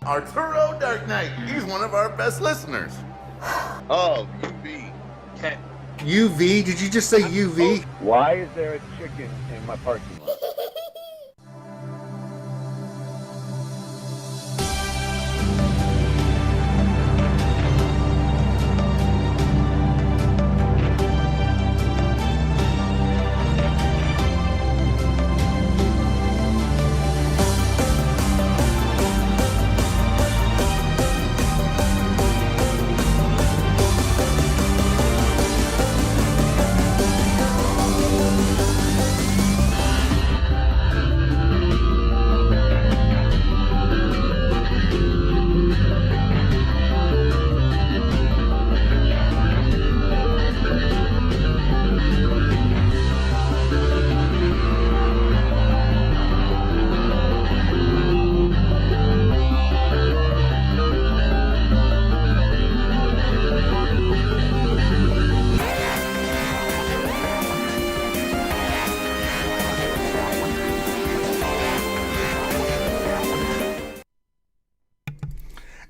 Arturo Dark Knight. He's one of our best listeners. Oh, UV. Okay. UV? Did you just say UV? Why is there a chicken in my parking lot?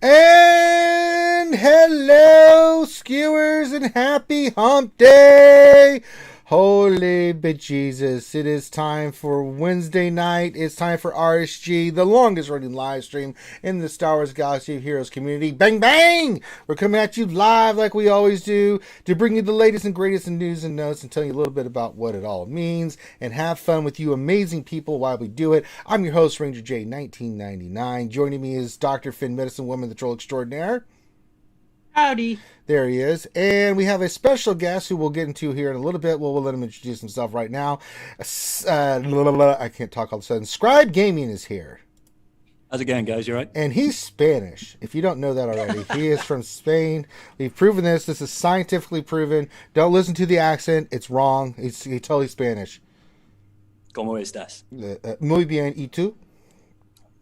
And hello, skewers, and happy hump day. Holy bejesus. It is time for Wednesday night. It's time for RSG, the longest running live stream in the Star Wars Galaxy of Heroes community. Bang, bang! We're coming at you live like we always do to bring you the latest and greatest in news and notes and tell you a little bit about what it all means and have fun with you amazing people while we do it. I'm your host, Ranger J, 1999. Joining me is Dr. Finn Medicine Woman, the Troll Extraordinaire. Howdy. There he is. And we have a special guest who we'll get into here in a little bit. We'll let him introduce himself right now. I can't talk all of a sudden. Scribe Gaming is here. How's it going, guys? You all right? And he's Spanish. If you don't know that already, he is from Spain. We've proven this. This is scientifically proven. Don't listen to the accent. It's wrong. He's totally Spanish. ¿Cómo estás? Muy bien. ¿Y tú?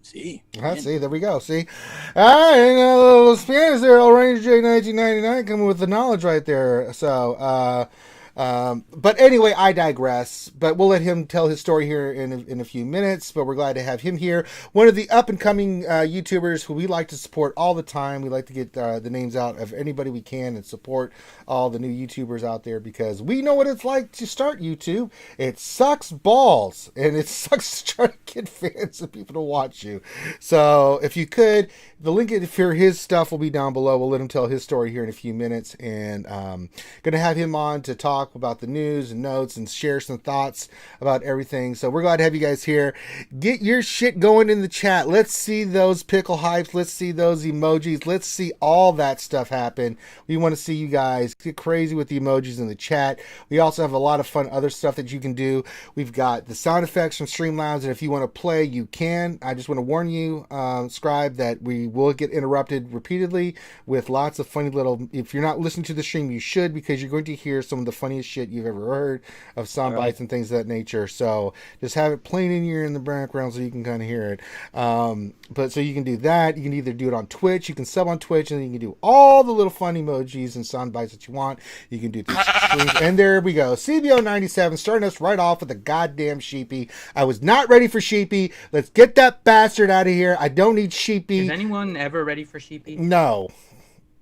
Sí. See, there we go. See? All right, and a little Spanish there. Old Ranger J 1999 coming with the knowledge right there. So, but anyway, I digress. But we'll let him tell his story here in a few minutes. But we're glad to have him here. One of the up-and-coming YouTubers who we like to support all the time. We like to get the names out of anybody we can and support all the new YouTubers out there because we know what it's like to start YouTube. It sucks balls. And it sucks to try to get fans and people to watch you. So if you could, the link for his stuff will be down below. We'll let him tell his story here in a few minutes. And going to have him on to talk about the news and notes and share some thoughts about everything. So we're glad to have you guys here. Get your shit going in the chat. Let's see those pickle hypes. Let's see those emojis. Let's see all that stuff happen. We want to see you guys get crazy with the emojis in the chat. We also have a lot of fun other stuff that you can do. We've got the sound effects from Streamlabs, and if you want to play, you can. I just want to warn you, Scribe, that we will get interrupted repeatedly with lots of funny little... If you're not listening to the stream, you should, because you're going to hear some of the funniest shit you've ever heard of sound bites and things of that nature. So just have it playing in the background so you can kind of hear it. But so you can do that. You can either do it on Twitch, you can sub on Twitch, and then you can do all the little fun emojis and sound bites that you want. You can do through streams. And there we go. CBO97 starting us right off with a goddamn sheepy. I was not ready for sheepy. Let's get that bastard out of here. I don't need sheepy. Is anyone ever ready for sheepy? No.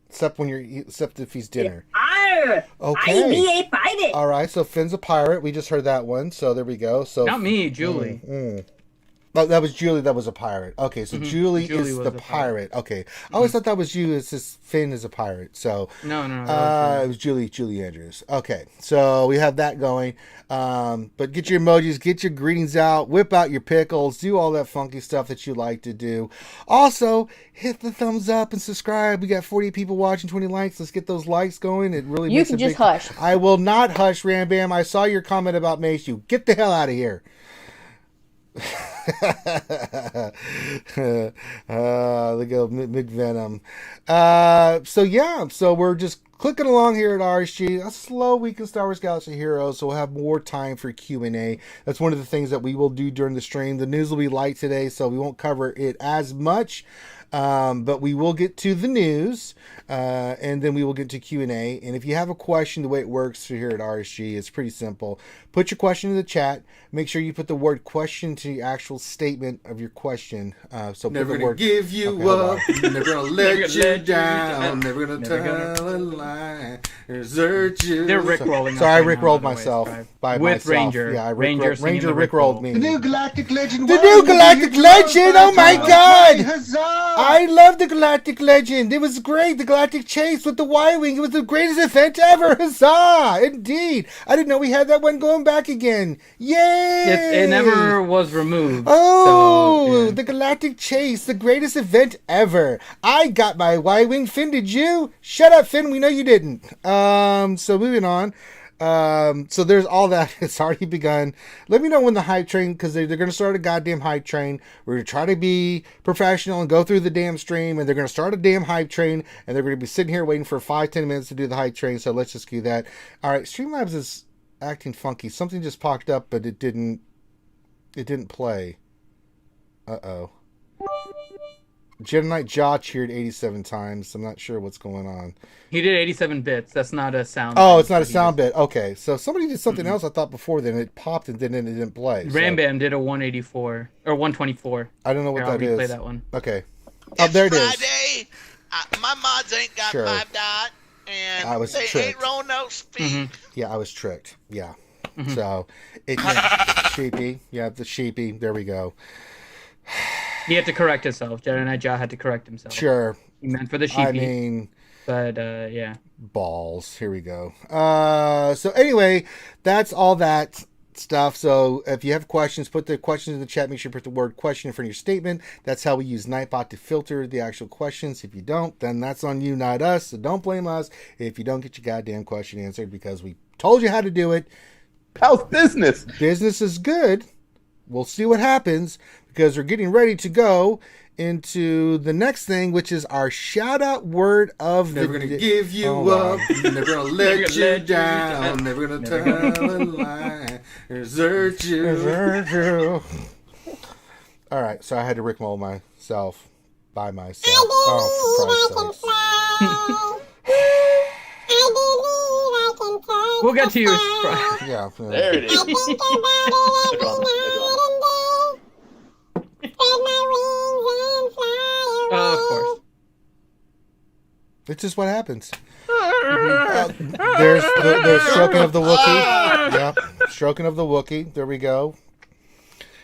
Except if he's dinner. Okay. I be a pirate. All right, so Finn's a pirate. We just heard that one, so there we go. So not me, Julie. Oh, that was Julie. That was a pirate. Okay, so Julie is the pirate. Okay, I always thought that was you. It's just Finn is a pirate. So no. It was Julie Andrews. Okay, so we have that going. But get your emojis, get your greetings out, whip out your pickles, do all that funky stuff that you like to do. Also, hit the thumbs up and subscribe. We got 40 people watching, 20 likes. Let's get those likes going. It really you makes can a just big... hush. I will not hush, Rambam. I saw your comment about Mace. You get the hell out of here. Look at McVenom. So we're just clicking along here at RSG. A slow week in Star Wars Galaxy Heroes, so we'll have more time for Q&A. That's one of the things that we will do during the stream. The news will be light today, so we won't cover it as much. But we will get to the news, and then we will get to Q&A. And if you have a question, the way it works here at RSG is pretty simple. Put your question in the chat. Make sure you put the word question to the actual statement of your question. So never put the gonna word, give you up, never gonna let you down, never gonna tell a lie, desert you. They're rickrolling. Sorry, I rickrolled myself by with myself. Ranger. Yeah, Ranger rickrolled me. The new Galactic Legend. The new Galactic Legend! Oh my god! I love the Galactic Legend. It was great. The Galactic Chase with the Y-Wing. It was the greatest event ever. Huzzah! Indeed. I didn't know we had that one going back again. Yay! It never was removed. Oh, so, yeah. The Galactic Chase, the greatest event ever. I got my Y-Wing. Finn, did you? Shut up, Finn. We know you didn't. So moving on. So there's all that. It's already begun. Let me know when the hype train, because they're going to start a goddamn hype train. We're going to try to be professional and go through the damn stream, and they're going to start a damn hype train, and they're going to be sitting here waiting for 5-10 minutes to do the hype train. So let's just do that. All right, Streamlabs is acting funky. Something just popped up, but it didn't play. Uh-oh. Jedi Knight Jaw cheered 87 times. I'm not sure what's going on. He did 87 bits. That's not a sound. Oh, it's not a sound bit. Okay, so somebody did something else I thought before, then it popped and then it didn't play. So. Rambam did a 184 or 124. I don't know what that is. Play that one. Okay. It's there it Friday. is. My mods ain't got Sure. 5 dot, and I was they tricked. ain't rolling no speed. Yeah, I was tricked. Yeah. So, sheepy. Yeah, the sheepy. There we go. He had to correct himself. Jedi Knight Jaw had to correct himself. Sure. He meant for the sheepy. I mean... But, yeah. Balls. Here we go. So anyway, that's all that stuff. So if you have questions, put the questions in the chat. Make sure you put the word question in front of your statement. That's how we use Nightbot to filter the actual questions. If you don't, then that's on you, not us. So don't blame us if you don't get your goddamn question answered, because we told you how to do it. How's business? Business is good. We'll see what happens, because we're getting ready to go into the next thing, which is our shout out word of Never the gonna give you up, never gonna let you down, never gonna tell a lie, desert you. All right, so I had to rickroll myself by myself. Oh, for Christ's sake. We'll get to you. Yeah. There it is. Of course. It's just what happens. There's stroking of the Wookiee. Yeah, stroking of the Wookiee. There we go.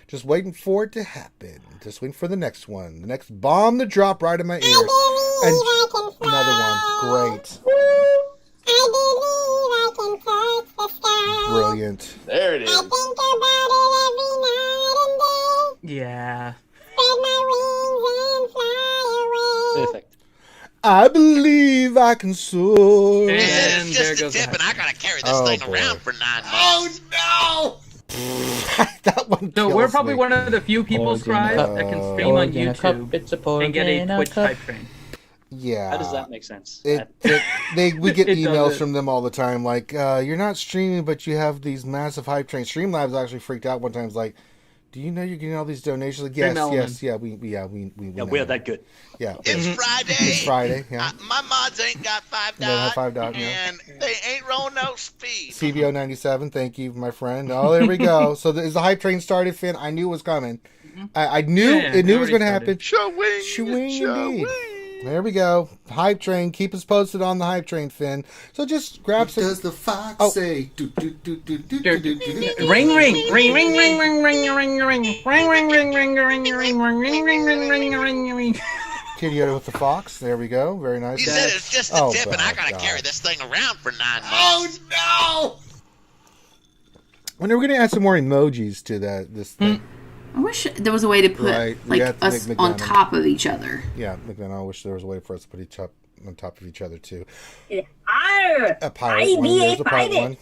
Just waiting for it to happen. Just waiting for the next one. The next bomb to drop right in my ear. And another one. Great. Brilliant. There it is. Yeah. Perfect. I believe I can soar. And It's there just a goes tip, that. and I gotta carry this thing boy. around for 9 months. Oh That one So kills we're probably me. one of the few people, Scribe, that can stream on YouTube and get a Twitch type train. Yeah. How does that make sense? We get It emails doesn't. from them all the time, like, you're not streaming, but you have these massive hype trains. Streamlabs actually freaked out one time. It's like, do you know you're getting all these donations? Like, yes, we Yeah, know. we're that good. Yeah. It's Friday. It's Friday, yeah. My mods ain't got 5 They don't have dot, 5 dot, yeah. and they ain't rolling no speed. CBO 97, thank you, my friend. Oh, there we go. So is the hype train started, Finn? I knew it was coming. I knew Yeah, it was already going to started. happen. Showing. Shoo-wing indeed. There we go. Hype train. Keep us posted on the hype train, Finn. So just grab some. Does the fox Oh. say? Do, do, do, do, do, do, do, do. Ring ring ring ring ring ring ring ring ring ring ring ring ring ring ring ring ring ring ring ring. Kitty Yoda with the fox. There we go. Very nice. He said it's just a Oh, tip, and I gotta God. carry this thing around for 9 months. Oh no! When are we going to add some more emojis to this thing? I wish there was a way to put Right, we like have to us make on McGrande. top of each other. Yeah, McGrande, I wish there was a way for us to put each up on top of each other too. Arr! A pirate one. There's a pirate one.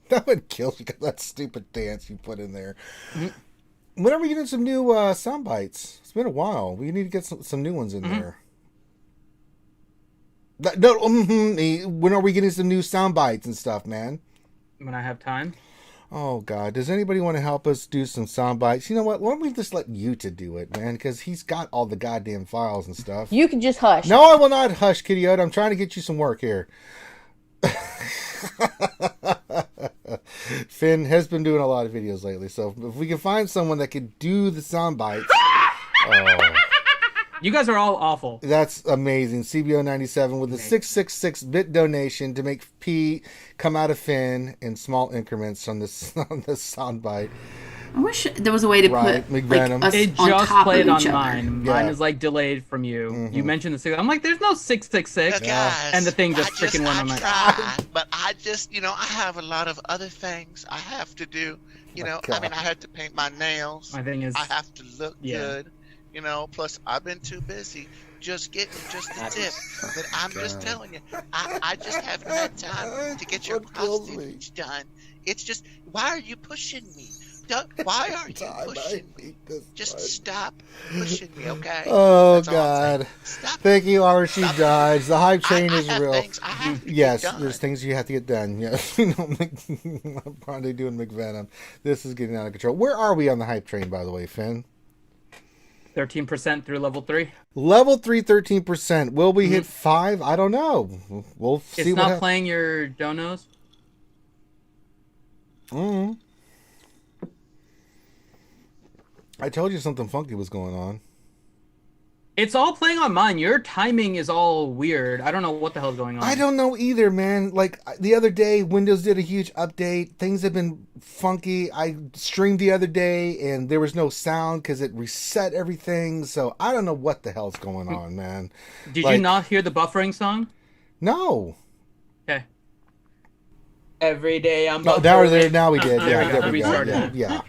That would kill you. That stupid dance you put in there. When are we getting some new sound bites? It's been a while. We need to get some new ones in there. No, when are we getting some new sound bites and stuff, man? When I have time. Oh, God. Does anybody want to help us do some sound bites? You know what? Why don't we just let you to do it, man? Because he's got all the goddamn files and stuff. You can just hush. No, I will not hush, Kitty Yoda. I'm trying to get you some work here. Finn has been doing a lot of videos lately, so if we can find someone that could do the sound bites. You guys are all awful. That's amazing. CBO97 with a 666-bit donation to make P come out of Finn in small increments on this soundbite. I wish there was a way to Right, put McGrande. like, us It on just top played of on each other. mine. Yeah. Mine is like delayed from you. You mentioned the 6. I'm like, there's no 666. Guys, And the thing just freaking went on my. try, but I just, I have a lot of other things I have to do. God. I have to paint my nails. My thing is. I have to look Yeah. good. Plus I've been too busy just getting just the tip. But I'm just telling you, I just haven't had time to get your postage done. It's just, why are you pushing me? Why are you pushing me? Just stop pushing me, okay? Oh, That's all I'm God. saying. Stop. Thank you, RSG Stop. Dodge. The hype train I is have real. things I have to Yes, get done. there's things you have to get done. Yes, Grande doing McVenom. This is getting out of control. Where are we on the hype train, by the way, Finn? 13% through level 3. Level 3, 13%. Will we hit 5? I don't know. We'll see It's what not happens. playing your donos. I told you something funky was going on. It's all playing on mine. Your timing is all weird. I don't know what the hell's going on. I don't know either, man. Like, the other day, Windows did a huge update. Things have been funky. I streamed the other day, and there was no sound because it reset everything. So, I don't know what the hell's going on, man. Did Like- you not hear the buffering song? No. Okay. Every day I'm No, buffering. now we did. There Yeah, we there go. we go. Restarted. Yeah.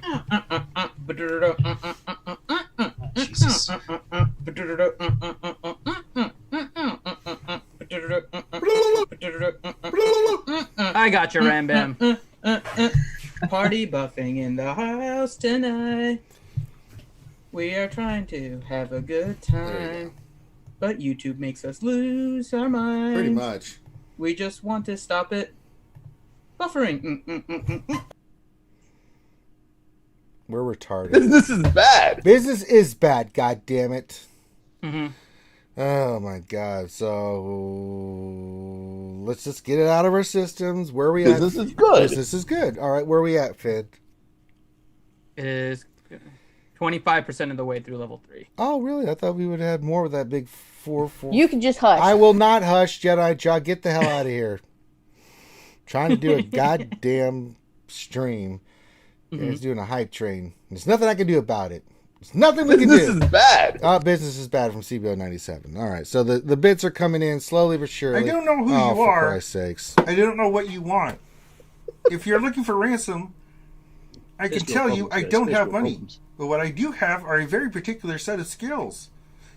Jesus. I got you, Ram Bam. Party buffing in the house tonight. We are trying to have a good time, but YouTube makes us lose our minds. Pretty much. We just want to stop it. Buffering. We're retarded. This is bad. Business is bad, god damn it. Mm-hmm. Oh my god. So let's just get it out of our systems. Where are we at? Business is good. Business is good. All right, where are we at, Fid? It is 25% of the way through level 3. Oh, really? I thought we would have more with that big 4-4. You can just hush. I will not hush, Jedi Jaw. Get the hell out of here. Trying to do a goddamn stream. Mm-hmm. He's doing a hype train. There's nothing I can do about it. There's nothing we can This do. is bad. Business is bad from CBO97. All right, so the bits are coming in slowly but surely. I don't know who oh, you for are. Christ's sakes. I don't know what you want. If you're looking for ransom, I can There's no tell you problems, I guys. don't There's have no money. problems. But what I do have are a very particular set of skills.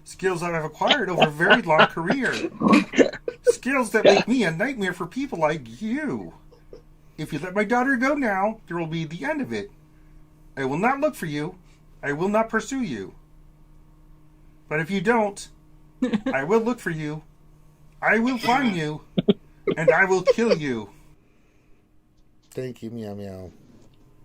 Skills that I've acquired over a very long career. Skills that make me a nightmare for people like you. If you let my daughter go now, there will be the end of it. I will not look for you. I will not pursue you. But if you don't, I will look for you. I will find you. And I will kill you. Thank you, meow meow.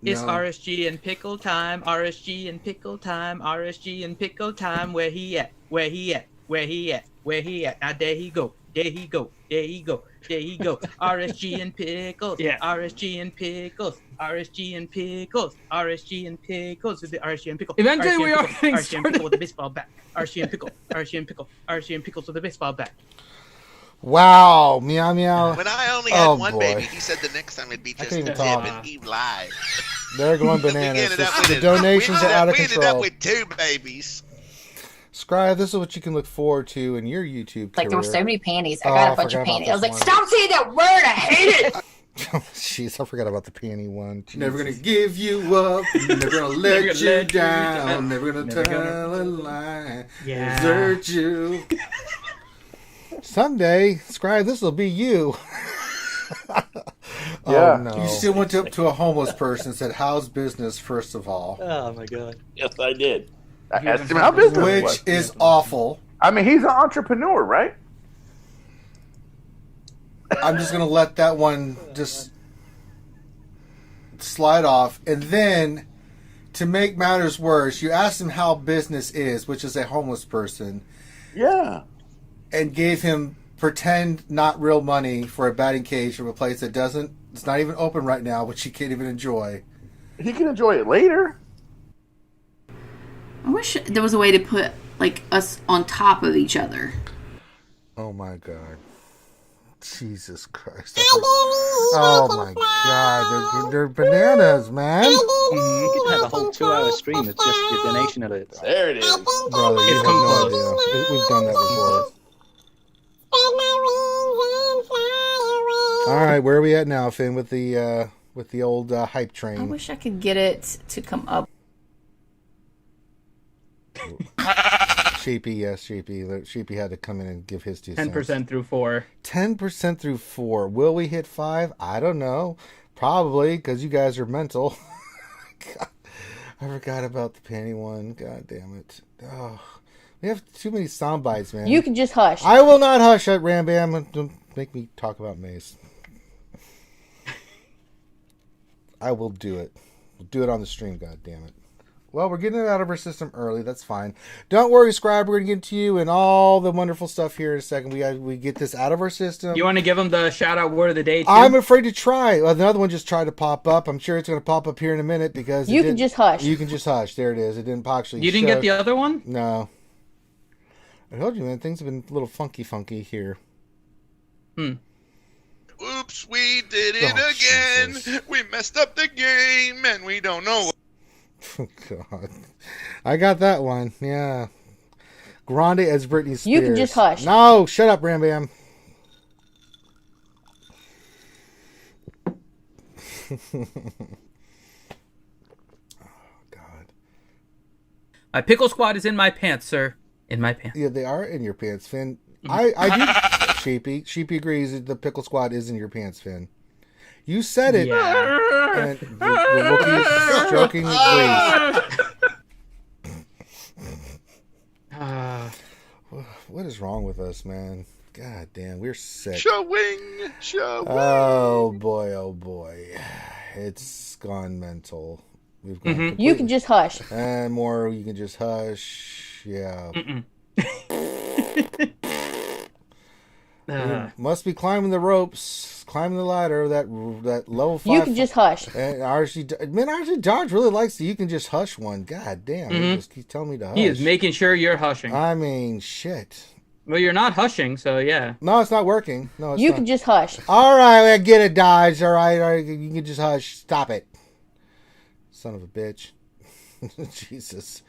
It's No. RSG and Pickle Time, RSG and Pickle Time, RSG and Pickle Time. Where he at? Where he at? Where he at? Where he at? Now there he go. There he go. There he go. There he go. RSG and Pickles. Yeah. RSG and Pickles. RSG and Pickles. RSG and Pickles. With the RSG and Pickle. Eventually RSG and we are Pickle. getting RSG and Pickle with the baseball bat. RSG and Pickle. RSG and Pickle. RSG and Pickles with the baseball bat. Wow, meow meow. When I only had Oh, one boy. baby, he said the next time it'd be I just can't a even dip talk. and eat live. They're going We bananas. ended up with The it. donations we are out of we ended control. up with 2 babies. Scribe, this is what you can look forward to in your YouTube Like, there were career. so many panties. I Oh, got I a bunch of forgot about panties. I was this like, one. stop saying that word. I hate it. Jeez, I forgot about the panty one. Never gonna Jesus. give you up. Never gonna let gonna you let you down. down. Never gonna Never tell a lie. Yeah. Desert you. Someday, Scribe, this will be you. Yeah. Oh, no. You still went up to a homeless person and said, "How's business?" First of all, Oh my god. Yes, I did. I asked him how business which was. is awful. I mean, he's an entrepreneur, right? I'm just going to let that one just slide off. And then, to make matters worse, you asked him how business is, which is a homeless person. Yeah. And gave him pretend not real money for a batting cage from a place that it's not even open right now, which he can't even enjoy. He can enjoy it later. I wish there was a way to put like us on top of each other. Oh my God. Jesus Christ. Oh my God. They're bananas, man. You could have a whole 2-hour stream with just your donation alerts. There it is. Brother, you have no idea. We've done that before. All right, where are we at now, Finn, with the old hype train? I wish I could get it to come up. Sheepy, yes, Sheepy. Sheepy had to come in and give his 2 cents. 10% through 4. 10% through 4. Will we hit 5? I don't know. Probably, because you guys are mental. God, I forgot about the panty one. God damn it. Oh, we have too many sound bites, man. You can just hush. I will not hush at Ram Bam. Don't make me talk about Mace. I will do it. We'll do it on the stream, god damn it. Well, we're getting it out of our system early. That's fine. Don't worry, Scribe. We're going to get to you and all the wonderful stuff here in a second. We get this out of our system. You want to give them the shout-out word of the day, too? I'm afraid to try. Another one just tried to pop up. I'm sure it's going to pop up here in a minute because... You can just hush. You can just hush. There it is. It didn't actually You didn't get the other one? No. I told you, man. Things have been a little funky here. Oops, we did it again. Jesus. We messed up the game, and we don't know. Oh, God. I got that one. Yeah. Grande as Britney Spears. You can just hush. No, shut up, Ram Bam. Oh, God. My pickle squad is in my pants, sir. In my pants. Yeah, they are in your pants, Finn. I do. Sheepy agrees that the pickle squad is in your pants, Finn. You said it. Yeah. And the Wookiee is stroking agrees. What is wrong with us, man? God damn, we're sick. Showing. Oh boy. It's gone mental. We've gone completely. You can just hush. And more, you can just hush. Yeah. Must be climbing the ropes, climbing the ladder, that level 5. You can just hush. And RSG Dodge really likes the you can just hush one. God damn, he just keeps telling me to hush. He is making sure you're hushing. I mean, shit. Well, you're not hushing, so yeah. No, it's not working. No, it's You not. can just hush. All right, I get it, Dodge. All right, you can just hush. Stop it. Son of a bitch. Jesus.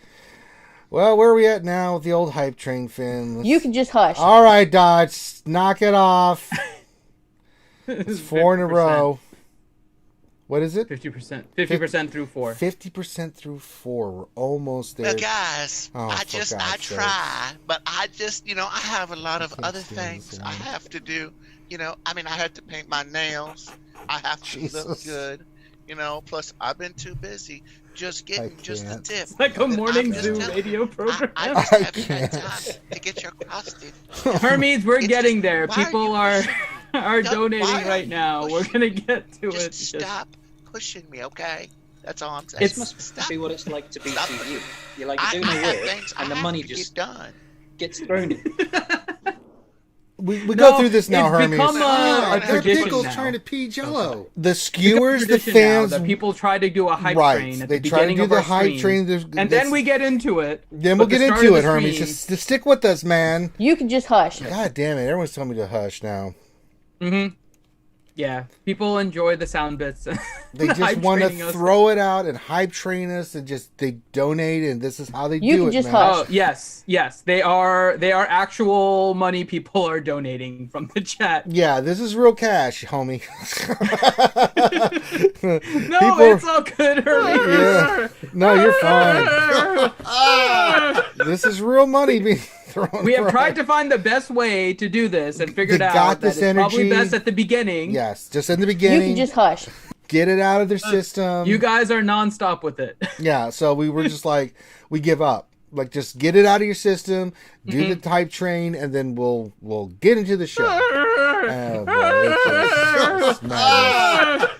Well, where are we at now with the old hype train, Finn? You can just hush. All right, Dodge. Knock it off. It's 4 in a row. What is it? 50%. 50% through 4. 50% through 4. We're almost there. Well, guys, Oh, I for God's try, but I have a lot of can't other stand this things one. I have to do. I have to paint my nails. I have to look Jesus. good. Plus I've been too busy just getting just the can't. tip. It's like a that morning I'm just zoo telling radio you. program. I just I haven't had can't. time to get your hostage. Hermes, we're It's getting just, there. why People you are pushing- are Doug, donating why are right you now. We're pushing gonna get to Just it. stop pushing me, okay? That's all I'm saying. This must Stop. be what it's like to be Stop. you. You're like I doing the have work, things I and the have money to just get done. gets thrown in. We No, go through this now, it's Hermes. become a That tradition pickle's now. trying to pee Jello. The skewers, the Tradition now fans, that people try to do a hype right? train at They the try to beginning do of the our hype streams. train, And then we get into it. Then we'll But get the start into of it, the Hermes. stream- Just stick with us, man. You can just hush. God damn it! Everyone's telling me to hush now. Yeah, people enjoy the sound bits. They just Hype want to training us. throw it out and hype train us, and just they donate, and this is how they You do can it, just man. hush. Oh yes, they are actual money. People are donating from the chat. Yeah, this is real cash, homie. No, People- it's all good, Hermes. Yeah. No, you're fine. This is real money being thrown. We have for tried hype. to find the best way to do this and figured They out got that this it's probably energy. best at the beginning. Yes, just in the You beginning. can just hush. Get it out of their system. You guys are nonstop with it. Yeah, so we were just like, we give up. Like, just get it out of your system, do the type train, and then we'll get into the show. Oh, boy, it's just madness.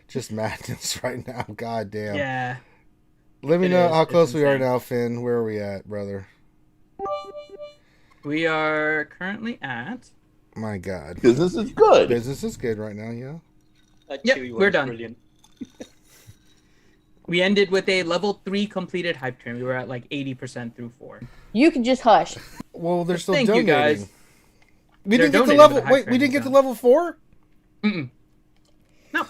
Just madness right now. God damn. Yeah. Let me It know is. how It's close we are insane. now, Finn. Where are we at, brother? We are currently at. My God. Business is good. Business is good right now, yeah. That Yep, chewy we're one's done. Brilliant. We ended with a level 3 completed hype train. We were at like 80% through 4. You can just hush. Well, they're still Thank you, donating. guys. We They're didn't get to donating level. to the hype Wait, we train, didn't get to so. level 4? Mm-mm. No.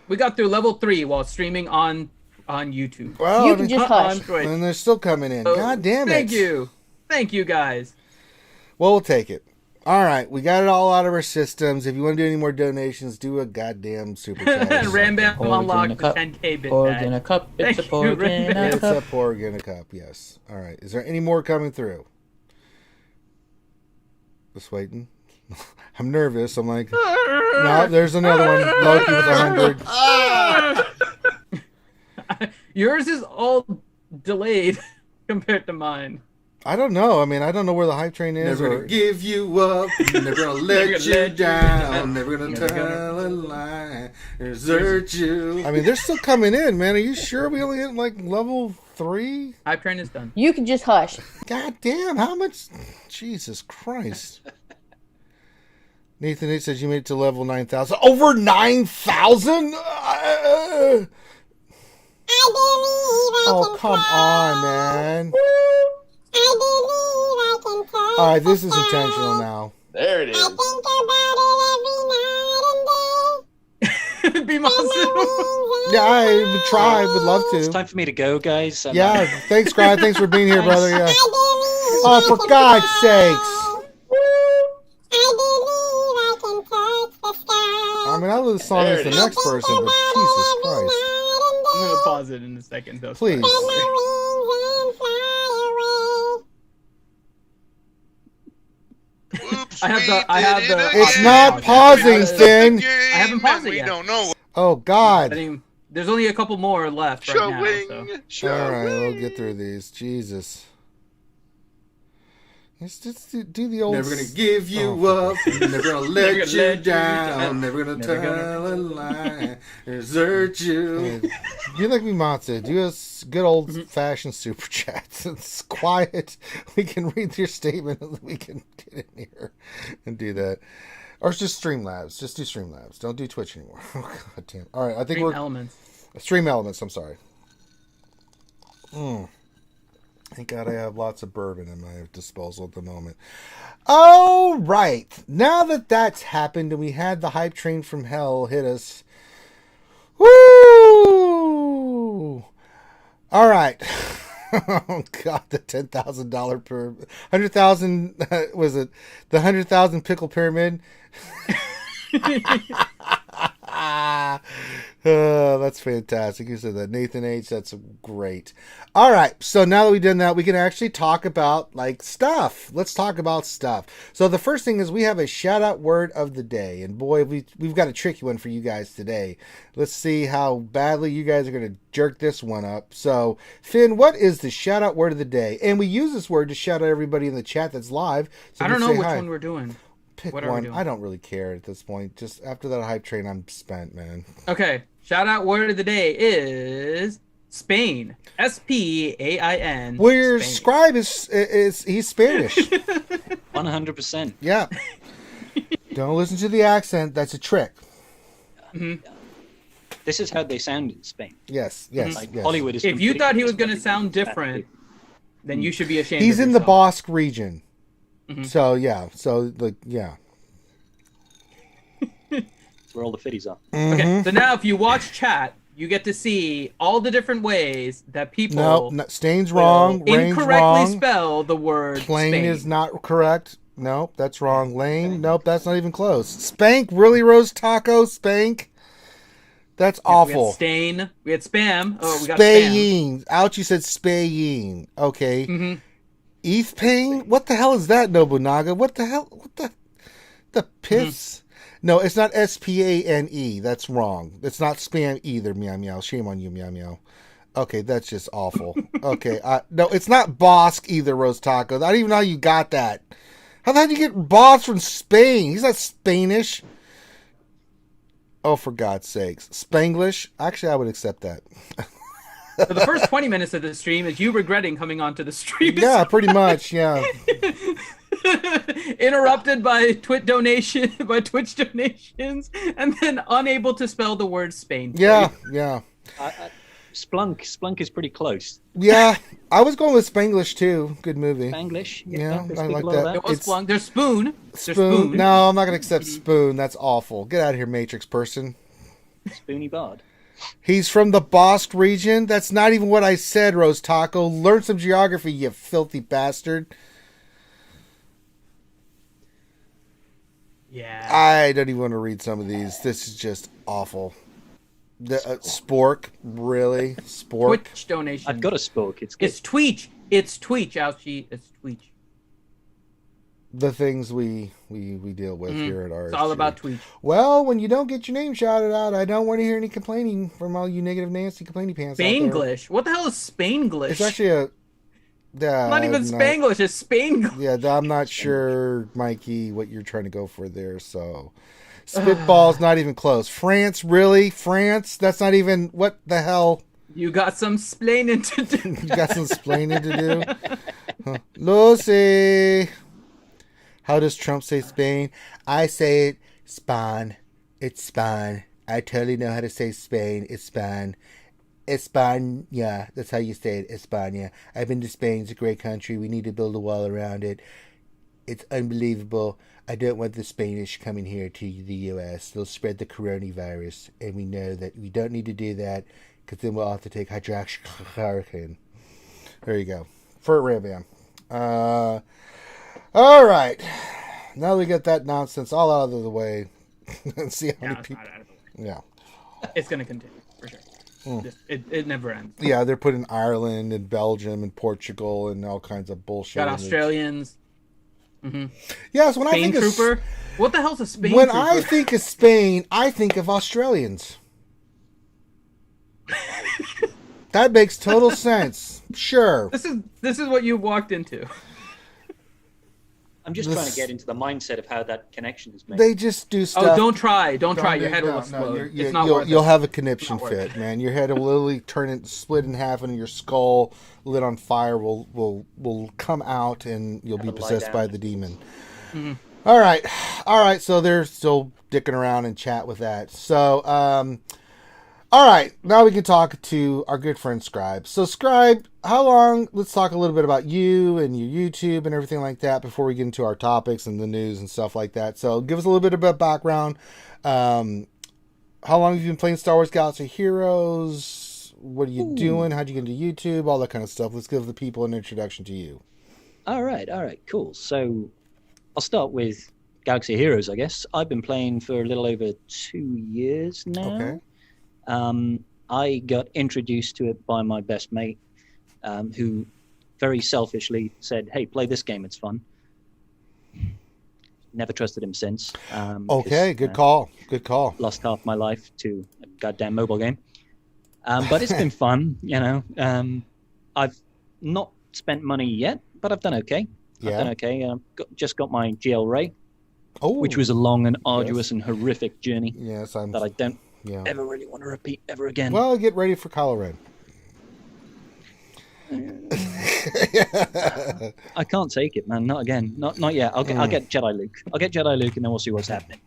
We got through level 3 while streaming on YouTube. Well, You can just hush. On Twitch. and they're still coming in. So, God damn it. Thank you. Thank you, guys. Well, we'll take it. All right, we got it all out of our systems. If you want to do any more donations, do a goddamn super chat. or Ram Bam something. unlocked the cup. 10k bit Porg badge. in a cup. It's Thank a porg you, in a Ram It's cup. a porg in a cup, yes. All right. Is there any more coming through? Just waiting. I'm nervous. I'm like, no, there's another one. Loki with 100. Yours is all delayed compared to mine. I don't know. I mean, I don't know where the hype train is. Never gonna give you up, never gonna let you down, never gonna tell a lie, desert you. I mean, they're still coming in, man. Are you sure we only hit like level 3? Hype train is done. You can just hush. God damn, how much? Jesus Christ. Nathan H says you made it to level 9,000. Over 9,000? Oh, come on, man. All right, this is intentional now. There it is. Be Monsoon. Yeah, I would try. Would love It's to. time for me to go, guys. Yeah, thanks, Grande. Thanks for being here, brother. Yeah. Oh, for God's sakes. I mean, I know the song is the next person, but Jesus Christ. I'm gonna pause it in a second, though. Please. Oops, I we have did the- it It's again. not pausing, Finn. I haven't paused it We yet. don't know. Oh, I God. mean, there's only a couple more left right now. So. Showing. All right, we'll get through these. Jesus. Let's just do the old... Never gonna give you Oh. up, never gonna let you down, never gonna Never gonna- tell a lie, desert you. Do like me, Matza. Do a good old-fashioned super chat. It's quiet. We can read your statement and we can get in here and do that. Or it's just Streamlabs. Just do Streamlabs. Don't do Twitch anymore. Oh, God damn. All right, I think Stream we're... elements. Stream Elements, I'm sorry. Thank God I have lots of bourbon at my disposal at the moment. All right. Now that that's happened and we had the hype train from hell hit us. Woo! All right. Oh, God, the $10,000 per... 100,000... was it the 100,000 pickle pyramid? That's fantastic. You said that. Nathan H, that's great. All right. So now that we've done that, we can actually talk about like stuff. Let's talk about stuff. So the first thing is we have a shout out word of the day. And boy, we've got a tricky one for you guys today. Let's see how badly you guys are going to jerk this one up. So Finn, what is the shout out word of the day? And we use this word to shout out everybody in the chat that's live. So I we don't know say which hi. one we're doing. Pick What are we one. doing? I don't really care at this point. Just after that hype train, I'm spent, man. Okay. Shout out word of the day is Spain. Spain. Where Spain. Scribe is he's Spanish. 100%. Yeah. Don't listen to the accent. That's a trick. This is how they sound in Spain. Yes. Yes. Like yes. Hollywood is. If you thought he was completely going to sound different, then you should be ashamed. He's of in the yourself. Basque region. Mhm. So yeah. So like yeah. That's where all the fitties are. Okay, so now if you watch chat, you get to see all the different ways that people No, Stain's wrong. will Rain's incorrectly wrong. spell the word Plain Spain. is not correct. Nope, that's wrong. Lane. Nope, that's not even close. Spank, really, Rose Taco? Spank? That's We had awful. stain. We had spam. Oh, we got spam. Spaying. Ouchie said spaying. Okay. Mm-hmm. Eth pain? What the hell is that, Nobunaga? What the hell? What the piss? No, it's not S-P-A-N-E. That's wrong. It's not spam either, meow meow. Shame on you, meow meow. Okay, that's just awful. Okay, no, it's not Bosque either, Rose Taco. I don't even know how you got that. How the hell do you get boss from Spain? He's not Spanish. Oh, for God's sakes. Spanglish? Actually, I would accept that. So the first 20 minutes of the stream is you regretting coming onto the stream. Yeah, pretty much, yeah. Interrupted by Twitch donations, and then unable to spell the word Spain. Yeah. Splunk is pretty close. Yeah, I was going with Spanglish too. Good movie. Spanglish? Yeah, I like that. It was Splunk. There's Spoon. Spoon. No, I'm not going to accept Spoon. That's awful. Get out of here, Matrix person. Spoony Bard. He's from the Basque region. That's not even what I said, Rose Taco. Learn some geography, you filthy bastard. Yeah. I don't even want to read some of these. This is just awful. The Spork, really? Spork? Twitch donation. I've got a Spork. It's good. It's Tweech. It's Tweech, Ouchie. It's Tweech. The things we deal with here at RSG. It's all about Tweech. Well, when you don't get your name shouted out, I don't want to hear any complaining from all you negative Nancy complaining pants Spanglish. What the hell is Spanglish? It's actually a... not even Spanglish, it's Spanglish. Yeah, I'm not sure, Mikey, what you're trying to go for there, so... Spitball's not even close. France, really? France? That's not even... What the hell? You got some splaining to do. You got some splaining to do? Huh. Lucy! How does Trump say Spain? I say it Spain. It's Spain. I totally know how to say Spain. It's Spain. España. That's how you say it. España. I've been to Spain. It's a great country. We need to build a wall around it. It's unbelievable. I don't want the Spanish coming here to the U.S. They'll spread the coronavirus. And we know that we don't need to do that because then we'll have to take hydroxychloroquine. There you go. For Ram Bam. All right. Now that we get that nonsense all out of the way and see how many people... Yeah. It's going to continue, for sure. It never ends. Yeah, they're putting Ireland and Belgium and Portugal and all kinds of bullshit. Got Australians. Mm-hmm. Yes, when Spain I think trooper. of... What the hell's a Spain when trooper? I think of Spain, I think of Australians. That makes total sense. Sure. This is what you walked into. I'm just trying to get into the mindset of how that connection is made. They just do stuff. Oh, don't try. Your head will explode. It's not worth it. You'll have a conniption fit, man. Your head will literally split in half, and your skull lit on fire will come out, and you'll be possessed by the demon. Mm-hmm. All right. So they're still dicking around and chat with that. So, all right. Now we can talk to our good friend Scribe. So, Scribe, how long? Let's talk a little bit about you and your YouTube and everything like that before we get into our topics and the news and stuff like that. So, give us a little bit about background. How long have you been playing Star Wars Galaxy Heroes? What are you doing? How'd you get into YouTube? All that kind of stuff. Let's give the people an introduction to you. All right, cool. So, I'll start with Galaxy Heroes, I guess. I've been playing for a little over 2 years now. Okay. I got introduced to it by my best mate, who very selfishly said, "Hey, play this game, it's fun." Never trusted him since. Okay, good call. Lost half my life to a goddamn mobile game. But it's been fun, you know. I've not spent money yet, but I've done okay. Just got my GL Ray, which was a long and arduous and horrific journey that I don't ever really want to repeat ever again. Well, get ready for Kylo Ren. I can't take it, man. Not again. Not yet. I'll get Jedi Luke. I'll get Jedi Luke, and then we'll see what's happening.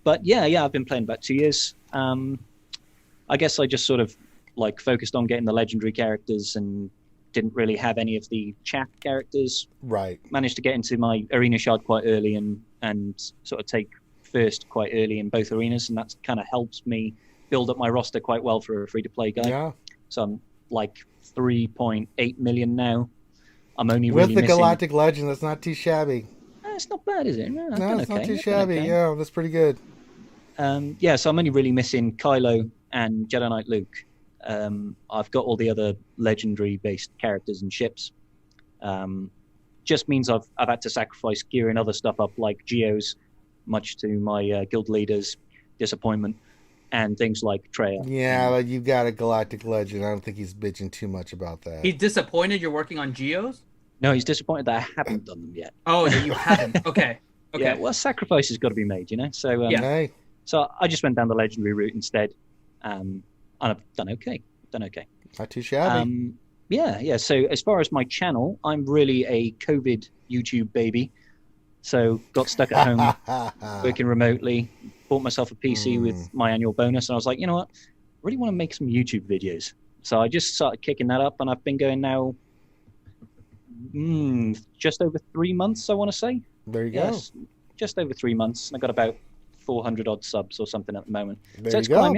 But yeah, I've been playing about 2 years. I guess I just sort of like focused on getting the legendary characters and didn't really have any of the chat characters. Right. Managed to get into my arena shard quite early and sort of take first quite early in both arenas, and that's kind of helps me build up my roster quite well for a free-to-play guy. Yeah. So I'm like 3.8 million now. I'm only with really the missing... Galactic Legend. That's not too shabby. It's not bad, is it? No, it's not too shabby. Okay. Yeah, that's pretty good. So I'm only really missing Kylo and Jedi Knight Luke. I've got all the other legendary-based characters and ships. Just means I've had to sacrifice gear and other stuff up like Geos, much to my guild leader's disappointment, and things like Traya. Yeah, but you've got a Galactic Legend. I don't think he's bitching too much about that. He's disappointed you're working on Geos? No, he's disappointed that I haven't done them yet. Oh, that you haven't. Okay. Okay. Yeah, well, sacrifice has got to be made, you know. So Yeah. so I just went down the legendary route instead, and I've done okay. Not too shabby. Yeah. So as far as my channel, I'm really a COVID YouTube baby. So got stuck at home working remotely, bought myself a PC with my annual bonus, and I was like, you know what, I really want to make some YouTube videos. So I just started kicking that up, and I've been going now just over 3 months, I want to say. There you go. Just over 3 months. I got about 400 odd subs or something at the moment. There you go.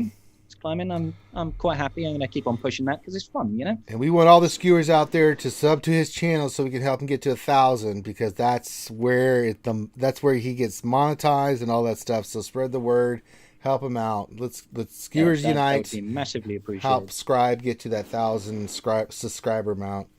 It's climbing. I'm quite happy. I'm going to keep on pushing that because it's fun, you know. And we want all the skewers out there to sub to his channel so we can help him get to 1,000, because that's where that's where he gets monetized and all that stuff. So spread the word, help him out. Let's skewers unite. That would be massively appreciated. Help Scribe get to that 1,000 subscriber amount.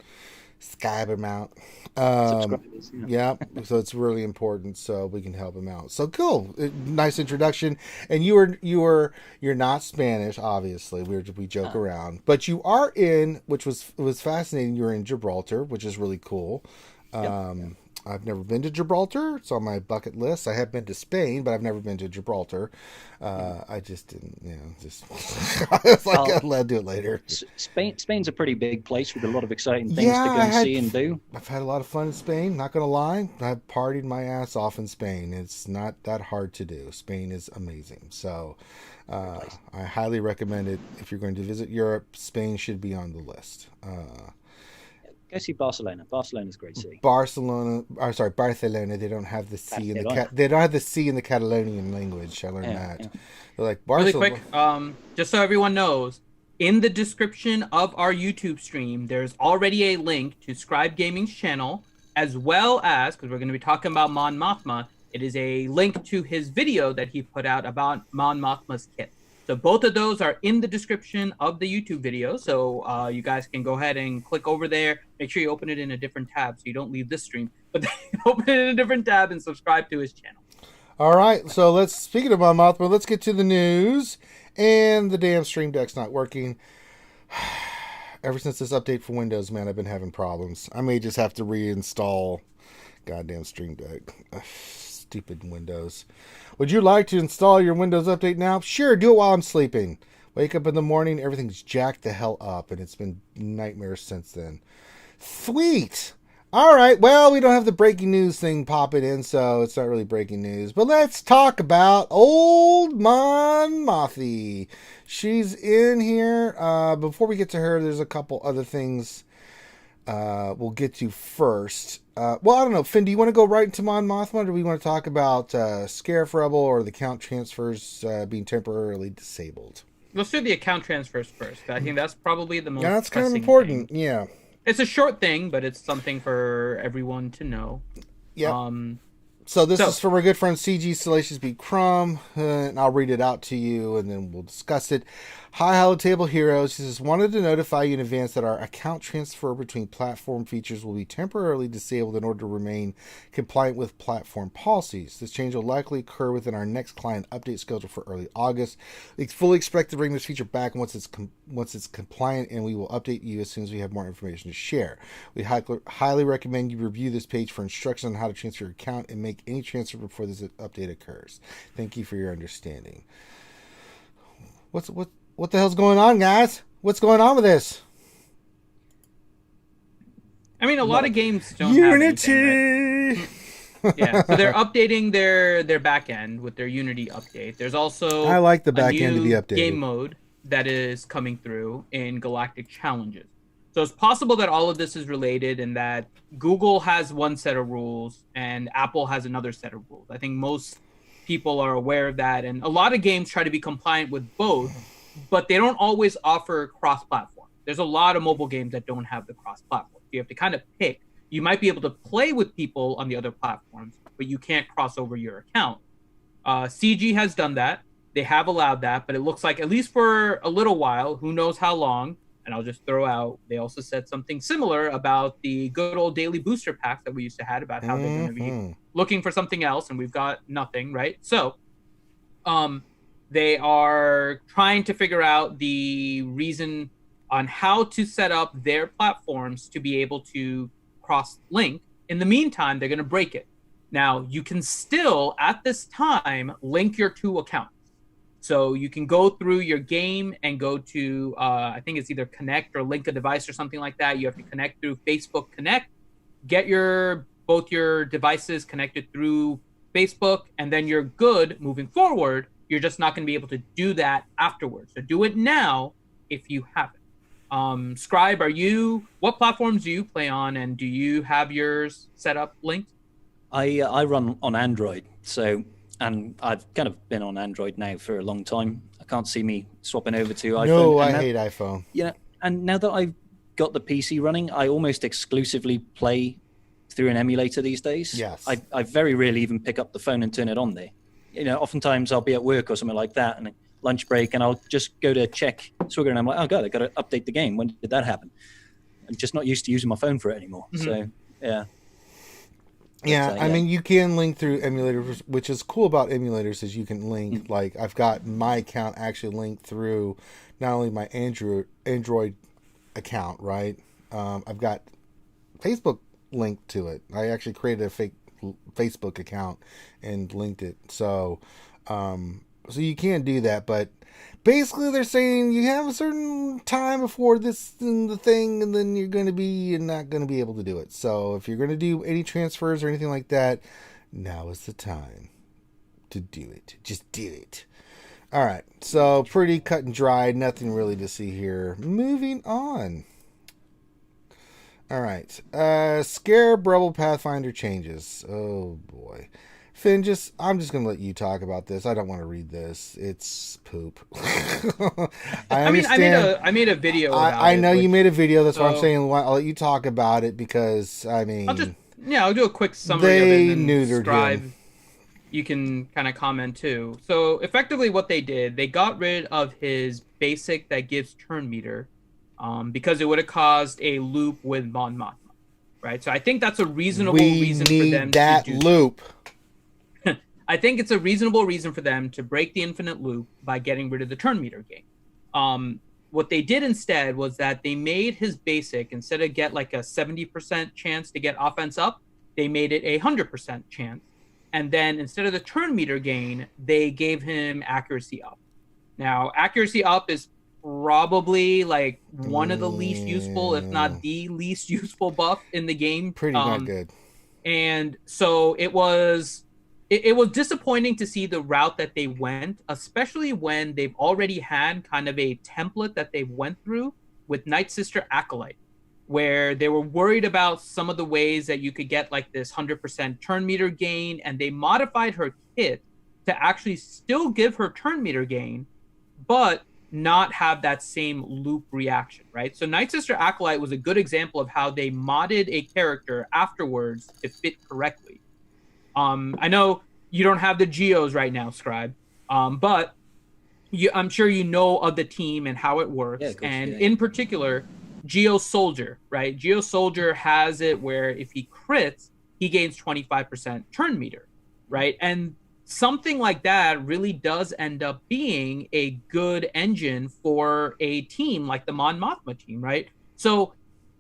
Yeah, so it's really important, so we can help him out. So cool, nice introduction. And you're not Spanish, obviously. We joke around, but you are in, which was fascinating. You're in Gibraltar, which is really cool. I've never been to Gibraltar. It's on my bucket list. I have been to Spain, but I've never been to Gibraltar. I just didn't, I was like, I'll do it later. Spain's a pretty big place with a lot of exciting things to go and see and do. I've had a lot of fun in Spain, not going to lie. I've partied my ass off in Spain. It's not that hard to do. Spain is amazing. So I highly recommend it. If you're going to visit Europe, Spain should be on the list. Go see Barcelona. Barcelona's a great city. Barcelona. They don't have the C in the Catalonian language. I learned that. Yeah. They're like Barcelona. Really quick, just so everyone knows, in the description of our YouTube stream, there's already a link to Scribe Gaming's channel, as well as, because we're going to be talking about Mon Mothma, it is a link to his video that he put out about Mon Mothma's kit. So both of those are in the description of the YouTube video. So you guys can go ahead and click over there. Make sure you open it in a different tab so you don't leave this stream. But open it in a different tab and subscribe to his channel. All right. So speaking of Mon Mothma, let's get to the news. And the damn Stream Deck's not working. Ever since this update for Windows, man, I've been having problems. I may just have to reinstall goddamn Stream Deck. Stupid Windows. Would you like to install your Windows update now? Sure, do it while I'm sleeping. Wake up in the morning, everything's jacked the hell up, and it's been nightmares since then. Sweet! Alright, well, we don't have the breaking news thing popping in, so it's not really breaking news. But let's talk about old Mon Mothma. She's in here. Before we get to her, there's a couple other things we'll get to first. Well, I don't know. Finn, do you want to go right into Mon Mothma, or do we want to talk about Scarif Rebel or the account transfers being temporarily disabled? Let's do the account transfers first. I think that's probably the most that's kind of important. Thing. Yeah. It's a short thing, but it's something for everyone to know. Yeah. So this is from our good friend CG Salacious B. Crumb, and I'll read it out to you, and then we'll discuss it. Hi, Hello Table Heroes. He says, wanted to notify you in advance that our account transfer between platform features will be temporarily disabled in order to remain compliant with platform policies. This change will likely occur within our next client update scheduled for early August. We fully expect to bring this feature back once it's compliant, and we will update you as soon as we have more information to share. We highly recommend you review this page for instructions on how to transfer your account and make any transfer before this update occurs. Thank you for your understanding. What the hell's going on, guys? What's going on with this? I mean, a lot of games don't Unity. have anything, right? Yeah, so they're updating their back end with their Unity update. There's also I like the back end to be updated. Game mode that is coming through in Galactic Challenges. So it's possible that all of this is related and that Google has one set of rules and Apple has another set of rules. I think most people are aware of that, and a lot of games try to be compliant with both, but they don't always offer cross-platform. There's a lot of mobile games that don't have the cross-platform. You have to kind of pick. You might be able to play with people on the other platforms, but you can't cross over your account. CG has done that. They have allowed that, but it looks like, at least for a little while, who knows how long, and I'll just throw out, they also said something similar about the good old daily booster packs that we used to have, about how they're going to be looking for something else, and we've got nothing, right? So they are trying to figure out the reason on how to set up their platforms to be able to cross-link. In the meantime, they're going to break it. Now, you can still, at this time, link your 2 accounts. So you can go through your game and go to, I think it's either connect or link a device or something like that. You have to connect through Facebook Connect, get both your devices connected through Facebook, and then you're good moving forward. You're just not going to be able to do that afterwards. So do it now if you haven't. Scribe, what platforms do you play on, and do you have yours set up linked? I run on Android, and I've kind of been on Android now for a long time. I can't see me swapping over to iPhone. No, I hate iPhone. Yeah, and now that I've got the PC running, I almost exclusively play through an emulator these days. Yes. I very rarely even pick up the phone and turn it on there. Oftentimes I'll be at work or something like that, and lunch break, and I'll just go to check SWGOH, and I'm like, oh god, I got to update the game. When did that happen? I'm just not used to using my phone for it anymore. Mm-hmm. So yeah. Yeah, I mean, you can link through emulators, which is cool about emulators is you can link, like, I've got my account actually linked through not only my Android account, right? I've got Facebook linked to it. I actually created a fake Facebook account and linked it. So you can do that, but basically they're saying you have a certain time before this and the thing, and then you're not going to be able to do it. So if you're going to do any transfers or anything like that, now is the time to do it. Just do it. All right. So pretty cut and dry. Nothing really to see here. Moving on. All right. Scarif Rebel Pathfinder changes. Oh boy. Finn, I'm just gonna let you talk about this. I don't want to read this. It's poop. I made a video. I know you made a video. That's why I'm saying I'll let you talk about it because I mean, I'll do a quick summary of it. They neutered him. You can kind of comment too. So effectively, what they did, they got rid of his basic that gives turn meter, because it would have caused a loop with Mon Mothma, right? So I think that's a reasonable reason for them to do loop. I think it's a reasonable reason for them to break the infinite loop by getting rid of the turn meter game. What they did instead was that they made his basic, instead of get like a 70% chance to get offense up, they made it 100% chance. And then instead of the turn meter gain, they gave him accuracy up. Now, accuracy up is probably like one of the least useful, if not the least useful buff in the game. Pretty not good. And so it was disappointing to see the route that they went, especially when they've already had kind of a template that they went through with Night Sister Acolyte, where they were worried about some of the ways that you could get like this 100% turn meter gain, and they modified her kit to actually still give her turn meter gain, but not have that same loop reaction, right? So Night Sister Acolyte was a good example of how they modded a character afterwards to fit correctly. I know you don't have the geos right now, Scribe, but I'm sure you know of the team and how it works. Yeah, in particular, Geo Soldier, right? Geo Soldier has it where if he crits, he gains 25% turn meter, right? And something like that really does end up being a good engine for a team like the Mon Mothma team, right? So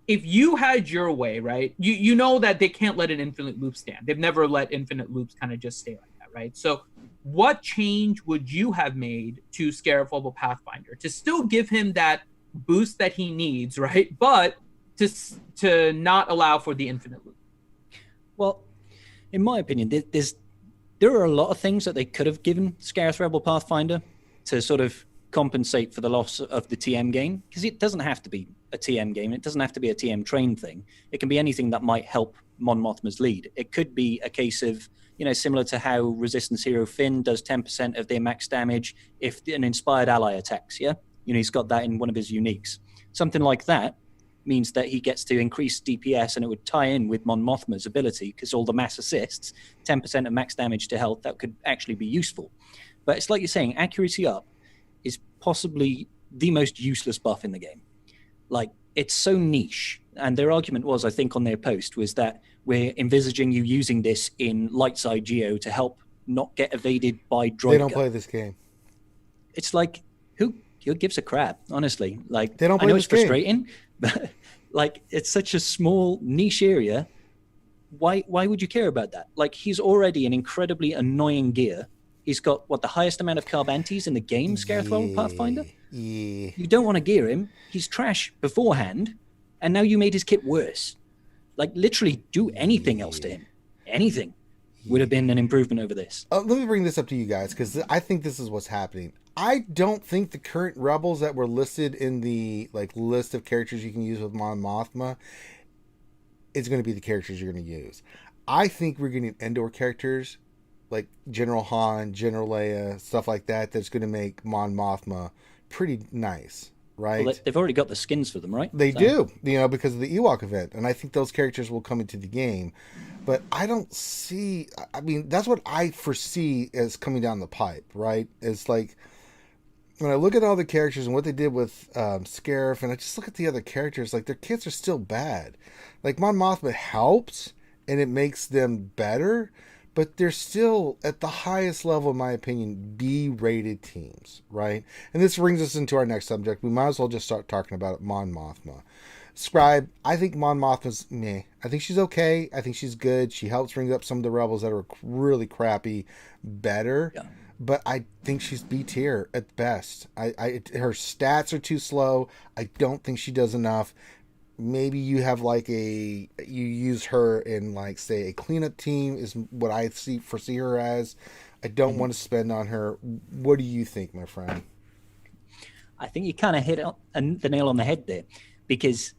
if you had your way, right, you know that they can't let an infinite loop stand. They've never let infinite loops kind of just stay like that, right? So what change would you have made to Scarif Rebel Pathfinder to still give him that boost that he needs, right, but to not allow for the infinite loop? Well, in my opinion, there are a lot of things that they could have given Scarif Rebel Pathfinder to sort of compensate for the loss of the TM game, because it doesn't have to be a TM game. It doesn't have to be a TM train thing. It can be anything that might help Mon Mothma's lead. It could be a case of, similar to how Resistance Hero Finn does 10% of their max damage if an inspired ally attacks, yeah? He's got that in one of his uniques. Something like that means that he gets to increase DPS, and it would tie in with Mon Mothma's ability, because all the mass assists, 10% of max damage to health, that could actually be useful. But it's like you're saying, accuracy up is possibly the most useless buff in the game. Like, it's so niche. And their argument was, I think on their post, was that we're envisaging you using this in light side Geo to help not get evaded by droid. They don't play this game. It's like, who gives a crap, honestly? Like, they don't play I know this it's frustrating, but Like, it's such a small niche area. Why would you care about that? Like, he's already an incredibly annoying gear. He's got, what, the highest amount of carb antis in the game, Scarif Rebel Pathfinder? Yeah. You don't want to gear him. He's trash beforehand, and now you made his kit worse. Like, literally do anything else to him. Anything would have been an improvement over this. Let me bring this up to you guys, because I think this is what's happening. I don't think the current rebels that were listed in the list of characters you can use with Mon Mothma is going to be the characters you're going to use. I think we're getting Endor characters like General Han, General Leia, stuff like that, that's going to make Mon Mothma pretty nice, right? Well, they've already got the skins for them, right? They do, because of the Ewok event. And I think those characters will come into the game. But I don't see... I mean, that's what I foresee as coming down the pipe, right? It's like... When I look at all the characters and what they did with Scarif, and I just look at the other characters, like, their kits are still bad. Like, Mon Mothma helps, and it makes them better, but they're still, at the highest level, in my opinion, B-rated teams, right? And this brings us into our next subject. We might as well just start talking about Mon Mothma. Scribe, I think Mon Mothma's meh. I think she's okay. I think she's good. She helps bring up some of the rebels that are really crappy better. Yeah. But I think she's B tier at best. Her stats are too slow. I don't think she does enough. Maybe you have you use her in say a cleanup team is what I foresee her as. I don't want to spend on her. What do you think, my friend? I think you kind of hit the nail on the head there, because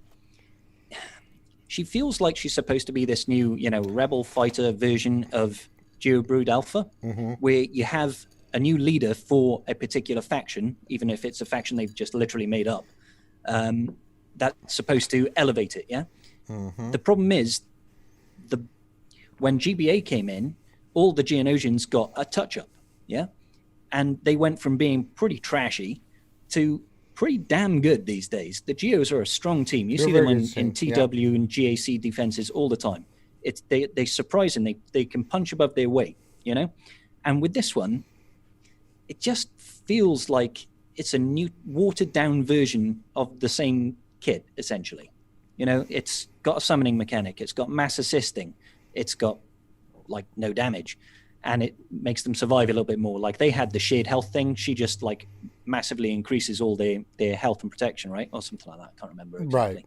she feels like she's supposed to be this new, rebel fighter version of Geobrood Alpha, where you have a new leader for a particular faction, even if it's a faction they've just literally made up, that's supposed to elevate it, yeah? The problem is, when GBA came in, all the Geonosians got a touch-up, yeah? And they went from being pretty trashy to pretty damn good these days. The Geos are a strong team. You see them in TW and GAC defenses all the time. They surprise and they can punch above their weight, And with this one, it just feels like it's a new watered down version of the same kit, essentially. It's got a summoning mechanic, it's got mass assisting, it's got no damage, and it makes them survive a little bit more. Like, they had the shared health thing. She just massively increases all their health and protection, right? Or something like that. I can't remember exactly. Right.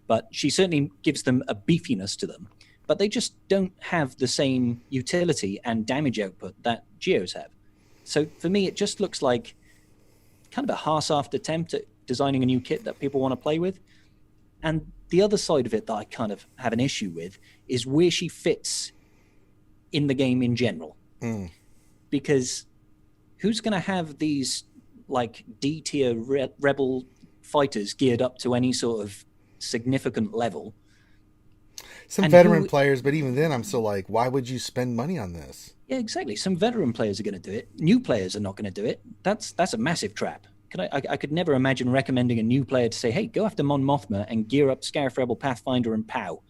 But she certainly gives them a beefiness to them. But they just don't have the same utility and damage output that Geos have. So for me, it just looks like kind of a half-assed attempt at designing a new kit that people want to play with. And the other side of it that I kind of have an issue with is where she fits in the game in general. Because who's going to have these D-tier rebel fighters geared up to any sort of significant level? Some veteran players, but even then I'm still why would you spend money on this? Yeah, exactly. Some veteran players are going to do it. New players are not going to do it. That's a massive trap. I could never imagine recommending a new player to say, hey, go after Mon Mothma and gear up Scarif Rebel Pathfinder and POW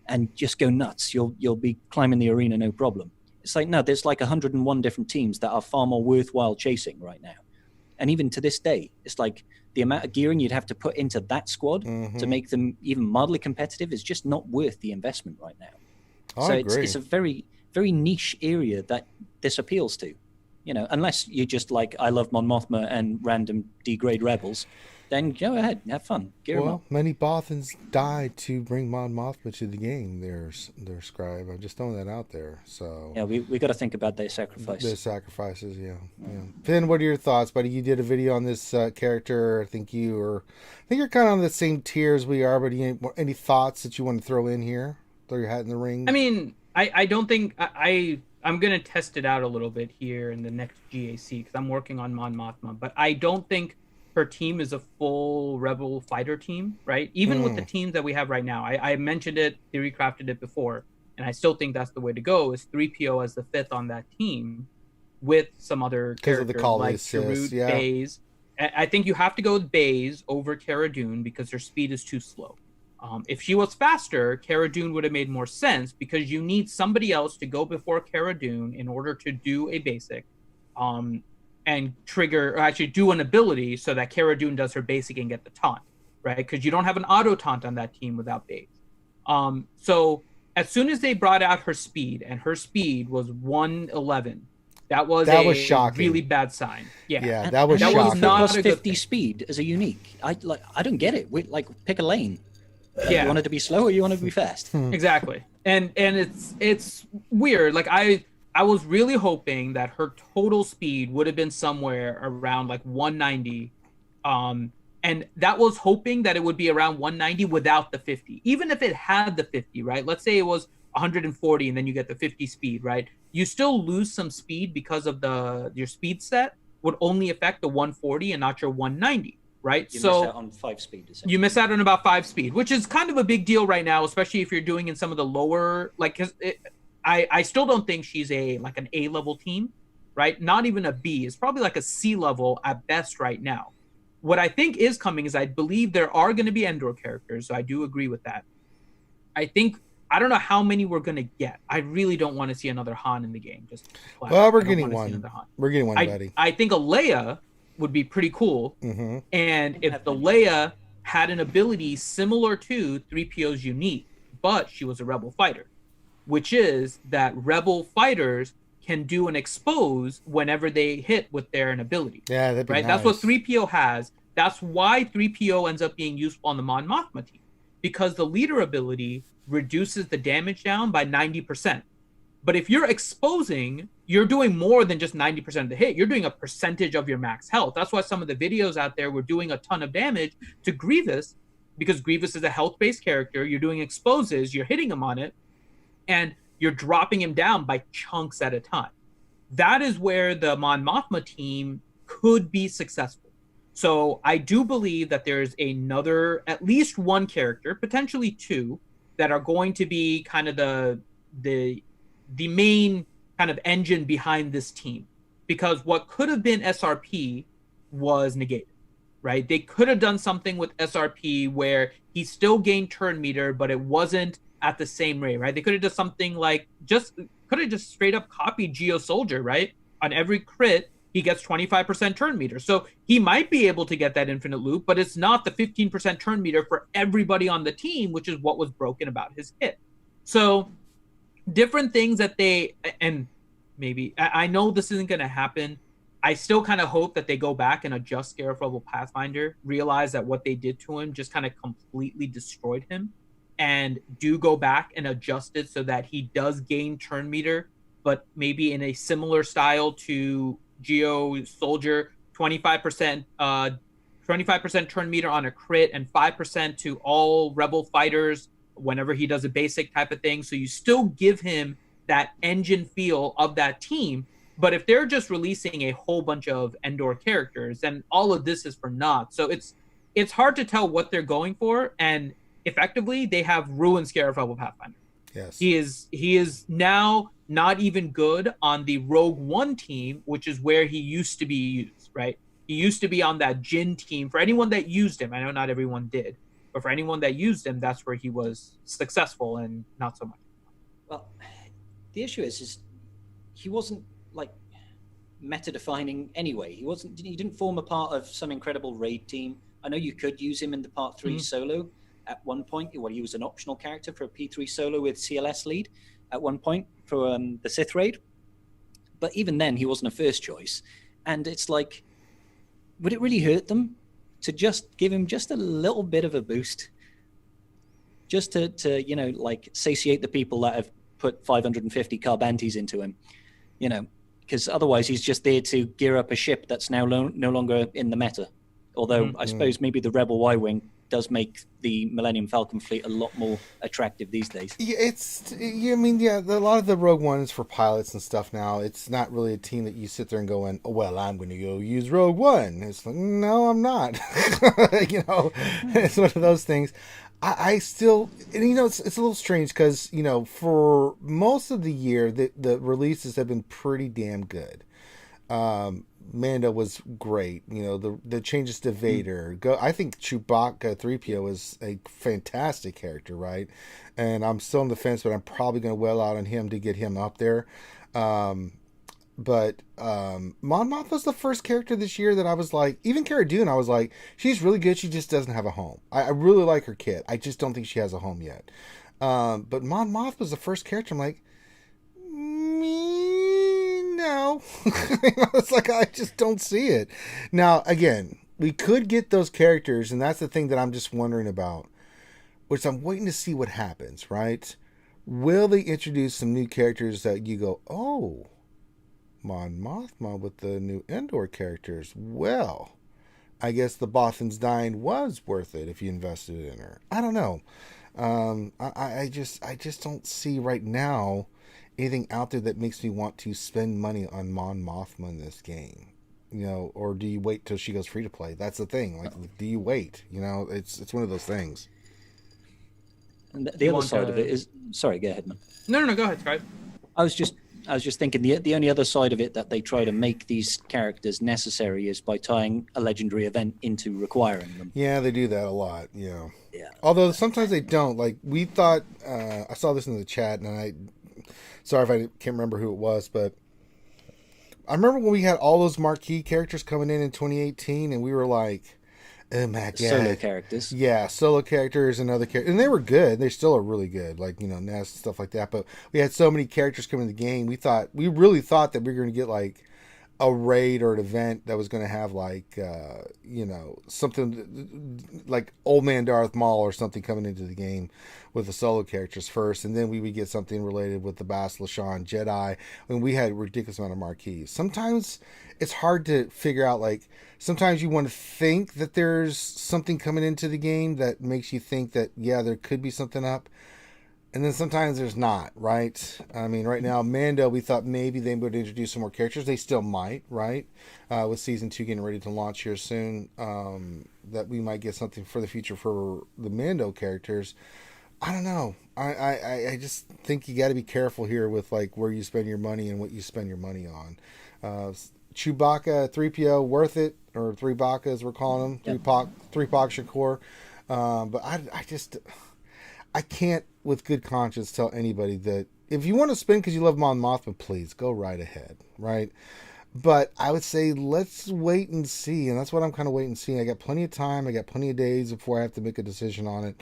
and just go nuts. You'll be climbing the arena, no problem. It's no, there's 101 different teams that are far more worthwhile chasing right now. And even to this day, it's the amount of gearing you'd have to put into that squad to make them even mildly competitive is just not worth the investment right now. So it's a very, very niche area that this appeals to. Unless you just I love Mon Mothma and random degrade rebels, then go ahead, have fun. Gear them up. Many Bothans died to bring Mon Mothma to the game. Their Scribe. I'm just throwing that out there. So yeah, we got to think about their sacrifice. Their sacrifices, yeah. Finn, what are your thoughts, buddy? You did a video on this character. I think you're kind of on the same tier as we are. But any thoughts that you want to throw in here? Throw your hat in the ring. I mean, I don't think I'm going to test it out a little bit here in the next GAC because I'm working on Mon Mothma, but I don't think her team is a full rebel fighter team, right? Even with the teams that we have right now. I mentioned it, theory crafted it before, and I still think that's the way to go, is 3PO as the fifth on that team with some other characters like Chirrut, Baze. I think you have to go with Baze over Cara Dune because her speed is too slow. If she was faster, Cara Dune would have made more sense because you need somebody else to go before Cara Dune in order to do a basic and trigger, or actually do an ability so that Cara Dune does her basic and get the taunt. right? Because you don't have an auto taunt on that team without Babes. So as soon as they brought out her speed, and her speed was 111, that was shocking. Really bad sign. Yeah, that was shocking. Was not plus 50 speed as a unique. I don't get it. Pick a lane. You want it to be slow or you want it to be fast. Exactly. And it's weird. Like I was really hoping that her total speed would have been somewhere around like 190. And that was hoping that it would be around 190 without the 50. Even if it had the 50, right? Let's say it was 140 and then you get the 50 speed, right? You still lose some speed because of your speed set would only affect the 140 and not your 190, right? You miss out on 5 speed. You miss out on about 5 speed, which is kind of a big deal right now, especially if you're doing in some of the lower, like, cause I still don't think she's like an A level team, right? Not even a B. It's probably like a C level at best right now. What I think is coming is I believe there are going to be Endor characters, so I do agree with that. I don't know how many we're going to get. I really don't want to see another Han in the game. We're getting one. We're getting one, buddy. I think a Leia would be pretty cool. Mm-hmm. And if the Leia had an ability similar to 3PO's unique, but she was a Rebel fighter, which is that Rebel fighters can do an expose whenever they hit with their ability. Yeah, that'd be right. Nice. That's what 3PO has. That's why 3PO ends up being useful on the Mon Mothma team, because the leader ability reduces the damage down by 90%. But if you're exposing, you're doing more than just 90% of the hit. You're doing a percentage of your max health. That's why some of the videos out there were doing a ton of damage to Grievous, because Grievous is a health-based character. You're doing exposes, you're hitting him on it, and you're dropping him down by chunks at a time. That is where the Mon Mothma team could be successful. So I do believe that there's at least one character, potentially 2, that are going to be kind of the main kind of engine behind this team. Because what could have been SRP was negated, right? They could have done something with SRP where he still gained turn meter, but it wasn't at the same rate, right? They could have done something like could have just straight up copied Geo Soldier, right? On every crit, he gets 25% turn meter. So he might be able to get that infinite loop, but it's not the 15% turn meter for everybody on the team, which is what was broken about his hit. So different things that and maybe, I know this isn't going to happen. I still kind of hope that they go back and adjust Scarif Rebel Pathfinder, realize that what they did to him just kind of completely destroyed him, and do go back and adjust it so that he does gain turn meter, but maybe in a similar style to Geo Soldier, 25% turn meter on a crit and 5% to all Rebel fighters whenever he does a basic type of thing. So you still give him that engine feel of that team. But if they're just releasing a whole bunch of Endor characters, then all of this is for naught. So it's hard to tell what they're going for. And effectively, they have ruined Scarif Rebel Pathfinder. Yes. He is now not even good on the Rogue One team, which is where he used to be used, right? He used to be on that Jin team. For anyone that used him, I know not everyone did, but for anyone that used him, that's where he was successful, and not so much. Well, the issue is he wasn't like meta defining anyway. He didn't form a part of some incredible raid team. I know you could use him in the Part 3 solo at one point. Well, he was an optional character for a P3 solo with CLS lead at one point for the Sith raid. But even then, he wasn't a first choice. And it's like, would it really hurt them to just give him just a little bit of a boost? Just to like satiate the people that have put 550 Carbantes into him, because otherwise he's just there to gear up a ship that's now no longer in the meta. Although I suppose maybe the Rebel Y-Wing does make the Millennium Falcon fleet a lot more attractive these days. Yeah, a lot of the Rogue Ones for pilots and stuff now, it's not really a team that you sit there and go, I'm going to go use Rogue One. It's like, no, I'm not. It's one of those things. I still, and it's a little strange because, for most of the year, the releases have been pretty damn good. Mando was great. The changes to Vader. I think Chewbacca 3PO is a fantastic character, right? And I'm still on the fence, but I'm probably going to well out on him to get him up there. But Mon Mothma was the first character this year that I was like, even Cara Dune, I was like, she's really good. She just doesn't have a home. I really like her kit. I just don't think she has a home yet. But Mon Mothma was the first character. I'm like, no. It's like, I just don't see it. Now, again, we could get those characters, and that's the thing that I'm just wondering about, which I'm waiting to see what happens, right? Will they introduce some new characters that you go, oh, Mon Mothma with the new Endor characters? Well, I guess the Bothan's Dying was worth it if you invested in her. I don't know. I just don't see right now anything out there that makes me want to spend money on Mon Mothma in this game. You know, or do you wait till she goes free to play? That's the thing. Like, do you wait? You know, it's one of those things. And the other side of it is, sorry, go ahead, man. No, go ahead, Scribe. I was just thinking the only other side of it that they try to make these characters necessary is by tying a legendary event into requiring them. Yeah, they do that a lot. Yeah. Yeah. Although sometimes they don't. Like, we thought, I saw this in the chat, and sorry if I can't remember who it was, but I remember when we had all those marquee characters coming in 2018, and we were like, oh my god. Solo characters. Yeah, solo characters and other characters. And they were good. They still are really good. Like, you know, Ness and stuff like that. But we had so many characters coming in the game. We really thought that we were going to get like a raid or an event that was going to have like, you know, something like Old Man Darth Maul or something coming into the game with the solo characters first. And then we would get something related with the Bas Lashan Jedi. When we had a ridiculous amount of marquees. Sometimes it's hard to figure out, like, sometimes you want to think that there's something coming into the game that makes you think that, yeah, there could be something up. And then sometimes there's not, right? I mean, right now, Mando, we thought maybe they would introduce some more characters. They still might, right? With Season 2 getting ready to launch here soon, that we might get something for the future for the Mando characters. I don't know. I just think you got to be careful here with, like, where you spend your money and what you spend your money on. Chewbacca, 3PO, worth it, or 3-Baka as we're calling them, 3-Pak Shakur. But I can't, with good conscience, tell anybody that if you want to spend because you love Mon Mothma, please go right ahead, right? But I would say let's wait and see, and that's what I'm kind of waiting and seeing. I got plenty of time. I got plenty of days before I have to make a decision on it.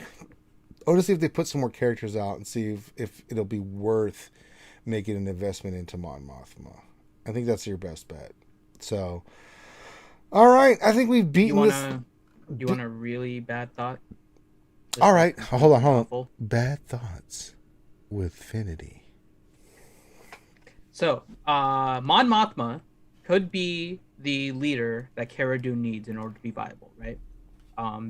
I want to see if they put some more characters out and see if it'll be worth making an investment into Mon Mothma. I think that's your best bet. So, all right. I think we've beaten this. You want a really bad thought? All right. Hold on. Bad thoughts with Finity. So, Mon Mothma could be the leader that Cara Dune needs in order to be viable, right?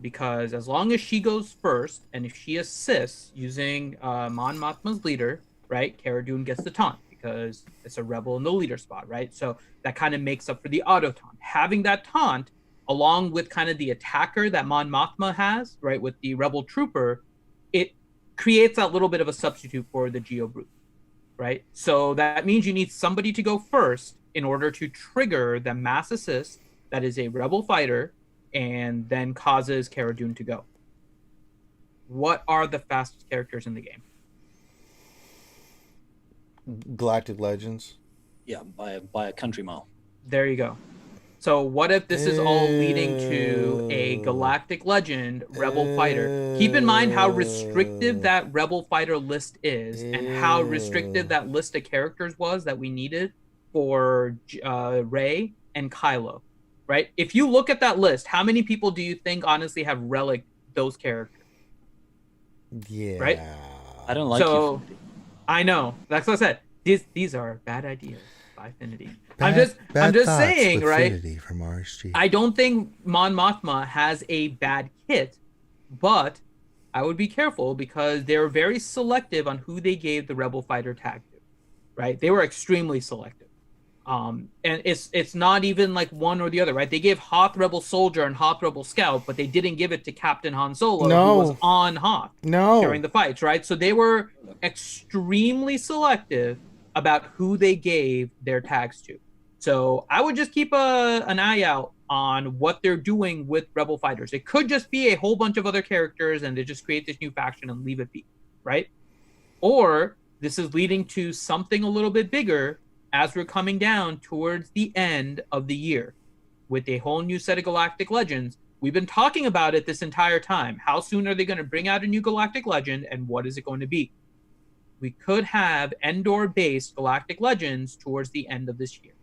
Because as long as she goes first, and if she assists using Mon Mothma's leader, right, Cara Dune gets the taunt because it's a rebel in the leader spot, right? So that kind of makes up for the auto taunt. Having that taunt, along with kind of the attacker that Mon Mothma has, right, with the rebel trooper, it creates that little bit of a substitute for the Geo Brute, right? So that means you need somebody to go first in order to trigger the mass assist that is a rebel fighter and then causes Cara Dune to go. What are the fastest characters in the game? Galactic Legends. Yeah, by a country mile. There you go. So what if this is all leading to a Galactic Legend Rebel Fighter? Keep in mind how restrictive that Rebel Fighter list is and how restrictive that list of characters was that we needed for Rey and Kylo, right? If you look at that list, how many people do you think honestly have relic those characters? Yeah. Right? I don't like you. I know. That's what I said. These are bad ideas by Affinity. I'm just saying, right? From RSG. I don't think Mon Mothma has a bad kit, but I would be careful because they're very selective on who they gave the Rebel Fighter tag to, right? They were extremely selective. And it's not even like one or the other, right? They gave Hoth Rebel Soldier and Hoth Rebel Scout, but they didn't give it to Captain Han Solo, who was on Hoth during the fights, right? So they were extremely selective about who they gave their tags to. So I would just keep an eye out on what they're doing with Rebel Fighters. It could just be a whole bunch of other characters and they just create this new faction and leave it be, right? Or this is leading to something a little bit bigger as we're coming down towards the end of the year with a whole new set of Galactic Legends. We've been talking about it this entire time. How soon are they going to bring out a new Galactic Legend, and what is it going to be? We could have Endor-based Galactic Legends towards the end of this year.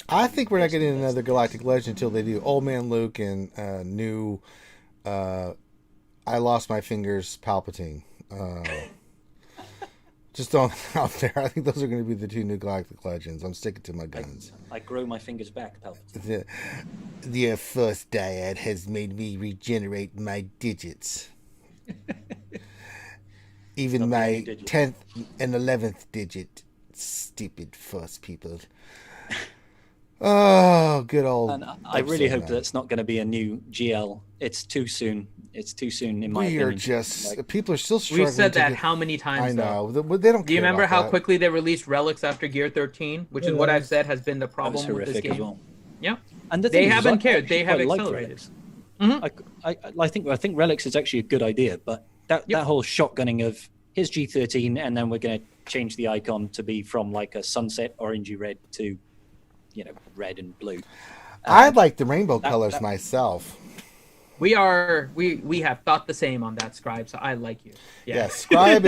I think we're not getting another Galactic Legend until they do Old Man Luke and new I Lost My Fingers Palpatine. Just throwing it out there. I think those are going to be the two new Galactic Legends. I'm sticking to my guns. I grow my fingers back, Palpatine. The first dyad has made me regenerate my digits. Even my 10th and 11th digit. Stupid first people. Oh, good old. And I really hope that it's not going to be a new GL. It's too soon. It's too soon in my opinion. We are just people are still struggling. We've said that how many times? I know. They don't. Do you remember how quickly they released relics after Gear 13, which is what I've said has been the problem with this game? Well. Yeah. And they haven't cared. They have accelerated. I think relics is actually a good idea, but that whole shotgunning of here's G13 and then we're going to change the icon to be from like a sunset orangey red to red and blue. I like the rainbow colors myself. We have thought the same on that, Scribe, so I like you. Yeah, Scribe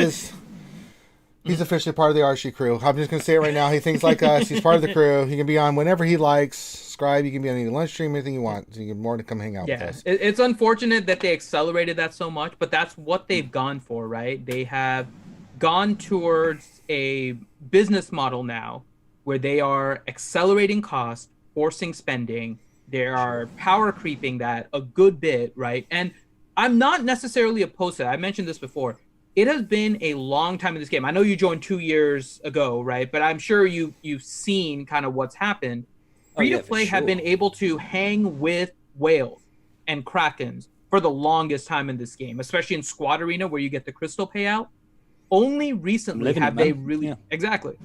he's officially part of the RSG crew. I'm just going to say it right now. He thinks like us. He's part of the crew. He can be on whenever he likes. Scribe, you can be on any lunch stream, anything you want. So you get more to come hang out with us. It's unfortunate that they accelerated that so much, but that's what they've gone for, right? They have gone towards a business model now where they are accelerating costs, forcing spending. They are power creeping that a good bit, right? And I'm not necessarily opposed to that. I mentioned this before. It has been a long time in this game. I know you joined 2 years ago, right? But I'm sure you've seen kind of what's happened. Free-to-play have been able to hang with whales and krakens for the longest time in this game, especially in Squad Arena where you get the crystal payout. Only recently have they really... Yeah. Exactly.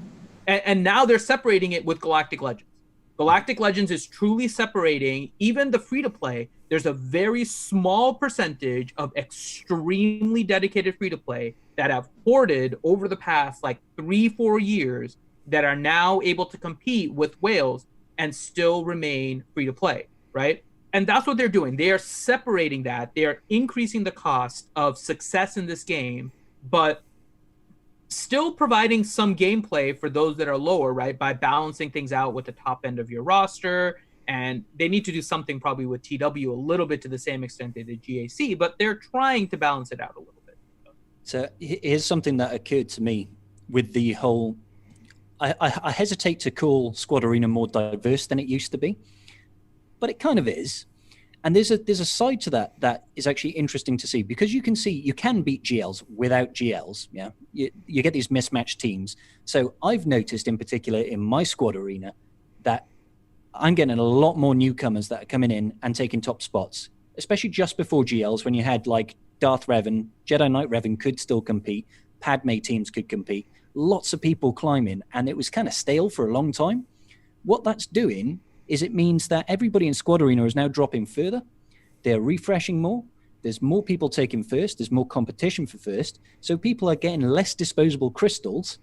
And now they're separating it with Galactic Legends. Galactic Legends is truly separating even the free-to-play. There's a very small percentage of extremely dedicated free-to-play that have hoarded over the past like 3-4 years that are now able to compete with whales and still remain free-to-play, right? And that's what they're doing. They are separating that. They are increasing the cost of success in this game, but still providing some gameplay for those that are lower, right? By balancing things out with the top end of your roster. And they need to do something probably with TW a little bit to the same extent they did GAC, but they're trying to balance it out a little bit. So here's something that occurred to me with the whole... I hesitate to call Squad Arena more diverse than it used to be, but it kind of is. And there's a side to that is actually interesting to see, because you can beat GLs without GLs. Yeah, you get these mismatched teams. So I've noticed in particular in my Squad Arena that I'm getting a lot more newcomers that are coming in and taking top spots, especially just before GLs when you had like Darth Revan, Jedi Knight Revan could still compete, Padme teams could compete, lots of people climbing, and it was kind of stale for a long time. What that's doing is it means that everybody in Squad Arena is now dropping further. They're refreshing more. There's more people taking first. There's more competition for first. So people are getting less disposable crystals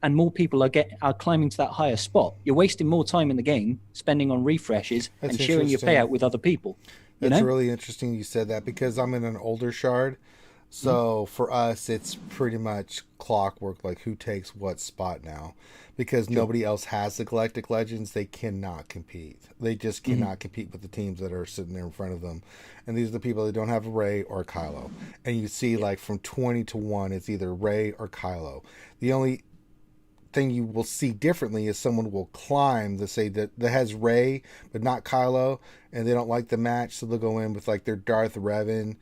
and more people are climbing to that higher spot. You're wasting more time in the game spending on refreshes and sharing your payout with other people. That's really interesting you said that, because I'm in an older shard. So for us, it's pretty much clockwork, like who takes what spot now. Because nobody else has the Galactic Legends, they cannot compete. They just cannot compete with the teams that are sitting there in front of them. And these are the people that don't have a Rey or a Kylo. And you see like from 20 to 1, it's either Rey or Kylo. The only thing you will see differently is someone will climb that has Rey but not Kylo, and they don't like the match, so they'll go in with like their Darth Revan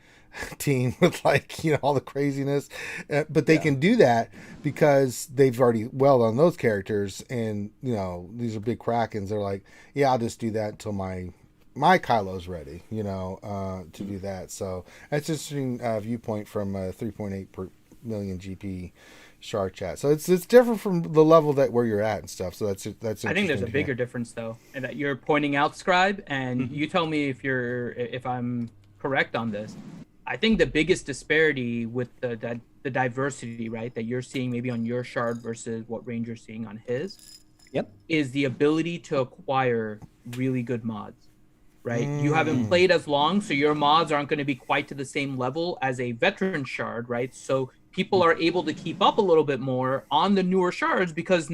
team with like all the craziness, but they can do that because they've already welled on those characters, and these are big krakens. They're like, yeah, I'll just do that until my Kylo's ready, to do that. So that's just an viewpoint from 3.8 per million GP Shard chat. So it's different from the level where you're at and stuff. So that's I think there's a bigger difference though, and that you're pointing out, Scribe, and you tell me if I'm correct on this. I think the biggest disparity with the diversity, right, that you're seeing maybe on your shard versus what Ranger's seeing on his, Yep. is the ability to acquire really good mods, right? You haven't played as long, so your mods aren't going to be quite to the same level as a veteran shard, right? So people are able to keep up a little bit more on the newer shards because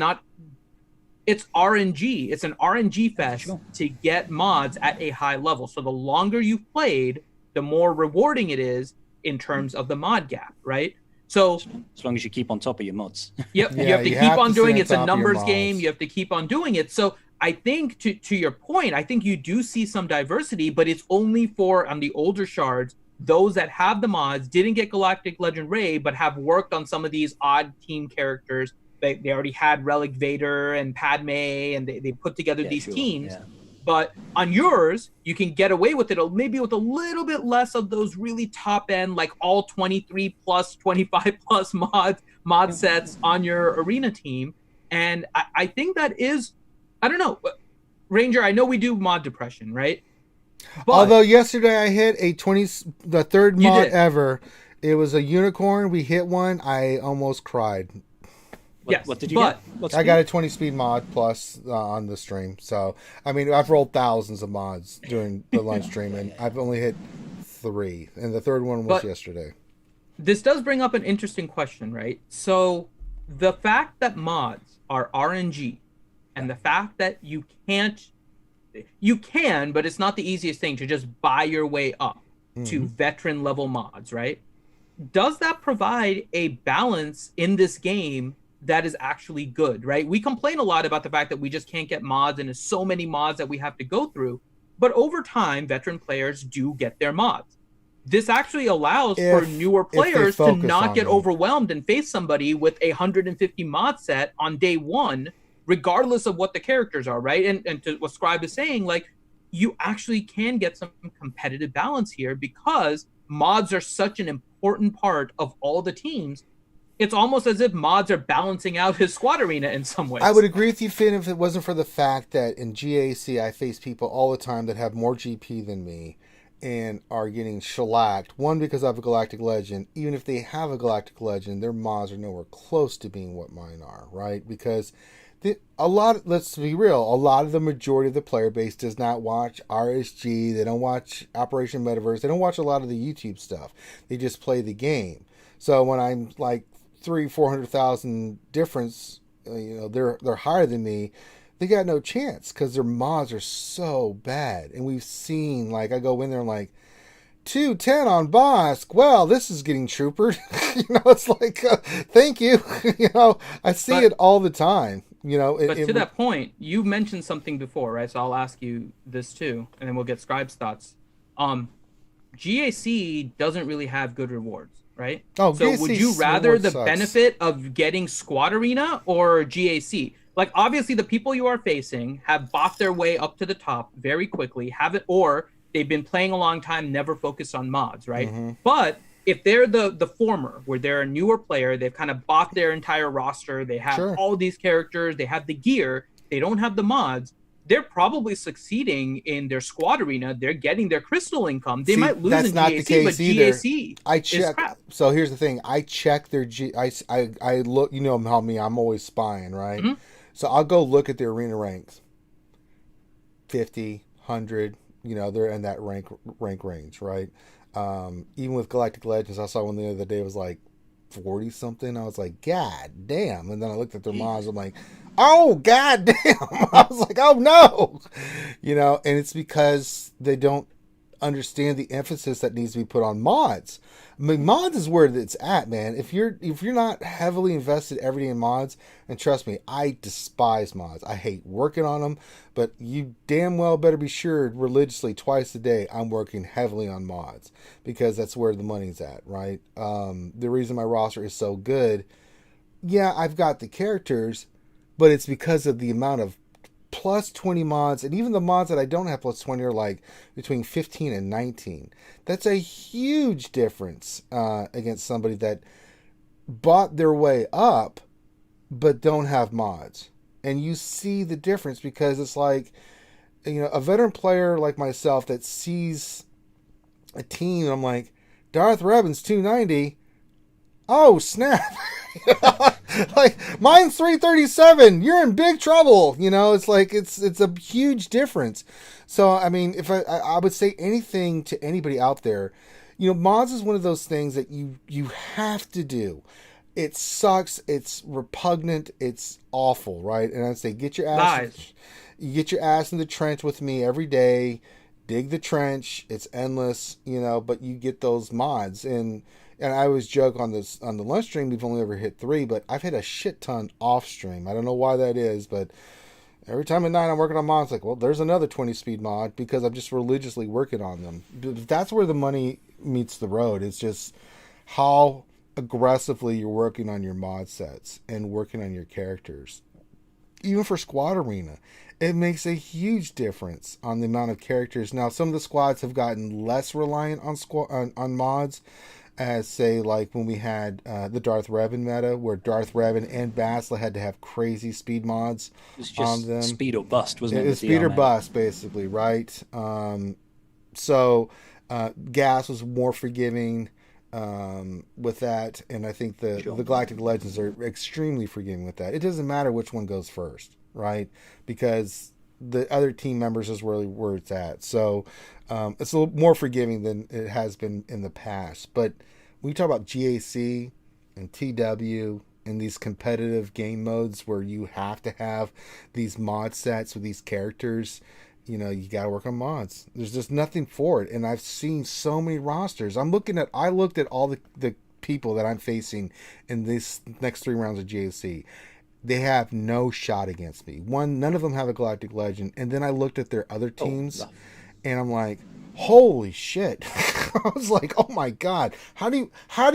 it's RNG. It's an RNG fest to get mods at a high level. So the longer you've played, the more rewarding it is in terms of the mod gap, right? So as long as you keep on top of your mods. Yep, Yeah, you have to you keep have on to doing stay it. It's a on top of your numbers mods. game. You have to keep on doing it. So I think to your point, I think you do see some diversity, but it's only for on the older shards, those that have the mods, didn't get Galactic Legend Ray, but have worked on some of these odd team characters. They already had Relic Vader and Padme, and they put together these teams. Yeah. But on yours, you can get away with it maybe with a little bit less of those really top end, like all 23 plus, 25 plus mod sets on your arena team. And I think that is, I don't know, Ranger, I know we do mod depression, right? But although yesterday I hit the third You mod did. ever. It was a unicorn. We hit one. I almost cried. What did you but get? What I speed? got a 20 speed mod plus on the stream. So, I mean, I've rolled thousands of mods during the lunch stream, and I've only hit 3. And the third one was But- yesterday. this does bring up an interesting question, right? So the fact that mods are RNG and the fact that you can, but it's not the easiest thing to just buy your way up to veteran level mods, right? Does that provide a balance in this game that is actually good, right? We complain a lot about the fact that we just can't get mods and there's so many mods that we have to go through, but over time, veteran players do get their mods. This actually allows for newer players to focus not on get them. overwhelmed and face somebody with a 150 mod set on day one, regardless of what the characters are, right? And to what Scribe is saying, like, you actually can get some competitive balance here because mods are such an important part of all the teams. It's almost as if mods are balancing out his squad arena in some ways. I would agree with you, Finn, if it wasn't for the fact that in GAC I face people all the time that have more GP than me and are getting shellacked. One, because I have a Galactic Legend. Even if they have a Galactic Legend, their mods are nowhere close to being what mine are, right? Because let's be real, a lot of the majority of the player base does not watch RSG. They don't watch Operation Metaverse. They don't watch a lot of the YouTube stuff. They just play the game. So when I'm like 300,000-400,000 difference, they're higher than me. They got no chance because their mods are so bad. And we've seen, like, I go in there and like 210 on Bosk. Well, this is getting troopered. It's like, thank you. I see it all the time. But to that point, you mentioned something before, right? So I'll ask you this too, and then we'll get Scribe's thoughts. GAC doesn't really have good rewards, right? Oh, so GAC would you rather the sucks. benefit of getting Squad Arena or GAC? Like, obviously, the people you are facing have bought their way up to the top very quickly, or they've been playing a long time, never focused on mods, right? But if they're the former, where they're a newer player, they've kind of bought their entire roster, they have all these characters, they have the gear, they don't have the mods, they're probably succeeding in their squad arena. They're getting their crystal income. They might lose that's in not GAC, the case but either. GAC I is check. crap. So here's the thing. I check their I look. You know how me. I'm always spying, right? So I'll go look at their arena ranks. 50, 100. They're in that rank range, right? Even with Galactic Legends, I saw one the other day. It was like 40 something. I was like, God damn! And then I looked at their mods. I'm like, oh God damn! I was like, oh no! And it's because they don't understand the emphasis that needs to be put on mods. I mean, mods is where it's at, man. If you're not heavily invested every day in mods, and trust me, I despise mods. I hate working on them, but you damn well better be sure religiously twice a day I'm working heavily on mods because that's where the money's at, right? The reason my roster is so good, yeah, I've got the characters, but it's because of the amount of plus 20 mods, and even the mods that I don't have plus 20 are like between 15 and 19. That's a huge difference against somebody that bought their way up but don't have mods. And you see the difference because it's like, a veteran player like myself that sees a team, I'm like, Darth Revan's 290. Oh, snap. Like, mine's 337. You're in big trouble. You know, it's like it's a huge difference. So I mean, if I would say anything to anybody out there, you know, mods is one of those things that you have to do. It sucks. It's repugnant. It's awful, right? And I'd say get your ass in the trench with me every day. Dig the trench. It's endless, you know. But you get those mods, and I always joke on the lunch stream. We've only ever hit 3, but I've hit a shit ton off stream. I don't know why that is, but every time at night I'm working on mods, like, well, there's another 20 speed mod because I'm just religiously working on them. That's where the money meets the road. It's just how aggressively you're working on your mod sets and working on your characters. Even for Squad Arena, it makes a huge difference on the amount of characters. Now, some of the squads have gotten less reliant on mods, as say like when we had the Darth Revan meta, where Darth Revan and Bastila had to have crazy speed mods on them. Speed or bust, wasn't it? It was speed or bust, basically, right? So Gas was more forgiving with that, and I think the Galactic Legends are extremely forgiving with that. It doesn't matter which one goes first, right? Because the other team members is really where it's at. So it's a little more forgiving than it has been in the past. But when you talk about GAC and TW and these competitive game modes where you have to have these mod sets with these characters, you know, you got to work on mods. There's just nothing for it. And I've seen so many rosters. I looked at all the people that I'm facing in this next 3 rounds of GAC. They have no shot against me. None of them have a Galactic Legend. And then I looked at their other teams and I'm like, holy shit. I was like, oh my God, how do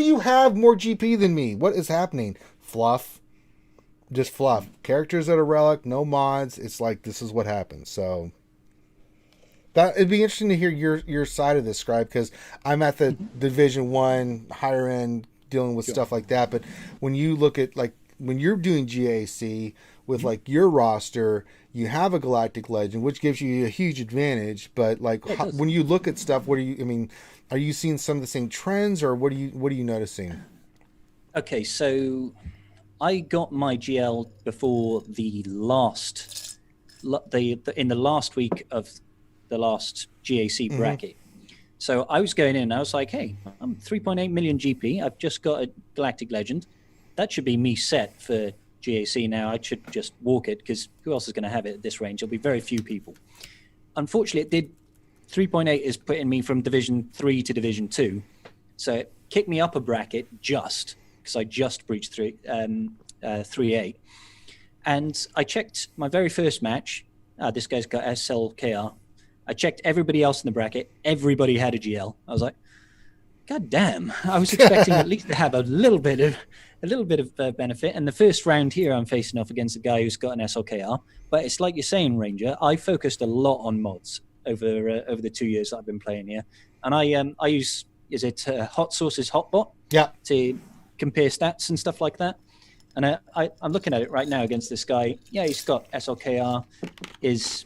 you have more GP than me? What is happening? Fluff. Just fluff. Characters at a relic, no mods. It's like, this is what happens. So it'd be interesting to hear your side of this, Scribe, because I'm at the Division 1 higher end dealing with stuff like that. But when you look at, like, when you're doing GAC with like your roster, you have a Galactic Legend, which gives you a huge advantage. But like when you look at stuff, are you seeing some of the same trends, or what are you noticing? Okay, so I got my GL before the last, in the last week of the last GAC bracket. So I was going in and I was like, hey, I'm 3.8 million GP. I've just got a Galactic Legend. That should be me set for GAC now. I should just walk it, because who else is going to have it at this range? There'll be very few people. Unfortunately, it did. 3.8 is putting me from Division 3 to Division 2. So it kicked me up a bracket just because I just breached 3.8. And I checked my very first match. This guy's got SLKR. I checked everybody else in the bracket. Everybody had a GL. I was like, God damn. I was expecting at least to have a little bit of benefit. And the first round here, I'm facing off against a guy who's got an SLKR. But it's like you're saying, Ranger, I focused a lot on mods over the 2 years that I've been playing here. And I use, Hot Source's Hotbot to compare stats and stuff like that. And I'm looking at it right now against this guy. Yeah, he's got SLKR. His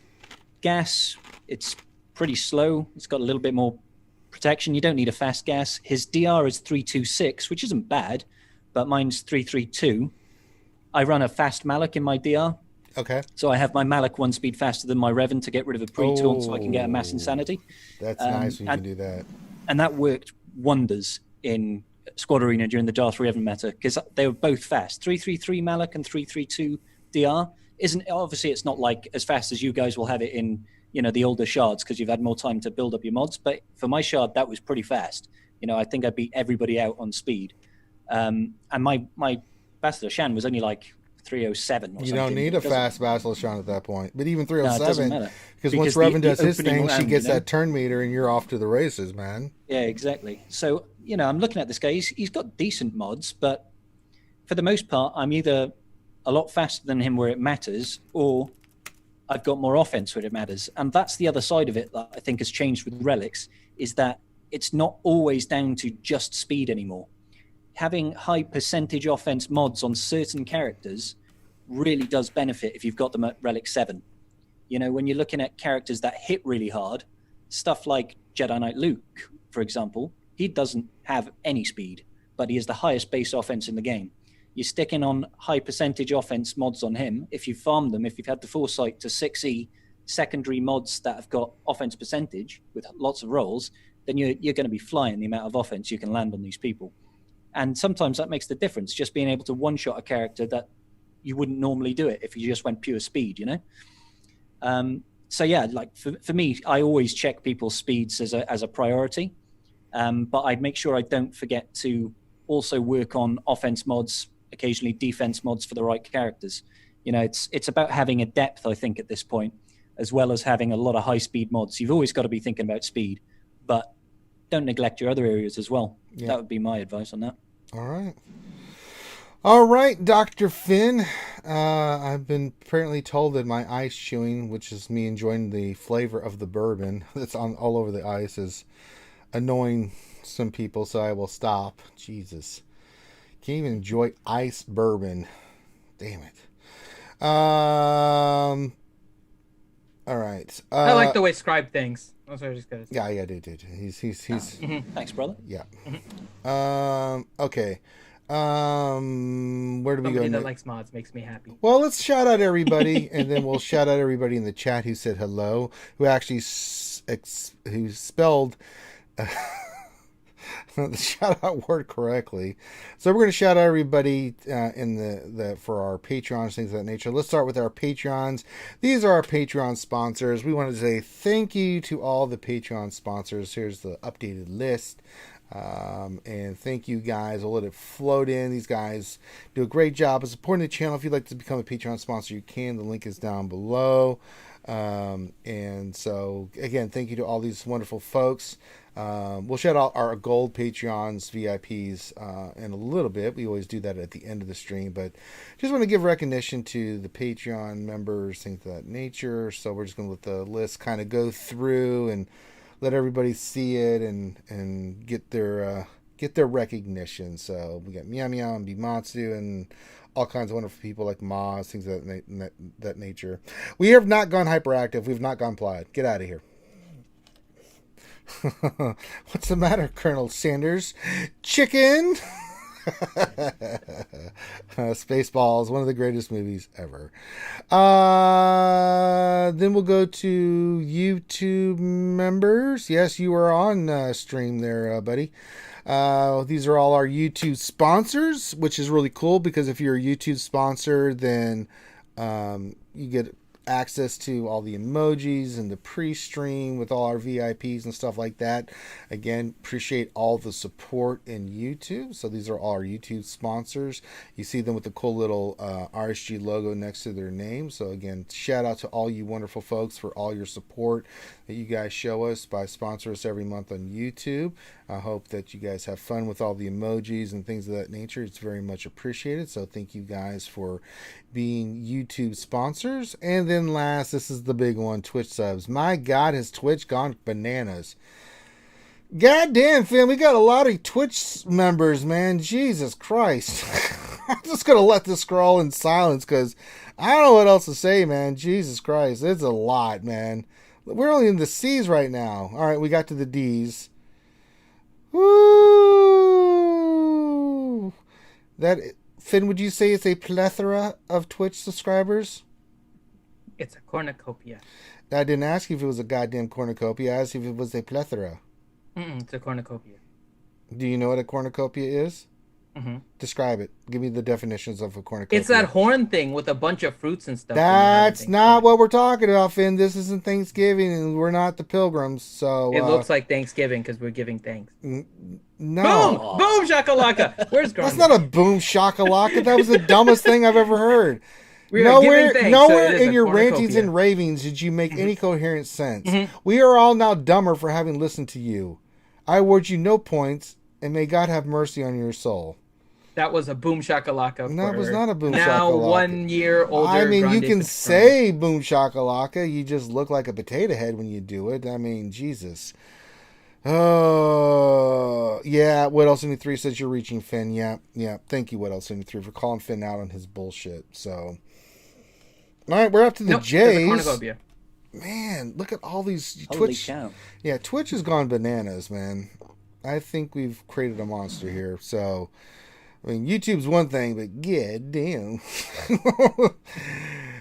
gas, it's pretty slow. It's got a little bit more protection. You don't need a fast gas. His DR is 326, which isn't bad, but mine's 332. I run a fast Malak in my DR. Okay. So I have my Malak 1 speed faster than my Revan to get rid of a pre-taunt so I can get a mass insanity. That's nice when you can do that. And that worked wonders in Squad Arena during the Darth Revan meta, because they were both fast. 333 Malak and 332 DR. Obviously it's not like as fast as you guys will have it in, the older shards, because you've had more time to build up your mods. But for my shard, that was pretty fast. I think I beat everybody out on speed. And my Bastila Shan was only like 307 or something. You don't need a fast Bastila Shan at that point. But even 307, because once Revan does his thing, she gets that turn meter and you're off to the races, man. Yeah, exactly. So, I'm looking at this guy. He's got decent mods, but for the most part, I'm either a lot faster than him where it matters, or I've got more offense where it matters. And that's the other side of it that I think has changed with Relics, is that it's not always down to just speed anymore. Having high percentage offense mods on certain characters really does benefit if you've got them at Relic 7. When you're looking at characters that hit really hard, stuff like Jedi Knight Luke, for example, he doesn't have any speed, but he has the highest base offense in the game. you're sticking on high percentage offense mods on him. If you farmed them, if you've had the foresight to 6E secondary mods that have got offense percentage with lots of rolls, then you're going to be flying the amount of offense you can land on these people. And sometimes that makes the difference, just being able to one-shot a character that you wouldn't normally do it if you just went pure speed, you know? So yeah, like for me, I always check people's speeds as a priority. But I make sure I don't forget to also work on offense mods, occasionally defense mods for the right characters. You know, it's about having a depth, I think, at this point, as well as having a lot of high-speed mods. You've always got to be thinking about speed, but don't neglect your other areas as well. Yeah. That would be my advice on that. All right, Dr. Finn. I've been apparently told that my ice chewing, which is me enjoying the flavor of the bourbon that's on all over the ice, is annoying some people, so I will stop. Jesus. Can't even enjoy ice bourbon. Damn it. All right. I like the way Scribe thinks. Oh, sorry, just gotta say. Yeah, I do. He's Thanks, brother. Yeah. Okay. Where do we go? Somebody that likes mods makes me happy. Well, let's shout out everybody, and then we'll shout out everybody in the chat who said hello, who actually who spelled the shout out word correctly. So we're going to shout out everybody in the for our Patreons, things of that nature. Let's start with our Patreons. These are our Patreon sponsors. We want to say thank you to all the Patreon sponsors. Here's the updated list. And thank you guys. I'll let it float in. These guys do a great job of supporting the channel. If you'd like to become a Patreon sponsor, you can. The link is down below. And so again, thank you to all these wonderful folks. We'll shout out our gold Patreons, VIPs, in a little bit. We always do that at the end of the stream, but just want to give recognition to the Patreon members, things of that nature. So we're just going to let the list kind of go through and let everybody see it and get their recognition. So we got Meow Meow and Bimatsu and all kinds of wonderful people like Moz, things of that nature. We have not gone hyperactive. We've not gone Plied. Get out of here. What's the matter, Colonel Sanders? Chicken! Spaceballs, one of the greatest movies ever. Then we'll go to YouTube members. Yes, you are on stream there, buddy. These are all our YouTube sponsors, which is really cool because if you're a YouTube sponsor, then you get access to all the emojis and the pre-stream with all our VIPs and stuff like that. Again, appreciate all the support in YouTube. So these are all our YouTube sponsors. You see them with the cool little RSG logo next to their name. So again, shout out to all you wonderful folks for all your support that you guys show us by sponsoring us every month on YouTube. I hope that you guys have fun with all the emojis and things of that nature. It's very much appreciated. So thank you guys for being YouTube sponsors. And then last, this is the big one, Twitch subs. My God, has Twitch gone bananas. Goddamn, fam, we got a lot of Twitch members, man. Jesus Christ. I'm just going to let this scroll in silence because I don't know what else to say, man. Jesus Christ. It's a lot, man. We're only in the C's right now. All right, we got to the D's. Woo! Finn, would you say it's a plethora of Twitch subscribers? It's a cornucopia. I didn't ask you if it was a goddamn cornucopia. I asked you if it was a plethora. It's a cornucopia. Do you know what a cornucopia is? Mm-hmm. Describe it. Give me the definitions of a cornucopia. It's that horn thing with a bunch of fruits and stuff. That's not what we're talking about, Finn. This isn't Thanksgiving, and we're not the Pilgrims. So it looks like Thanksgiving because we're giving thanks. No. Boom! Boom shakalaka! Where's Grande? That's not a boom shakalaka. That was the dumbest thing I've ever heard. Nowhere in your rantings and ravings did you make any coherent sense. Mm-hmm. We are all now dumber for having listened to you. I award you no points, and may God have mercy on your soul. That was a boom shakalaka. That was not a boom shakalaka. Now 1 year older. I mean, Grande you can say boom shakalaka. You just look like a potato head when you do it. I mean, Jesus. Oh, yeah. What else? 73 says you're reaching Finn. Yeah. Thank you, What else? 73 for calling Finn out on his bullshit. So, all right, we're up to the J's. Man, look at all these Twitch. Cow. Yeah, Twitch has gone bananas, man. I think we've created a monster here. So, I mean, YouTube's one thing, but god damn.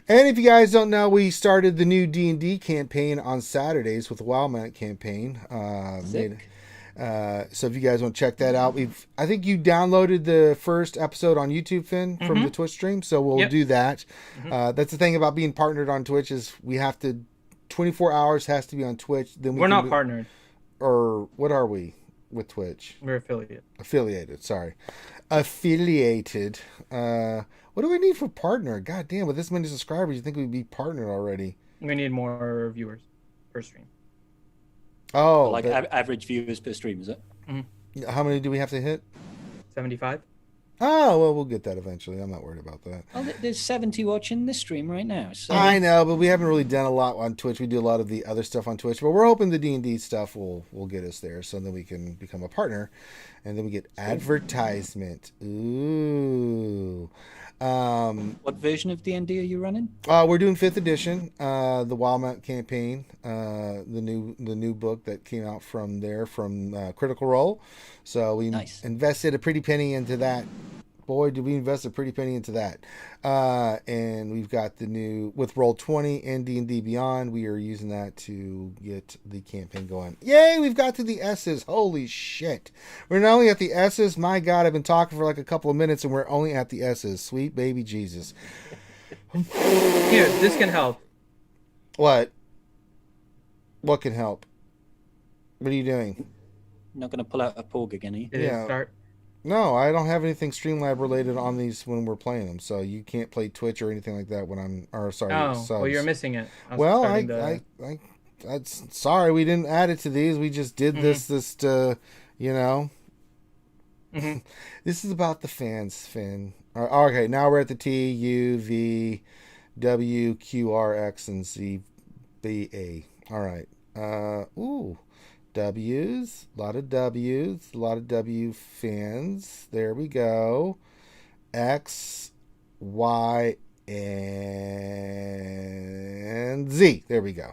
And if you guys don't know, we started the new D&D campaign on Saturdays with the Wildmat campaign. So if you guys want to check that out, I think you downloaded the first episode on YouTube, Finn, from the Twitch stream. So we'll do that. That's the thing about being partnered on Twitch is we have to 24 hours has to be on Twitch. Then we're not partnered. Or what are we with Twitch? We're affiliated. Affiliated. What do we need for partner? God damn, with this many subscribers, you think we'd be partnered already? We need more viewers per stream. Oh, like average viewers per stream, is it? Mm-hmm. How many do we have to hit? 75. Oh, well, we'll get that eventually. I'm not worried about that. Oh, there's 70 watching this stream right now. So. I know, but we haven't really done a lot on Twitch. We do a lot of the other stuff on Twitch, but we're hoping the D&D stuff will get us there, so then we can become a partner, and then we get advertisement. Ooh. What version of D&D are you running? We're doing 5th edition, the Wildmount campaign, the new book that came out from Critical Role. So we invested a pretty penny into that. Boy, did we invest a pretty penny into that. And we've got the new, with Roll20 and D&D Beyond, we are using that to get the campaign going. Yay, we've got to the S's. Holy shit. We're not only at the S's, my God, I've been talking for like a couple of minutes and we're only at the S's. Sweet baby Jesus. Here, this can help. What? What can help? What are you doing? Not going to pull out a porg again, are you? Yeah. Start. No, I don't have anything Streamlab related on these when we're playing them, so you can't play Twitch or anything like that when I'm. Or sorry, subs. Well, you're missing it. Well, sorry, we didn't add it to these. We just did this to, you know. This is about the fans, Finn. Okay, now we're at the T, U, V, W, Q, R, X, and Z, B, A. All right. Ooh. W's, a lot of W fans. There we go. X, Y, and Z. There we go.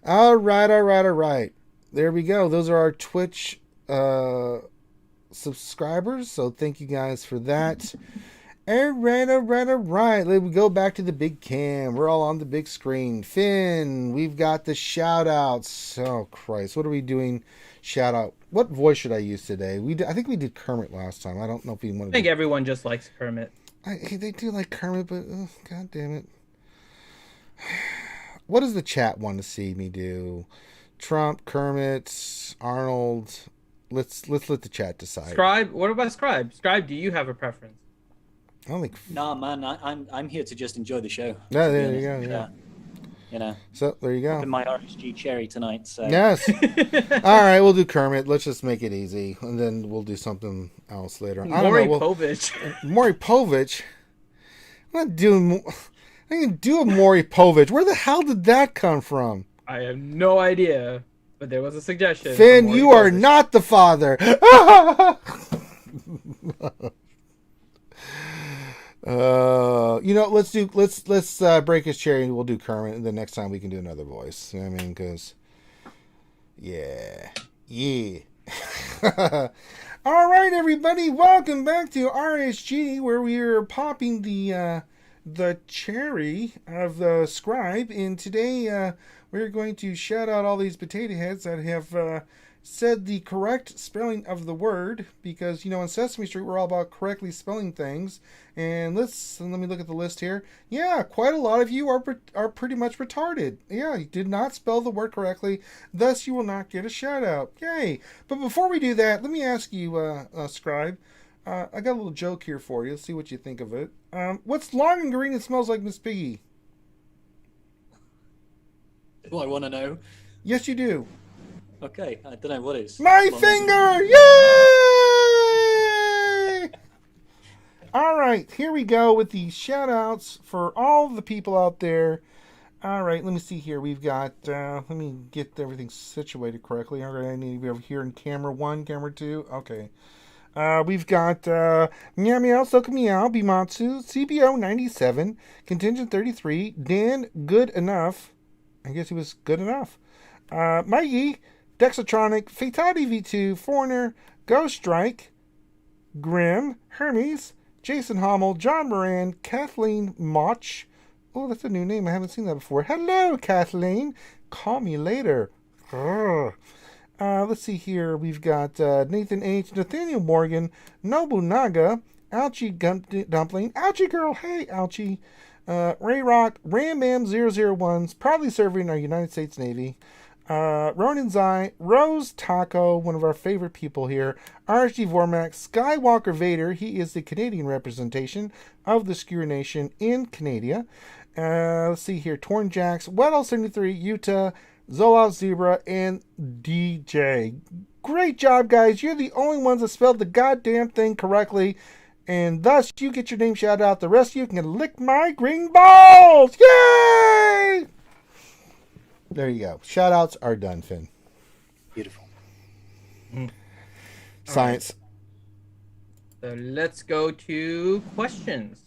All right. There we go. Those are our Twitch subscribers. So thank you guys for that. All right. Let me go back to the big cam. We're all on the big screen. Finn, we've got the shout outs. Oh, Christ. What are we doing? Shout out. What voice should I use today? I think we did Kermit last time. I don't know if we want to. I think everyone just likes Kermit. They do like Kermit, but God damn it. What does the chat want to see me do? Trump, Kermit, Arnold. Let's let the chat decide. Scribe. What about Scribe? Scribe, do you have a preference? I don't think. Nah, man. I'm here to just enjoy the show. Yeah, there you go. Yeah. You know. So there you go. In my RSG cherry tonight. So. Yes. All right, we'll do Kermit. Let's just make it easy, and then we'll do something else later. Maury Povich. Maury Povich. I'm not doing. I can do a Maury Povich. Where the hell did that come from? I have no idea, but there was a suggestion. Finn, you are not the father. Let's break his cherry and we'll do Kermit, and the next time we can do another voice. You know what I mean? Because, yeah. All right, everybody, welcome back to RSG, where we are popping the cherry of the Scribe, and today we're going to shout out all these potato heads that have said the correct spelling of the word, because, you know, in Sesame Street, we're all about correctly spelling things. And let me look at the list here. Yeah, quite a lot of you are pretty much retarded. Yeah, you did not spell the word correctly, thus you will not get a shout out. Yay! But before we do that, let me ask you, Scribe, I got a little joke here for you. Let's see what you think of it. What's long and green and smells like Miss Piggy? Do I want to know? Yes, you do. Okay, I don't know what is. My finger! Yay! All right, here we go with the shout outs for all the people out there. All right, let me see here. We've got, let me get everything situated correctly. All right, I need to be over here in camera 1, camera 2. Okay. We've got Meow Meow, Soka Meow, Bimatsu, CBO 97, Contingent 33, Dan Good Enough. I guess he was good enough. Mikey, Dexatronic, Fatality V2, Foreigner, Ghost Strike, Grim, Hermes, Jason Hommel, John Moran, Kathleen Mach. Oh, that's a new name. I haven't seen that before. Hello, Kathleen. Call me later. Let's see here. We've got Nathan H., Nathaniel Morgan, Nobunaga, Ouchie Dumpling, Ouchie Girl, hey, Ouchie, Ray Rock, Ram Mam 001s, proudly serving our United States Navy, Ronan Zai, Rose Taco, one of our favorite people here, RSG Vormax, Skywalker Vader, he is the Canadian representation of the Skewer Nation in Canada. Let's see here, Torn Jacks, Weddle 73, Utah, Zoloff Zebra, and DJ. Great job, guys. You're the only ones that spelled the goddamn thing correctly, and thus you get your name shouted out. The rest of you can lick my green balls. Yay! There you go. Shout outs are done, Finn. Beautiful. Science. So let's go to questions.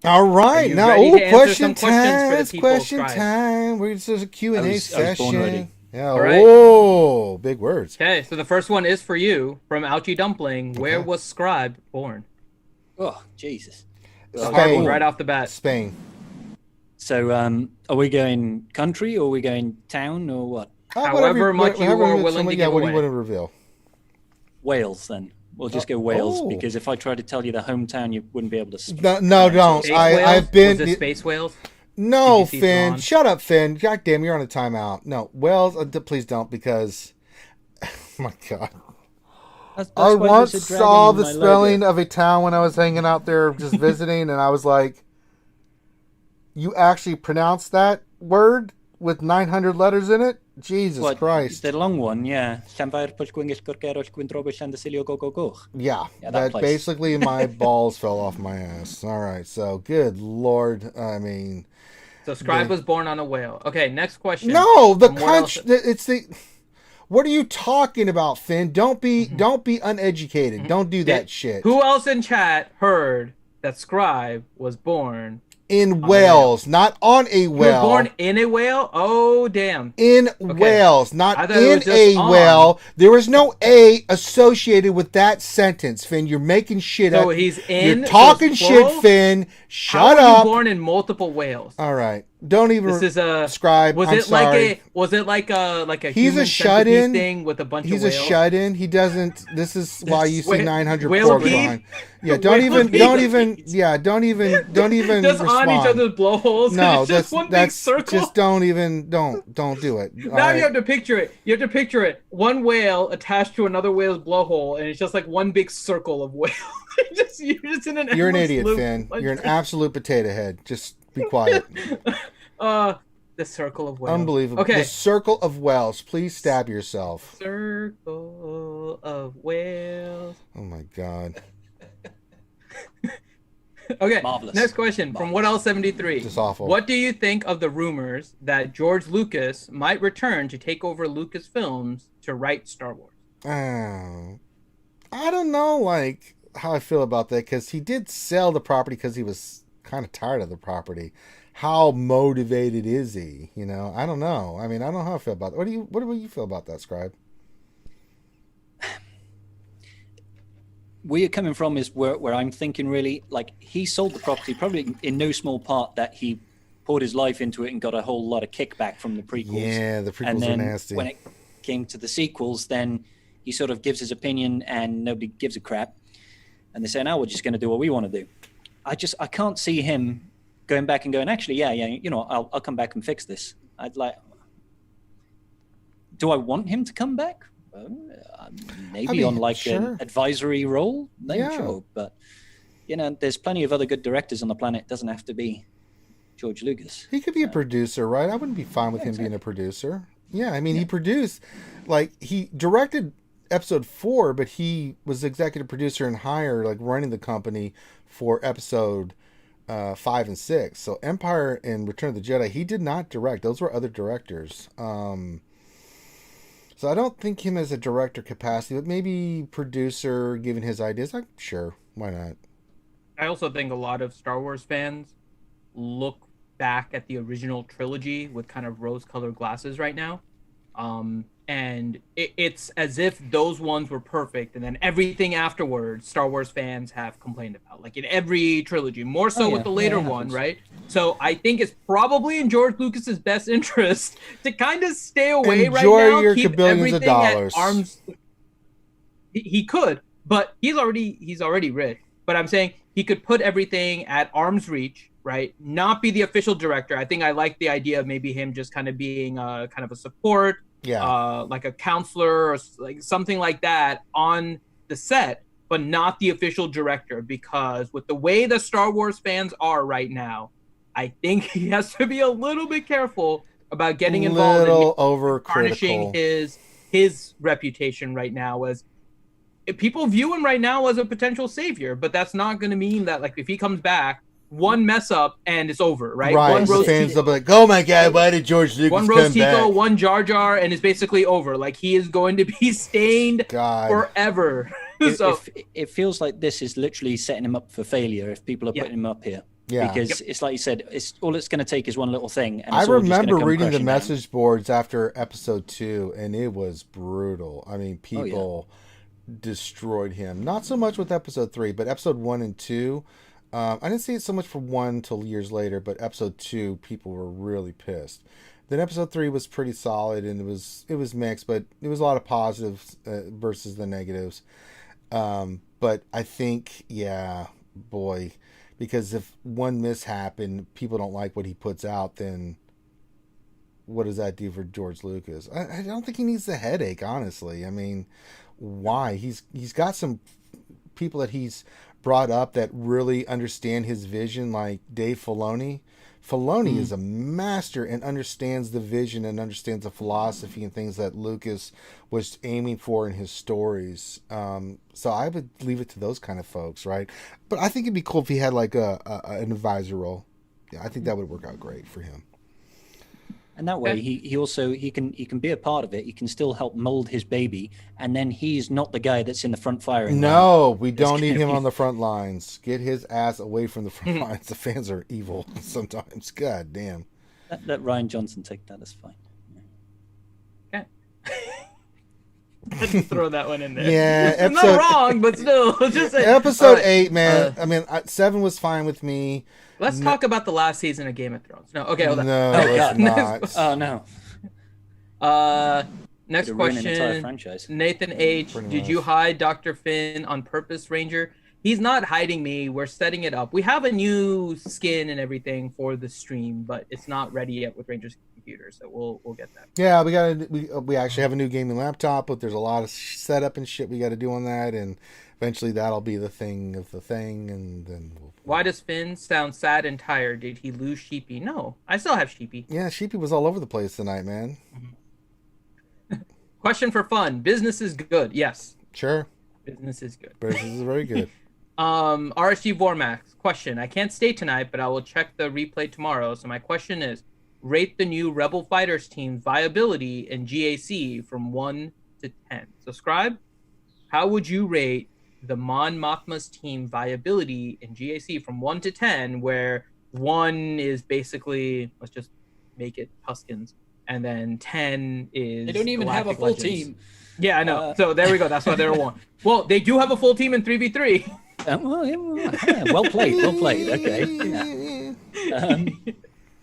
All right, you now ready to answer question some questions time. for the It's people question Scribe? time. We're just a Q&A I was born ready. session. Yeah. All right. Oh, big words. Okay, so the first one is for you from Ouchie Dumpling. Where was Scribe born? Oh, Jesus. Spain. Right off the bat. Spain. So, are we going country or are we going town or what? However much you are willing to give what do you away. want to reveal? Wales, then. We'll just go Wales, oh. because if I try to tell you the hometown, you wouldn't be able to speak. No, don't. Space I've whales? been. Was it space whales? No, Did you see Finn. Thrawn? Shut up, Finn. God damn, you're on a timeout. No, Wales. Please don't, because. Oh my God. That's I why once there's a dragon saw on the my spelling logo. of a town when I was hanging out there just visiting, and I was like, "You actually pronounce that word with 900 letters in it? Jesus What, Christ!" The long one, yeah. Yeah, that that place. basically my balls fell off my ass. All right, so good Lord, I mean, So Scribe was born on a whale. Okay, next question. no, the From what else- country. It's the. What are you talking about, Finn? Don't be uneducated. Don't do that shit. Who else in chat heard that Scribe was born In Wales, not on a He was well. born in a whale? Oh, damn. In Wales, not I thought it in was just a on. well. There was no A associated with that sentence, Finn. You're making shit So up. he's in. You're talking so it's plural? shit, Finn. Shut How are up. you born in multiple whales? All right. Don't even This is a Scribe. Was I'm it like sorry. a? Was it like a? He's human a shut-in. centipede thing with a bunch He's of a whales? shut-in. He doesn't. This is why you see Whale- 900 whale porgs peep? behind. Yeah. Don't even. Yeah. Don't even Just respond. on each other's blowholes. No, It's just one big that's circle. just don't do it. All Now right. you have to picture it. You have to picture it. One whale attached to another whale's blowhole, and it's just like one big circle of whales. You're just in an. You're an endless idiot, loop. Finn. You're an absolute potato head. Just be quiet. The circle of whales. Unbelievable. Okay. The circle of whales. Please stab yourself. Circle of whales. Oh my God. Okay. Marvelous. Next question from What Else 73. Just awful. What do you think of the rumors that George Lucas might return to take over Lucasfilms to write Star Wars? Oh, I don't know, like, how I feel about that, because he did sell the property because he was kind of tired of the property. How motivated is he? You know, I don't know. I mean, I don't know how I feel about that. What do you feel about that, Scribe? Where you're coming from is where I'm thinking, really, like, he sold the property probably in no small part that he poured his life into it and got a whole lot of kickback from the prequels. Yeah, the prequels and are then nasty. when it came to the sequels, then he sort of gives his opinion and nobody gives a crap. And they say, now we're just going to do what we want to do. I can't see him going back and going, actually, yeah, you know, I'll come back and fix this. Do I want him to come back? Maybe I mean, on like sure. an advisory role, maybe, Yeah. sure. But you know, there's plenty of other good directors on the planet. It doesn't have to be George Lucas. He could be a producer, right? I wouldn't be fine with him being a producer. Yeah, I mean, he produced, like, he directed episode 4, but he was executive producer and higher, like, running the company for episode 5 and 6. So Empire and Return of the Jedi, he did not direct. Those were other directors. So I don't think him as a director capacity, but maybe producer, giving his ideas. Like, sure, why not? I also think a lot of Star Wars fans look back at the original trilogy with kind of rose-colored glasses right now. and it's as if those ones were perfect, and then everything afterwards Star Wars fans have complained about, like in every trilogy, more so with the later one, right? So I think it's probably in George Lucas's best interest to kind of stay away right now, your keep billions of everything at dollars. arm's. He could, but he's already rich. But I'm saying he could put everything at arm's reach, right? Not be the official director. I think I like the idea of maybe him just kind of being kind of a support, like a counselor or like something like that on the set, but not the official director, because with the way the Star Wars fans are right now, I think he has to be a little bit careful about getting involved in tarnishing his reputation right now, as people view him right now as a potential savior, but that's not going to mean that, like, if he comes back, one mess up and it's over, right? Right. One the fans will be like, "Oh my God, why did George Lucas one come Rose back?" Tico, one Jar Jar, and it's basically over. Like, he is going to be stained forever. So it feels like this is literally setting him up for failure if people are putting him up here. Yeah. Because it's like you said, it's all it's going to take is one little thing. And I it's all just remember gonna come reading the crashing down. message boards after episode 2, and it was brutal. I mean, people destroyed him. Not so much with episode 3, but episode 1 and 2. I didn't see it so much for 1 till years later, but episode 2, people were really pissed. Then episode 3 was pretty solid, and it was mixed, but it was a lot of positives versus the negatives. But I think, boy, because if one mishap and people don't like what he puts out, then what does that do for George Lucas? I don't think he needs the headache, honestly. I mean, why? He's got some people that he's brought up that really understand his vision, like Dave Filoni. Filoni is a master and understands the vision and understands the philosophy and things that Lucas was aiming for in his stories. So I would leave it to those kind of folks, right? But I think it'd be cool if he had like an advisor role. Yeah, I think that would work out great for him. And that way, he also can be a part of it. He can still help mold his baby, and then he's not the guy that's in the front firing. No, we don't need him on the front lines. Get his ass away from the front lines. The fans are evil sometimes. God damn. Let Ryan Johnson take that. That's fine. Okay. Let's throw that one in there. Yeah, it's not wrong, but still, just episode 8, man. I mean, 7 was fine with me. Let's talk about the last season of Game of Thrones. No, okay, hold on. No, let's not. Oh no. Next question. Nathan H. Did you hide Dr. Finn on purpose, Ranger? He's not hiding me. We're setting it up. We have a new skin and everything for the stream, but it's not ready yet with Ranger's computer, so we'll get that. Yeah, we actually have a new gaming laptop, but there's a lot of setup and shit we got to do on that, and eventually that'll be the thing of the thing, and then Why does Finn sound sad and tired? Did he lose Sheepy? No, I still have Sheepy. Yeah, Sheepy was all over the place tonight, man. Question for fun. Business is good. Yes. Sure. Business is good. Business is very good. RSG Vormax. Question. I can't stay tonight, but I will check the replay tomorrow. So my question is, rate the new Rebel Fighters team viability in GAC from 1 to 10. So Scribe, how would you rate the Mon Mothma's team viability in GAC from 1 to 10, where 1 is basically, let's just make it Tuskens, and then 10 is they don't even Galactic have a full Legends. team. Yeah, I know. So there we go. That's why they're 1. Well, they do have a full team in 3v3. Well played. Well played. Okay. Yeah.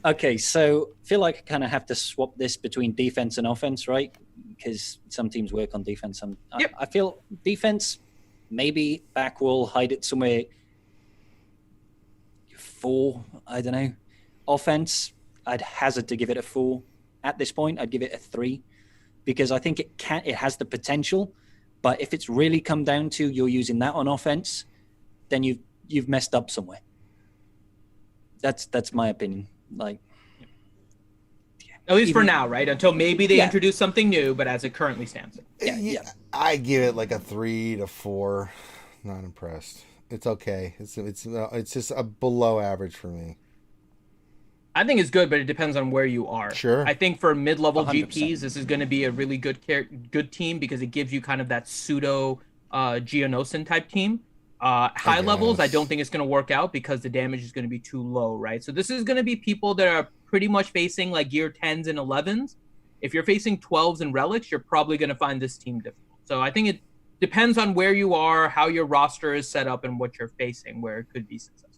Okay, so I feel like I kind of have to swap this between defense and offense, right? Because some teams work on defense. I feel defense, maybe back wall, hide it somewhere 4, I don't know. Offense, I'd hazard to give it a 4. At this point, I'd give it a 3, because I think it has the potential, but if it's really come down to you're using that on offense, then you've messed up somewhere. That's my opinion. Like, at least for now, right? Until maybe they introduce something new, but as it currently stands. Yeah. I give it like a 3 to 4. Not impressed. It's okay. It's just a below average for me. I think it's good, but it depends on where you are. Sure. I think for mid-level 100%. GPs, this is going to be a really good team, because it gives you kind of that pseudo Geonosis type team. High levels, I don't think it's going to work out because the damage is going to be too low, right? So this is going to be people that are pretty much facing like gear 10s and 11s. if you're facing 12s and relics, you're probably going to find this team difficult. So I think it depends on where you are, how your roster is set up, and what you're facing, where it could be successful.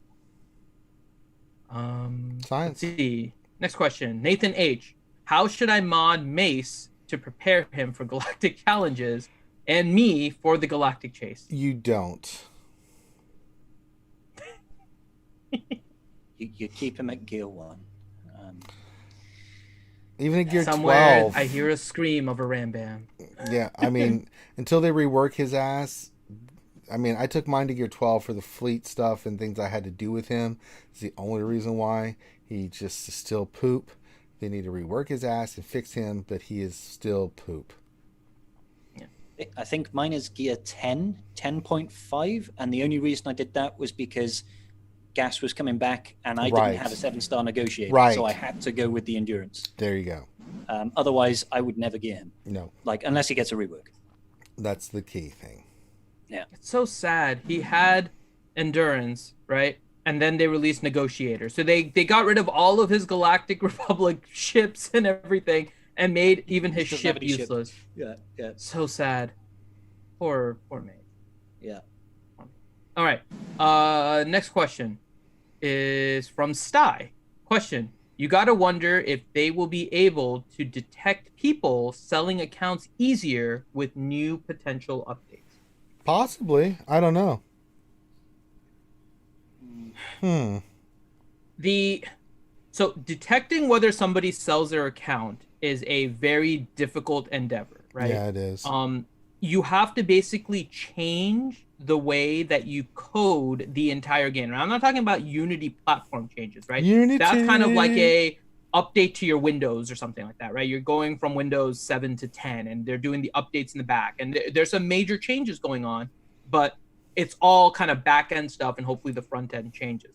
Science. Let's see. Next question. Nathan H. How should I mod Mace to prepare him for galactic challenges and me for the galactic chase? You don't. You keep him at gear 1. Even at gear Somewhere 12. I hear a scream of a Rambam. Yeah, I mean, until they rework his ass. I mean, I took mine to gear 12 for the fleet stuff and things I had to do with him. It's the only reason why. He just is still poop. They need to rework his ass and fix him, but he is still poop. Yeah. I think mine is gear 10, 10.5, and the only reason I did that was because gas was coming back and I didn't have a 7-star negotiator, so I had to go with the endurance. There you go. Otherwise, I would never gear him. No. Like, unless he gets a rework. That's the key thing. Yeah. It's so sad. He had endurance, right? And then they released negotiator. So they got rid of all of his Galactic Republic ships and everything and made even his ship useless. Yeah. So sad. Poor mate. Yeah. All right. Next question is from Sty. Question. You got to wonder if they will be able to detect people selling accounts easier with new potential updates. Possibly. I don't know. So detecting whether somebody sells their account is a very difficult endeavor, right? Yeah, it is. You have to basically change the way that you code the entire game. And I'm not talking about Unity platform changes, right? Unity. That's kind of like a update to your Windows or something like that, right? You're going from Windows 7 to 10 and they're doing the updates in the back. And there's some major changes going on, but it's all kind of back end stuff and hopefully the front end changes.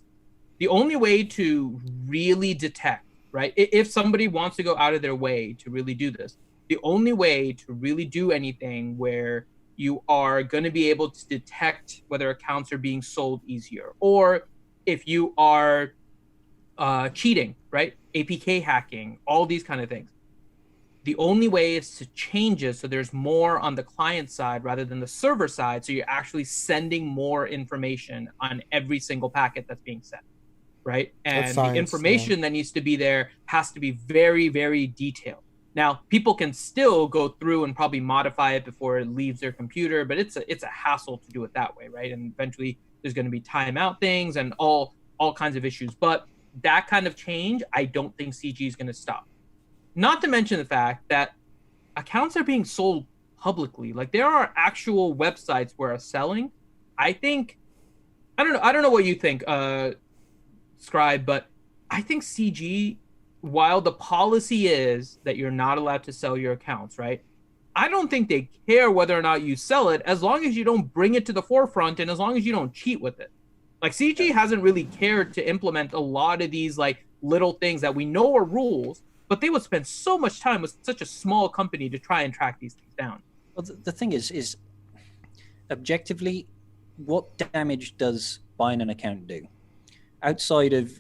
The only way to really detect, right? If somebody wants to go out of their way to really do this, the only way to really do anything where you are going to be able to detect whether accounts are being sold easier, or if you are cheating, right? APK hacking, all these kind of things. The only way is to change it so there's more on the client side rather than the server side, so you're actually sending more information on every single packet that's being sent, right? And the information that needs to be there has to be very, very detailed. Now, people can still go through and probably modify it before it leaves their computer, but it's a hassle to do it that way, right? And eventually there's going to be timeout things and all kinds of issues. But that kind of change, I don't think CG is going to stop. Not to mention the fact that accounts are being sold publicly. Like, there are actual websites where are selling. I don't know what you think, Scribe, but I think CG, while the policy is that you're not allowed to sell your accounts, right? I don't think they care whether or not you sell it, as long as you don't bring it to the forefront and as long as you don't cheat with it. Like, CG hasn't really cared to implement a lot of these like little things that we know are rules, but they would spend so much time with such a small company to try and track these things down. Well, the thing is objectively, what damage does buying an account do? Outside of,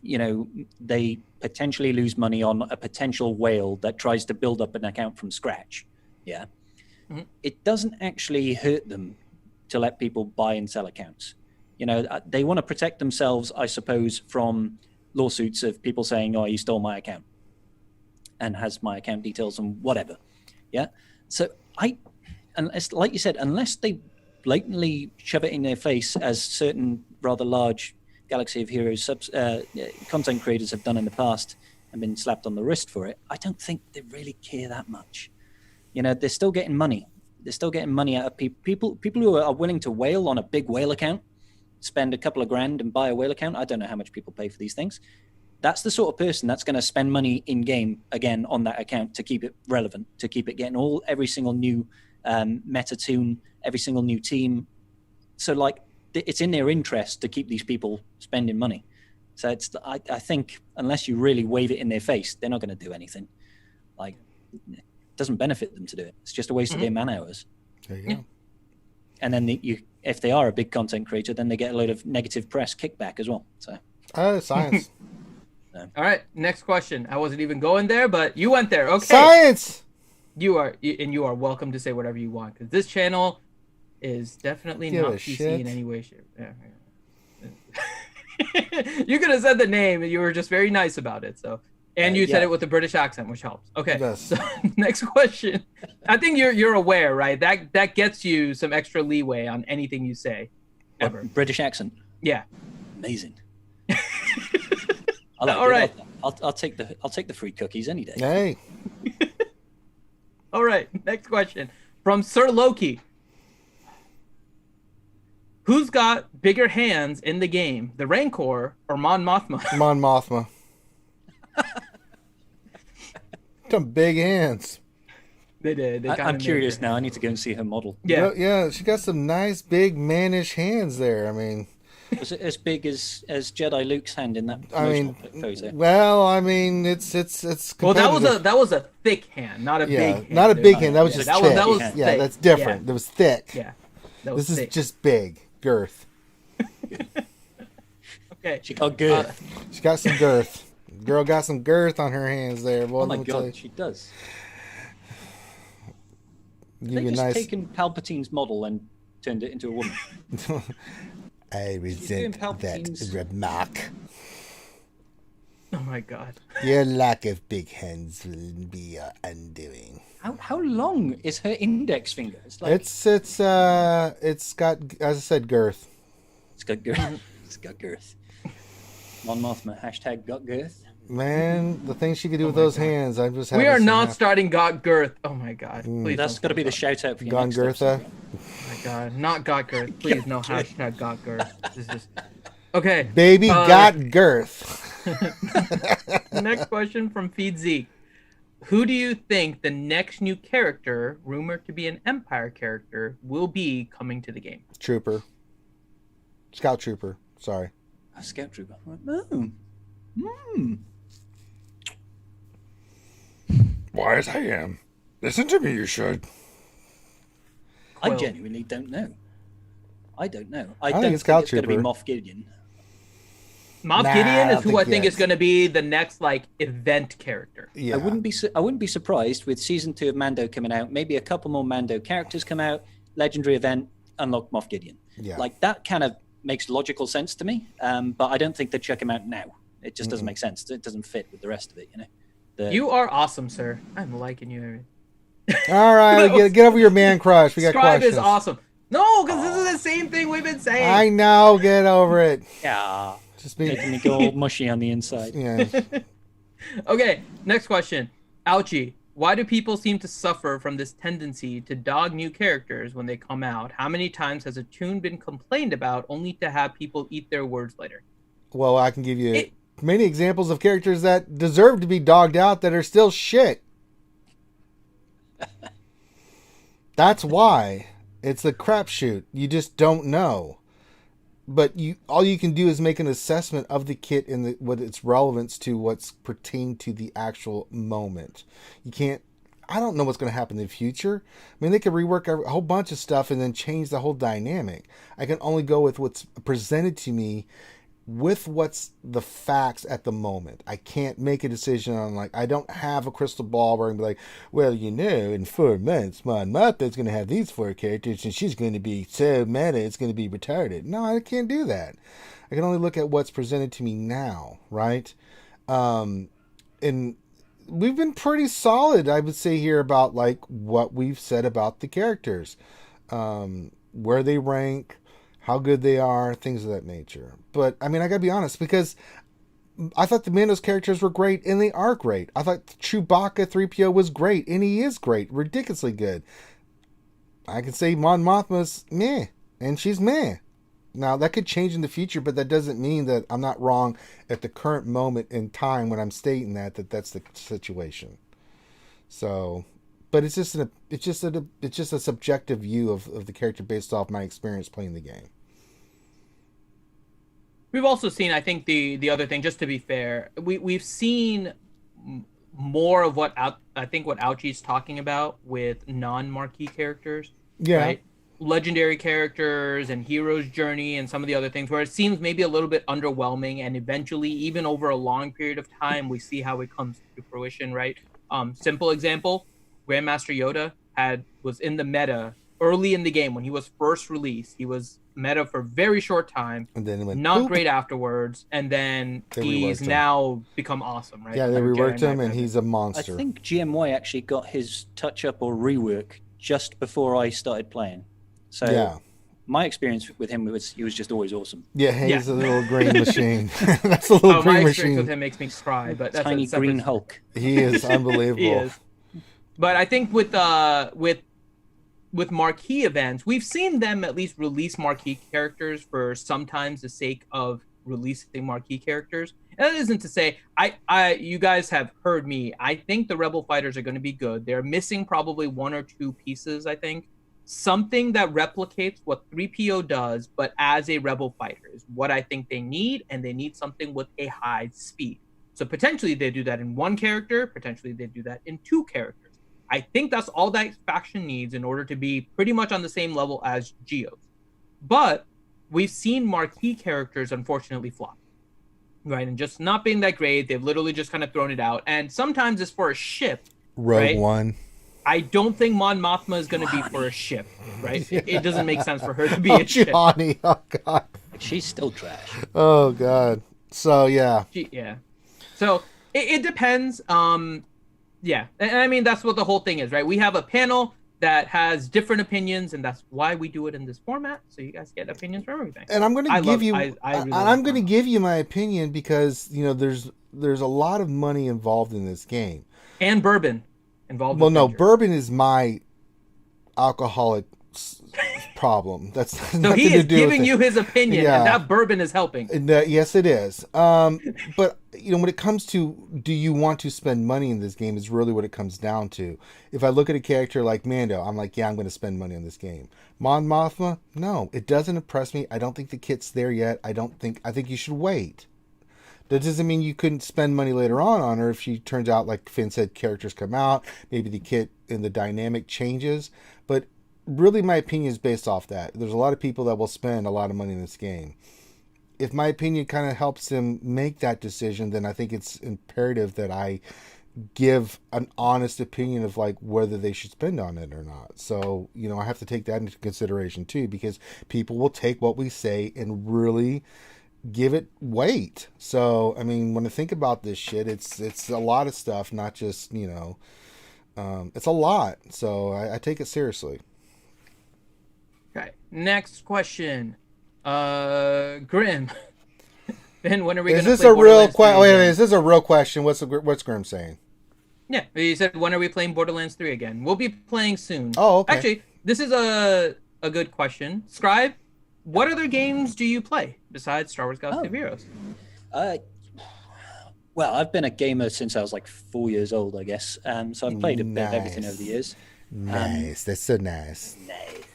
they potentially lose money on a potential whale that tries to build up an account from scratch. Yeah. Mm-hmm. It doesn't actually hurt them to let people buy and sell accounts. They want to protect themselves, I suppose, from lawsuits of people saying, oh, you stole my account and has my account details and whatever. Yeah. So unless, like you said, unless they blatantly shove it in their face, as certain rather large Galaxy of Heroes content creators have done in the past and been slapped on the wrist for it, I don't think they really care that much. They're still getting money. They're still getting money out of people who are willing to whale on a big whale account, spend a couple of grand and buy a whale account. I don't know how much people pay for these things. That's the sort of person that's going to spend money in game again on that account to keep it relevant, to keep it getting every single new meta tune, every single new team. So it's in their interest to keep these people spending money. So I think unless you really wave it in their face, they're not going to do anything. It doesn't benefit them to do it. It's just a waste of their man hours. There you go. And then if they are a big content creator, then they get a load of negative press kickback as well. So science. All right, next question. I wasn't even going there, but you went there. Okay. Science. You are welcome to say whatever you want, because this channel is definitely not PC in any way, shape. Yeah. You could have said the name, and you were just very nice about it. So, and you said it with a British accent, which helps. Okay. Yes. So, next question. I think you're aware, right? That gets you some extra leeway on anything you say. Ever. British accent. Yeah. Amazing. I like All right. I'll take the free cookies any day. Hey. All right. Next question from Sir Loki. Who's got bigger hands in the game, the Rancor or Mon Mothma? Mon Mothma. Some big hands. They did. I'm curious now. I need to go and see her model. Yeah. Yeah, she got some nice, big, mannish hands there. I mean... Was it as big as Jedi Luke's hand in that photo? Well, I mean, it's well, that was a thick hand, not a big hand. Not a big hand. That was just thick. That was yeah, that's different. That was thick. Yeah. This is just big. Girth. Okay. She got girth. She got some girth. Girl got some girth on her hands there. Boy, oh my god, she does. They just taken Palpatine's model and turned it into a woman. I resent that remark. Oh my god. Your lack of big hands will be your undoing. How long is her index finger? It's like... it's got, as I said, girth. It's got girth. It's got girth. Mon Mothma #, got girth. Man, the things she could do with those hands, I'm just. We are not starting got girth. Oh my god! Please. That's got to be the shout out for you. Gone Girtha. Oh my god, not got girth. Please, no #, got girth. This is okay. Baby got girth. Next question from Feed Zeke. Who do you think the next new character, rumored to be an Empire character, will be coming to the game? Trooper. Scout Trooper. Sorry. A Scout Trooper. Wise I am. Listen to me, you should. I genuinely don't know. I don't know. I think don't it's think it's going to be Moff Gideon. Moff Gideon is who I think is going to be the next event character. Yeah. I wouldn't be surprised with season 2 of Mando coming out. Maybe a couple more Mando characters come out. Legendary event, unlock Moff Gideon. Yeah. That kind of makes logical sense to me. But I don't think they'd check him out now. It just doesn't make sense. It doesn't fit with the rest of it. You are awesome, sir. I'm liking you. All right, get over your man crush. We got Scribe questions. is awesome. No, because this is the same thing we've been saying. I know. Get over it. Yeah. Just making me go all mushy on the inside. Yeah. Okay, next question. Ouchie, why do people seem to suffer from this tendency to dog new characters when they come out? How many times has a tune been complained about only to have people eat their words later? Well, I can give you many examples of characters that deserve to be dogged out that are still shit. That's why. It's a crapshoot. You just don't know. But all you can do is make an assessment of the kit and what its relevance to what's pertaining to the actual moment. You can't. I don't know what's going to happen in the future. I mean, they could rework a whole bunch of stuff and then change the whole dynamic. I can only go with what's presented to me with what's the facts at the moment. I can't make a decision on I don't have a crystal ball where I'm like, well, in 4 months, Mon Mothma's going to have these 4 characters and she's going to be so meta, it's going to be retarded. No, I can't do that. I can only look at what's presented to me now, right? And we've been pretty solid, I would say here about what we've said about the characters, where they rank, how good they are, things of that nature. But, I mean, I gotta be honest, because I thought the Mando's characters were great, and they are great. I thought Chewbacca 3PO was great, and he is great, ridiculously good. I can say Mon Mothma's meh, and she's meh. Now, that could change in the future, but that doesn't mean that I'm not wrong at the current moment in time when I'm stating that's the situation. So... But it's just a subjective view of the character based off my experience playing the game. We've also seen, I think the other thing, just to be fair, we've seen more of what Ouchie's talking about with non-marquee characters. Yeah. Right? Legendary characters and hero's journey and some of the other things where it seems maybe a little bit underwhelming, and eventually, even over a long period of time, we see how it comes to fruition, right? Simple example. Grandmaster Yoda was in the meta early in the game when he was first released. He was meta for a very short time, and then went not poop. great afterwards, and then he's now become awesome, right? Yeah, they reworked him, and he's a monster. I think GMY actually got his touch-up or rework just before I started playing. So yeah. My experience with him was he was just always awesome. Yeah, he's a little green machine. That's a little green my machine. My experience with him makes me cry, but that's tiny green Hulk. He is unbelievable. He is. But I think with marquee events, we've seen them at least release marquee characters for sometimes the sake of releasing marquee characters. And that isn't to say you guys have heard me. I think the Rebel fighters are going to be good. They're missing probably one or two pieces, I think. Something that replicates what 3PO does, but as a Rebel fighter is what I think they need, and they need something with a high speed. So potentially they do that in one character, potentially they do that in two characters. I think that's all that faction needs in order to be pretty much on the same level as Geos. But we've seen marquee characters unfortunately flop, right? And just not being that great. They've literally just kind of thrown it out. And sometimes it's for a ship. Rogue One. I don't think Mon Mothma is going to be for a ship, right? Yeah. It doesn't make sense for her to be a ship. Honey. Oh, God. She's still trash. Oh, God. So, yeah. So, it depends. Yeah, and I mean, that's what the whole thing is, right? We have a panel that has different opinions, and that's why we do it in this format, so you guys get opinions from everything. And I'm going to give you, I'm going to give you my opinion because there's a lot of money involved in this game, and bourbon involved. Well, no, bourbon is my alcoholic problem. That's so he is giving you his opinion, and that bourbon is helping. Yes, it is. But when it comes to do you want to spend money in this game is really what it comes down to. If I look at a character like Mando, I'm like, yeah, I'm going to spend money on this game. Mon Mothma, no, it doesn't impress me. I don't think the kit's there yet. I think you should wait. That doesn't mean you couldn't spend money later on her if she turns out, like Finn said, characters come out, maybe the kit and the dynamic changes. But really, my opinion is based off that. There's a lot of people that will spend a lot of money in this game. If my opinion kind of helps them make that decision, then I think it's imperative that I give an honest opinion of like whether they should spend on it or not. So, I have to take that into consideration too, because people will take what we say and really give it weight. So, I mean, when I think about this shit, it's a lot of stuff, not just, it's a lot. So I take it seriously. Okay, next question. Grim. Ben, when are we going to play? Is this a real question? Wait, is this a real question? What's Grim saying? Yeah, he said, when are we playing Borderlands 3 again? We'll be playing soon. Oh, okay. Actually, this is a good question. Scribe, what other games do you play besides Star Wars Galaxy of Heroes? Well, I've been a gamer since I was like 4 years old, I guess. So I've played a bit of everything over the years. Nice. That's so nice. Nice.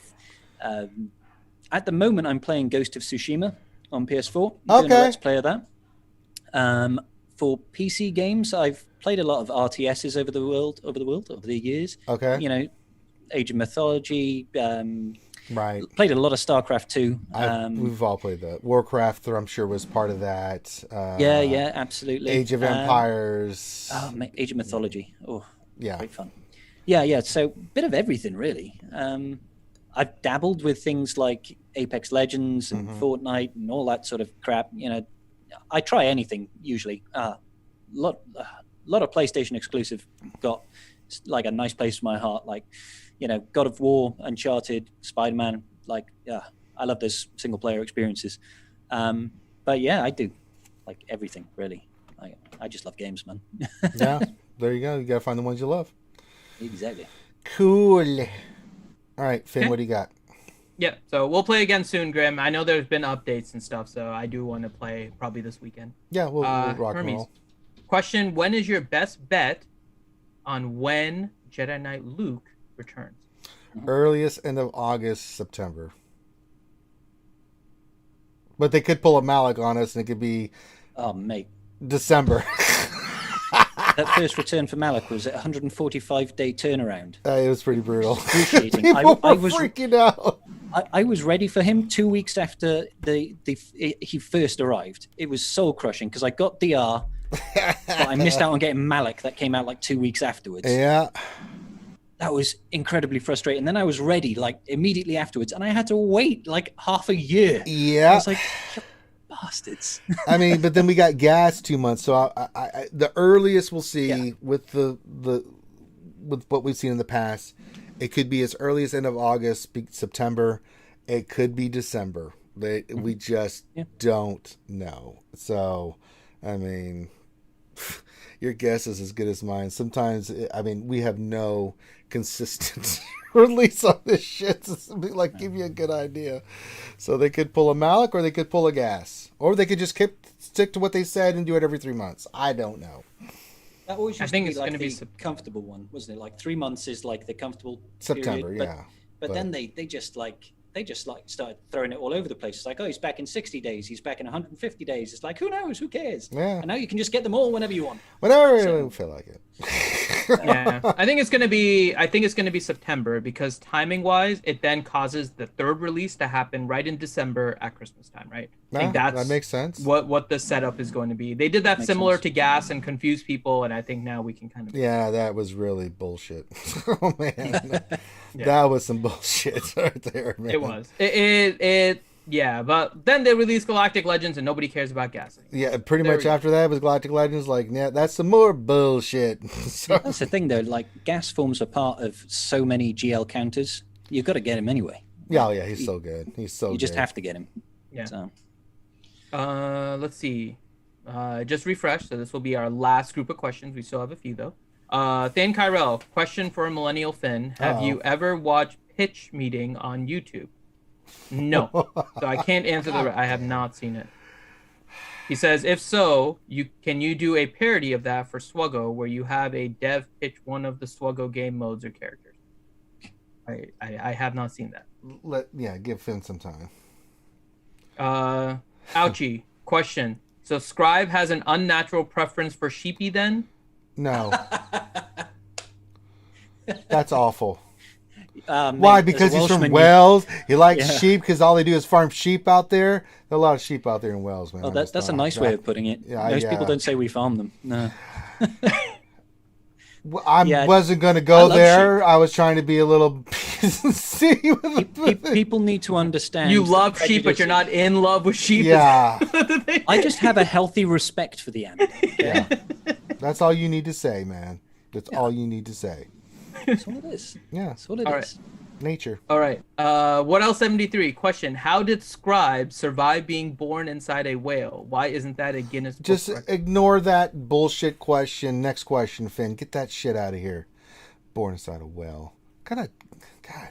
At the moment, I'm playing Ghost of Tsushima on PS4. Okay. Doing a Let's Play of that. For PC games, I've played a lot of RTSs over the years. Okay. Age of Mythology. Right. Played a lot of StarCraft 2. We've all played that. Warcraft, I'm sure, was part of that. Yeah, absolutely. Age of Empires. Age of Mythology. Oh, yeah. Great fun. Yeah. So, bit of everything, really. I've dabbled with things like Apex Legends and Fortnite and all that sort of crap. I try anything usually. Lot of PlayStation exclusive got like a nice place for my heart. Like, God of War, Uncharted, Spider-Man. Like, I love those single player experiences. But yeah, I do like everything really. I just love games, man. Yeah, there you go. You gotta find the ones you love. Exactly. Cool. All right, Finn, what do you got? Yeah, so we'll play again soon, Grim. I know there's been updates and stuff, so I do want to play probably this weekend. Yeah, we'll rock and roll. Question, when is your best bet on when Jedi Knight Luke returns? Earliest end of August, September. But they could pull a Malik on us, and it could be December. That first return for Malik was a 145-day turnaround. It was pretty brutal. Excruciating. People were freaking out. I was ready for him 2 weeks after he first arrived. It was soul crushing because I got DR, but I missed out on getting Malik. That came out like 2 weeks afterwards. Yeah. that was incredibly frustrating. And then I was ready like immediately afterwards, and I had to wait like half a year. Yeah. I was like, you bastards. I mean, but then we got gas 2 months, so the earliest we'll see with with what we've seen in the past, it could be as early as end of August, September. It could be December. We just don't know. So, I mean, your guess is as good as mine. Sometimes, I mean, we have no consistent release on this shit to like give you a good idea. So they could pull a Malik or they could pull a gas. Or they could just stick to what they said and do it every 3 months. I don't know. That always I think it's like going to be comfortable one, wasn't it? Like 3 months is like the comfortable September, period. But then they just started throwing it all over the place. It's like, oh, he's back in 60 days. He's back in 150 days. It's like, who knows? Who cares? Yeah. And now you can just get them all whenever you want. Whenever you feel like it. Yeah, I think it's gonna be September because timing wise, it then causes the third release to happen right in December at Christmas time, right? I think that makes sense. What the setup is going to be. They did that Makes similar sense. to gas and confuse people, and I think now we can kind of Yeah, that was really bullshit. Oh man, that was some bullshit right there, man. It was. Yeah, but then they released Galactic Legends and nobody cares about gas anymore. Yeah, pretty much after that was Galactic Legends. Like, yeah, that's some more bullshit. So, That's the thing, though. Like, gas forms a part of so many GL counters. You've got to get him anyway. yeah, he's so good. He's so. You just good. have to get him. Yeah. So. Let's see. Just refresh. So this will be our last group of questions. We still have a few though. Than Kyrell, question for Millennial Finn. Have you ever watched Pitch Meeting on YouTube? No. So I can't answer I have not seen it. He says, if so, can you do a parody of that for SWGOH where you have a dev pitch one of the SWGOH game modes or characters? I have not seen that. Give Finn some time. Ouchie, question. So Scribe has an unnatural preference for sheepy then? No. That's awful. Why? Because he's from Wales. He likes sheep because all they do is farm sheep out there. There are a lot of sheep out there in Wales, man. Oh, that's a nice way of putting it. Most people don't say we farm them. No. I wasn't going to go there. Sheep. I was trying to be a little PC. People need to understand. You love sheep, but you're not in love with sheep. Yeah. I just have a healthy respect for the animal. Yeah. That's all you need to say, man. That's all you need to say. That's all it is. Yeah. That's all it is. Nature. All right. What else? 73 question. How did Scribe survive being born inside a whale? Why isn't that a Guinness Book Just record? ignore that bullshit question. Next question, Finn. Get that shit out of here. Born inside a whale. God.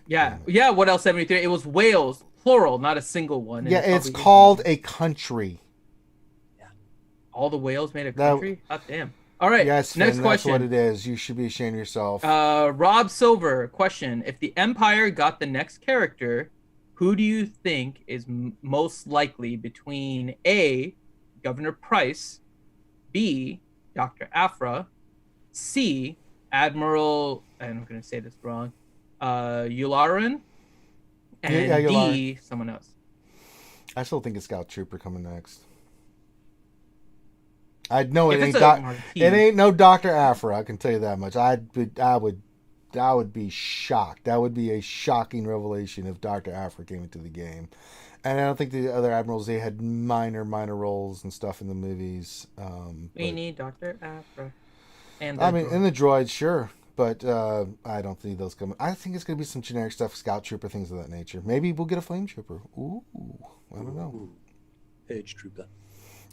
Yeah. What else? 73. It was whales, plural, not a single one. Yeah, it's called a country. Yeah. All the whales made a country. God damn. All right. Yes, next Finn, question. That's what it is. You should be ashamed of yourself. Rob Silver, question. If the Empire got the next character, who do you think is most likely between A, Governor Price, B, Dr. Afra, C, Admiral, I'm going to say this wrong, Yularin, and D, someone else? I still think it's Scout Trooper coming next. I know it ain't no Dr. Afra. I can tell you that much. I would be shocked. That would be a shocking revelation if Dr. Afra came into the game. And I don't think the other admirals, they had minor roles and stuff in the movies. We need Dr. Afra. And in the droids, sure. But I don't think those come. I think it's going to be some generic stuff, Scout Trooper, things of that nature. Maybe we'll get a Flame Trooper. Ooh, I don't know. Purge Trooper.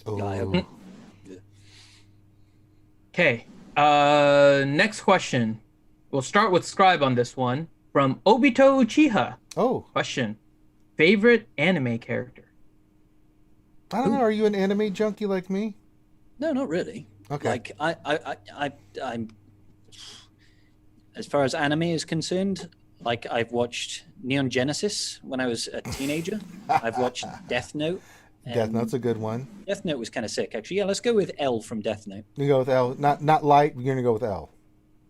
Oh. Okay. Next question. We'll start with Scribe on this one. From Obito Uchiha. Oh. Question. Favorite anime character? I don't know. Are you an anime junkie like me? No, not really. Okay. Like I'm. As far as anime is concerned, like I've watched Neon Genesis when I was a teenager. I've watched Death Note. Death Note's a good one. Death Note was kind of sick, actually. Yeah, let's go with L from Death Note. You go with L, not light. You're gonna go with L.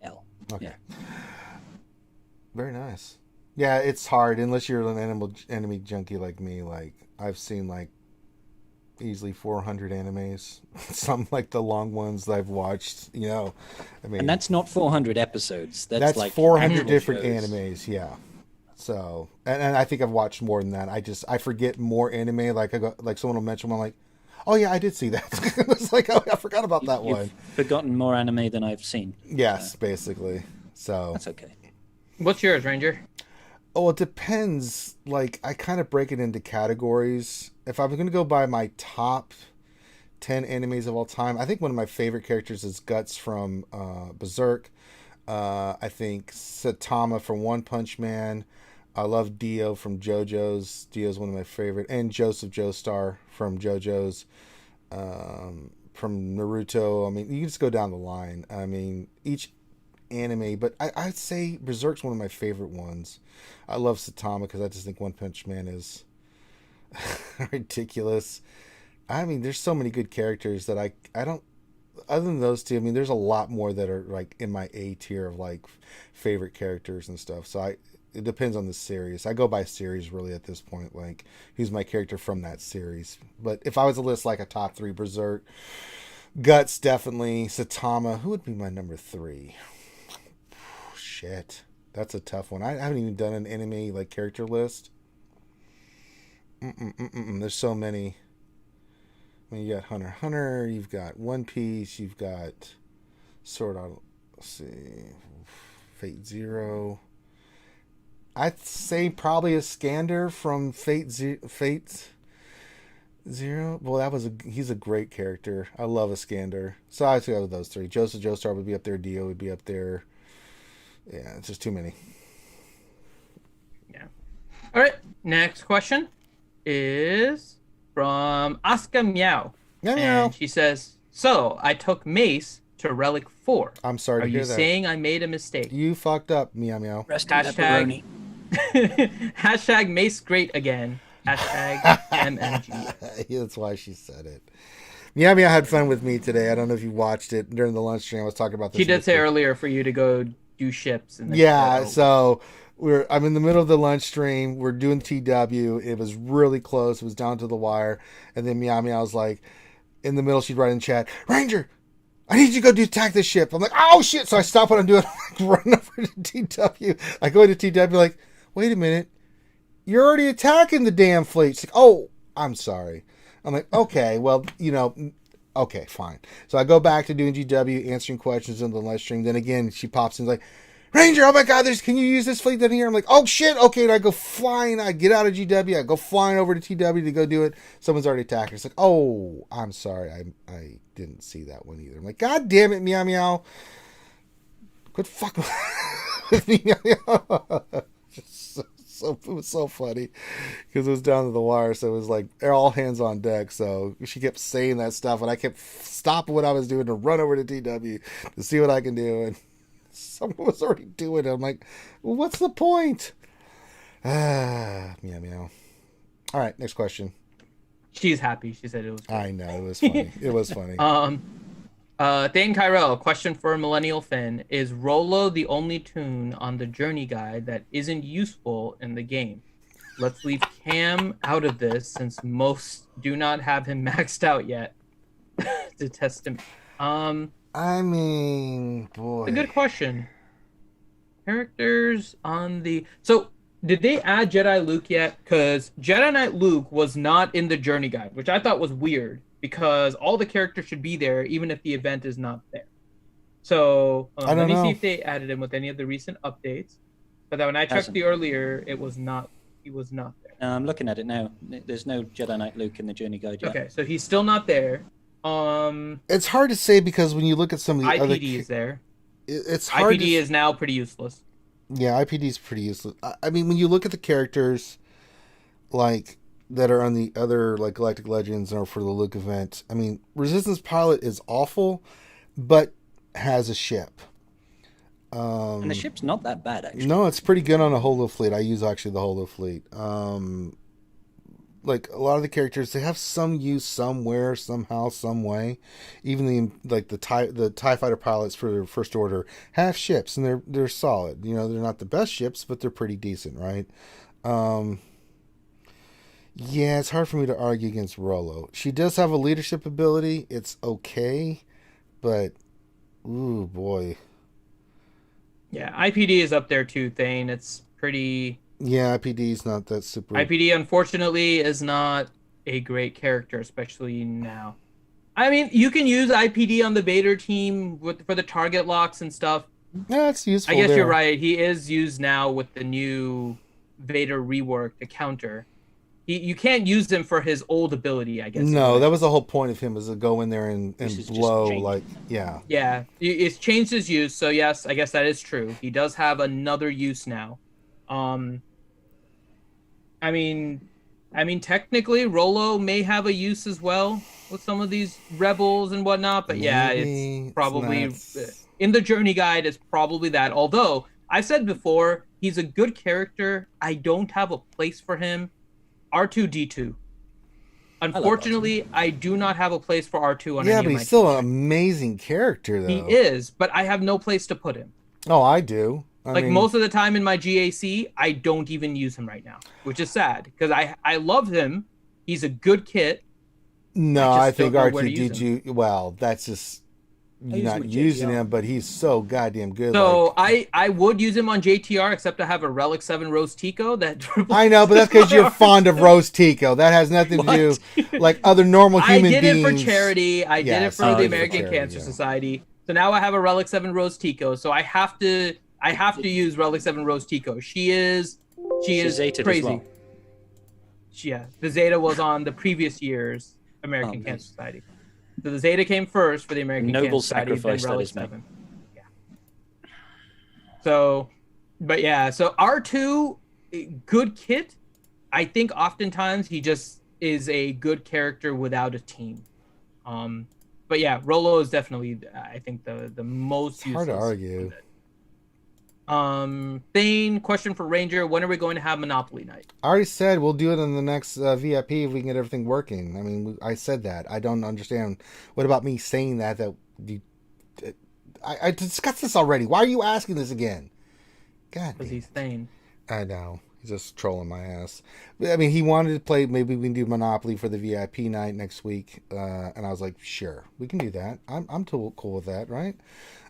L. Okay. Yeah. Very nice. Yeah, it's hard unless you're an anime junkie like me. Like I've seen like easily 400 animes. Some like the long ones that I've watched. I mean, And that's not 400 episodes. That's like 400 actual different shows. animes. Yeah. So, and I think I've watched more than that. I forget more anime. Like someone will mention one, I'm like, oh yeah, I did see that. It's like, oh, I forgot about that one. You've forgotten more anime than I've seen. Yes, basically. So that's okay. What's yours, Ranger? Oh, it depends. Like, I kind of break it into categories. If I was going to go by my top 10 animes of all time, I think one of my favorite characters is Guts from Berserk. I think Saitama from One Punch Man. I love Dio from JoJo's. Dio's one of my favorite. And Joseph Joestar from JoJo's. From Naruto. I mean, you can just go down the line. I mean, each anime, but I'd say Berserk's one of my favorite ones. I love Saitama because I just think One Punch Man is ridiculous. I mean, there's so many good characters that I don't, other than those two, I mean, there's a lot more that are like in my A tier of like favorite characters and stuff. So it depends on the series. I go by series really at this point, like who's my character from that series. But if I was to list like a top 3, Berserk, Guts definitely, Saitama, who would be my number 3? Shit, that's a tough one. I haven't even done an anime like character list. There's so many. I mean, you got Hunter x Hunter, you've got One Piece, you've got Sword Art. Let's see, Fate Zero. I'd say probably Iskander from Fate Zero. Well, he's a great character. I love Iskander. So I'd say those 3. Joseph Joestar would be up there. Dio would be up there. Yeah, it's just too many. Yeah. All right. Next question is from Asuka Meow. Meow. And she says, so I took Mace to Relic 4. I'm sorry to hear that. Are you saying I made a mistake? You fucked up, Meow Meow. Hashtag, hashtag Mace great again. Hashtag MMG. That's why she said it. Meow Meow had fun with me today. I don't know if you watched it during the lunch stream. I was talking about this. She did say earlier for you to go do ships. And yeah, so I'm in the middle of the lunch stream. We're doing TW. It was really close. It was down to the wire. And then Meow Meow was like, in the middle, she'd write in chat, Ranger, I need you to go attack this ship. I'm like, oh shit. So I stop what I'm doing. I'm like, run over to TW. I go into TW like, wait a minute. You're already attacking the damn fleet. She's like, oh, I'm sorry. I'm like, okay, well, okay, fine. So I go back to doing GW, answering questions in the live stream. Then again, she pops in like, Ranger, oh my God, can you use this fleet down here? I'm like, oh shit, okay. And I go flying, I get out of GW, I go flying over to TW to go do it. Someone's already attacked her. It's like, oh, I'm sorry, I didn't see that one either. I'm like, God damn it, Meow Meow. Quit fucking with me, Meow Meow. So it was so funny because it was down to the wire, so it was like all hands on deck. So she kept saying that stuff, and I kept stopping what I was doing to run over to TW to see what I can do, and someone was already doing it. I'm like, well, what's the point? Meow Meow. All right, next question. She's happy. She said it was funny. I know, it was funny. It was funny. Thane Kyrell, question for Millennial Finn. Is Rolo the only tune on the Journey Guide that isn't useful in the game? Let's leave Cam out of this since most do not have him maxed out yet to test him. I mean, boy. A good question. Characters on the... So, did they add Jedi Luke yet? Because Jedi Knight Luke was not in the Journey Guide, which I thought was weird. Because all the characters should be there, even if the event is not there. So let me see if they added him with any of the recent updates. But when I checked the earlier, it was not. He was not there. No, I'm looking at it now. There's no Jedi Knight Luke in the Journey Guide yet. Okay, so he's still not there. It's hard to say because when you look at some of the IPD other... is there. It's hard. IPD is now pretty useless. Yeah, IPD is pretty useless. I mean, when you look at the characters, like that are on the other like Galactic Legends or for the Luke event, I mean, Resistance Pilot is awful, but has a ship. And the ship's not that bad, actually. No, it's pretty good on a holo fleet. I use actually the holo fleet. Like a lot of the characters, they have some use somewhere, somehow, some way. Even the TIE fighter pilots for First Order have ships, and they're solid. You know, they're not the best ships, but they're pretty decent, right? Yeah, it's hard for me to argue against Rollo. She does have a leadership ability. It's okay, but ooh boy. Yeah, IPD is up there too, Thane. It's pretty. Yeah, IPD is not that super. IPD, unfortunately, is not a great character, especially now. I mean, you can use IPD on the Vader team for the target locks and stuff. Yeah, it's useful. I guess there. you're right. He is used now with the new Vader rework to counter. You can't use him for his old ability, I guess. No, that was the whole point of him, is to go in there and blow, like, yeah. Yeah, it's changed his use, so yes, I guess that is true. He does have another use now. I mean, technically, Rollo may have a use as well with some of these rebels and whatnot, but yeah, it's probably... In the journey guide, it's probably that. Although, I said before, he's a good character. I don't have a place for him. R2-D2. Unfortunately, I do not have a place for R2 on any of my Yeah, but he's still an amazing character, though. He is, but I have no place to put him. Oh, I do. I mean, most of the time in my GAC, I don't even use him right now, which is sad, because I love him. He's a good kit. No, I think R2-D2, well, that's just... You're not using him, but he's so goddamn good. So I would use him on JTR, except I have a Relic 7 Roast Tico. I know, but that's because you're fond of Roast Tico. That has nothing to do like other normal human beings. I did it for charity. I did it for the American Cancer Society. So now I have a Relic 7 Roast Tico. So I have to use Relic 7 Roast Tico. She is crazy. Well. Yeah, the Zeta was on the previous year's American Cancer Society. So the Zeta came first for the American Noble Cancer Society. sacrifice that is made. Yeah. So R2, good kit. I think oftentimes he just is a good character without a team. But yeah, Rollo is definitely, I think, the most useless. Hard to argue. Thane, question for Ranger: when are we going to have Monopoly night? I already said we'll do it in the next VIP if we can get everything working. I mean, I said that. I don't understand. What about me saying that? I discussed this already. Why are you asking this again? God. Because he's Thane. I know. He's just trolling my ass. I mean, he wanted to play. Maybe we can do Monopoly for the VIP night next week, and I was like, sure, we can do that. I'm cool with that, right?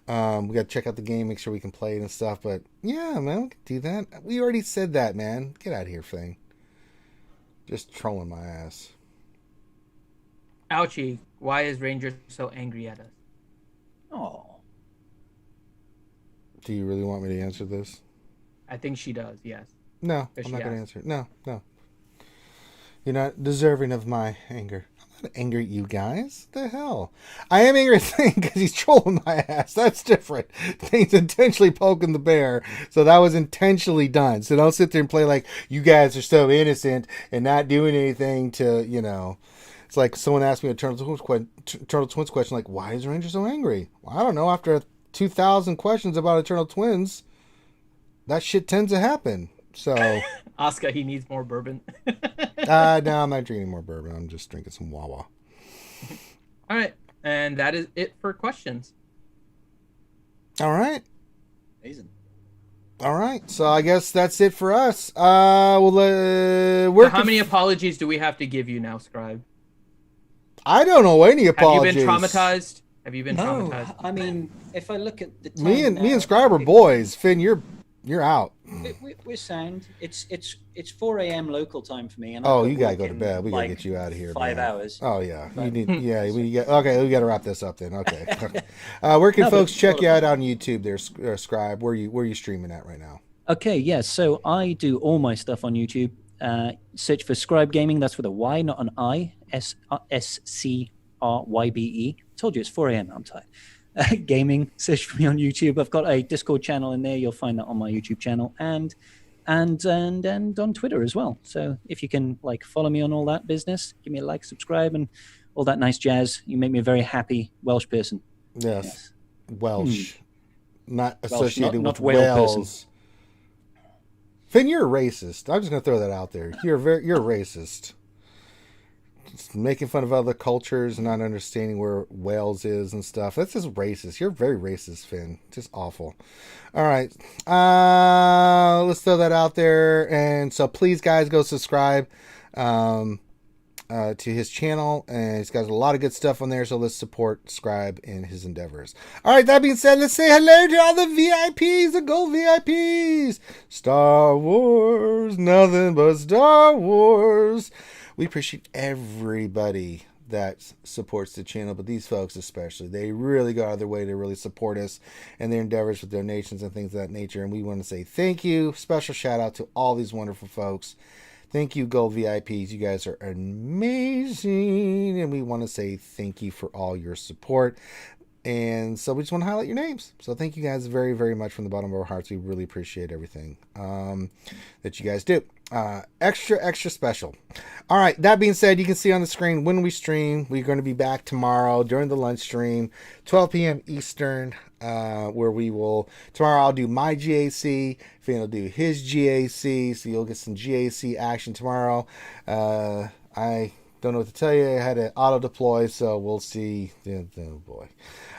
We got to check out the game, make sure we can play it and stuff. But yeah, man, we can do that. We already said that, man. Get out of here, thing. Just trolling my ass. Ouchie, why is Ranger so angry at us? Oh. Do you really want me to answer this? I think she does, yes. No, I'm not going to answer it. No. You're not deserving of my anger. I'm not angry at you guys. What the hell? I am angry at Thing because he's trolling my ass. That's different. Thing's intentionally poking the bear. So that was intentionally done. So don't sit there and play like you guys are so innocent and not doing anything to, It's like someone asked me a Eternal Twins question, like, why is Ranger so angry? Well, I don't know. After 2,000 questions about Eternal Twins, that shit tends to happen. So, Oscar, he needs more bourbon. No, I'm not drinking more bourbon. I'm just drinking some Wawa. All right, and that is it for questions. All right. Amazing. All right, so I guess that's it for us. How many apologies do we have to give you now, Scribe? I don't know any apologies. Have you been traumatized? No, I mean, if I look at the time me and Scribe are boys. Finn, you're out. We're sound. It's 4 a.m. local time for me. And you gotta go to bed. We gotta get you out of here. 5 hours. Oh yeah, you need. Yeah, okay, we gotta wrap this up then. Okay. Where can folks check you out on YouTube? There, Scribe. Where you streaming at right now? Okay, yes. So I do all my stuff on YouTube. Search for Scribe Gaming. That's with a Y, not an I. SCRYBE. Told you it's 4 a.m. I'm tired. Gaming. Search for me on YouTube. I've got a Discord channel in there. You'll find that on my YouTube channel and on Twitter as well. So if you can follow me on all that business, give me a like, subscribe, and all that nice jazz. You make me a very happy Welsh person. Yes. Welsh. Not associated not with Wales Wales. person. Finn, you're a racist. I'm just gonna throw that out there. You're a racist. making fun of other cultures and not understanding where Wales is and stuff. That's just racist. You're very racist, Finn. Just awful. All right. Let's throw that out there. And so please, guys, go subscribe to his channel. And he's got a lot of good stuff on there. So let's support Scribe in his endeavors. All right. That being said, let's say hello to all the VIPs, the gold VIPs. Star Wars. Nothing but Star Wars. We appreciate everybody that supports the channel, but these folks especially, they really go out of their way to really support us and their endeavors with donations and things of that nature. And we want to say thank you. Special shout out to all these wonderful folks. Thank you, Gold VIPs. You guys are amazing. And we want to say thank you for all your support. And so we just want to highlight your names. So thank you guys very, very much from the bottom of our hearts. We really appreciate everything that you guys do. Extra special. All right. That being said, you can see on the screen when we stream. We're going to be back tomorrow during the lunch stream, 12 p.m. Eastern, where we will, tomorrow I'll do my GAC. Finn will do his GAC. So you'll get some GAC action tomorrow. I don't know what to tell you. I had to auto deploy, so we'll see. Oh boy.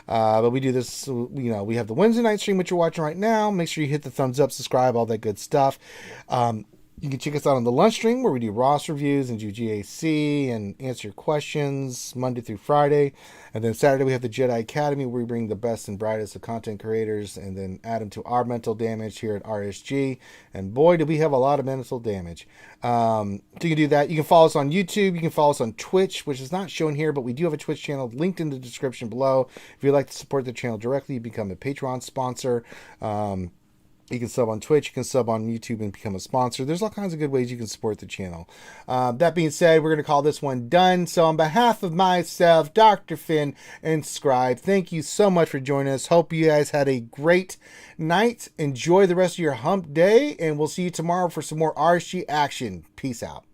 But we do this, we have the Wednesday night stream, which you're watching right now. Make sure you hit the thumbs up, subscribe, all that good stuff. You can check us out on the lunch stream where we do Ross reviews and do GAC and answer your questions Monday through Friday. And then Saturday we have the Jedi Academy where we bring the best and brightest of content creators and then add them to our mental damage here at RSG. And boy, do we have a lot of mental damage. So you can do that. You can follow us on YouTube. You can follow us on Twitch, which is not shown here, but we do have a Twitch channel linked in the description below. If you'd like to support the channel directly, you become a Patreon sponsor. You can sub on Twitch, you can sub on YouTube and become a sponsor. There's all kinds of good ways you can support the channel. That being said, we're going to call this one done. So on behalf of myself, Dr. Finn, and Scribe, thank you so much for joining us. Hope you guys had a great night. Enjoy the rest of your hump day, and we'll see you tomorrow for some more RSG action. Peace out.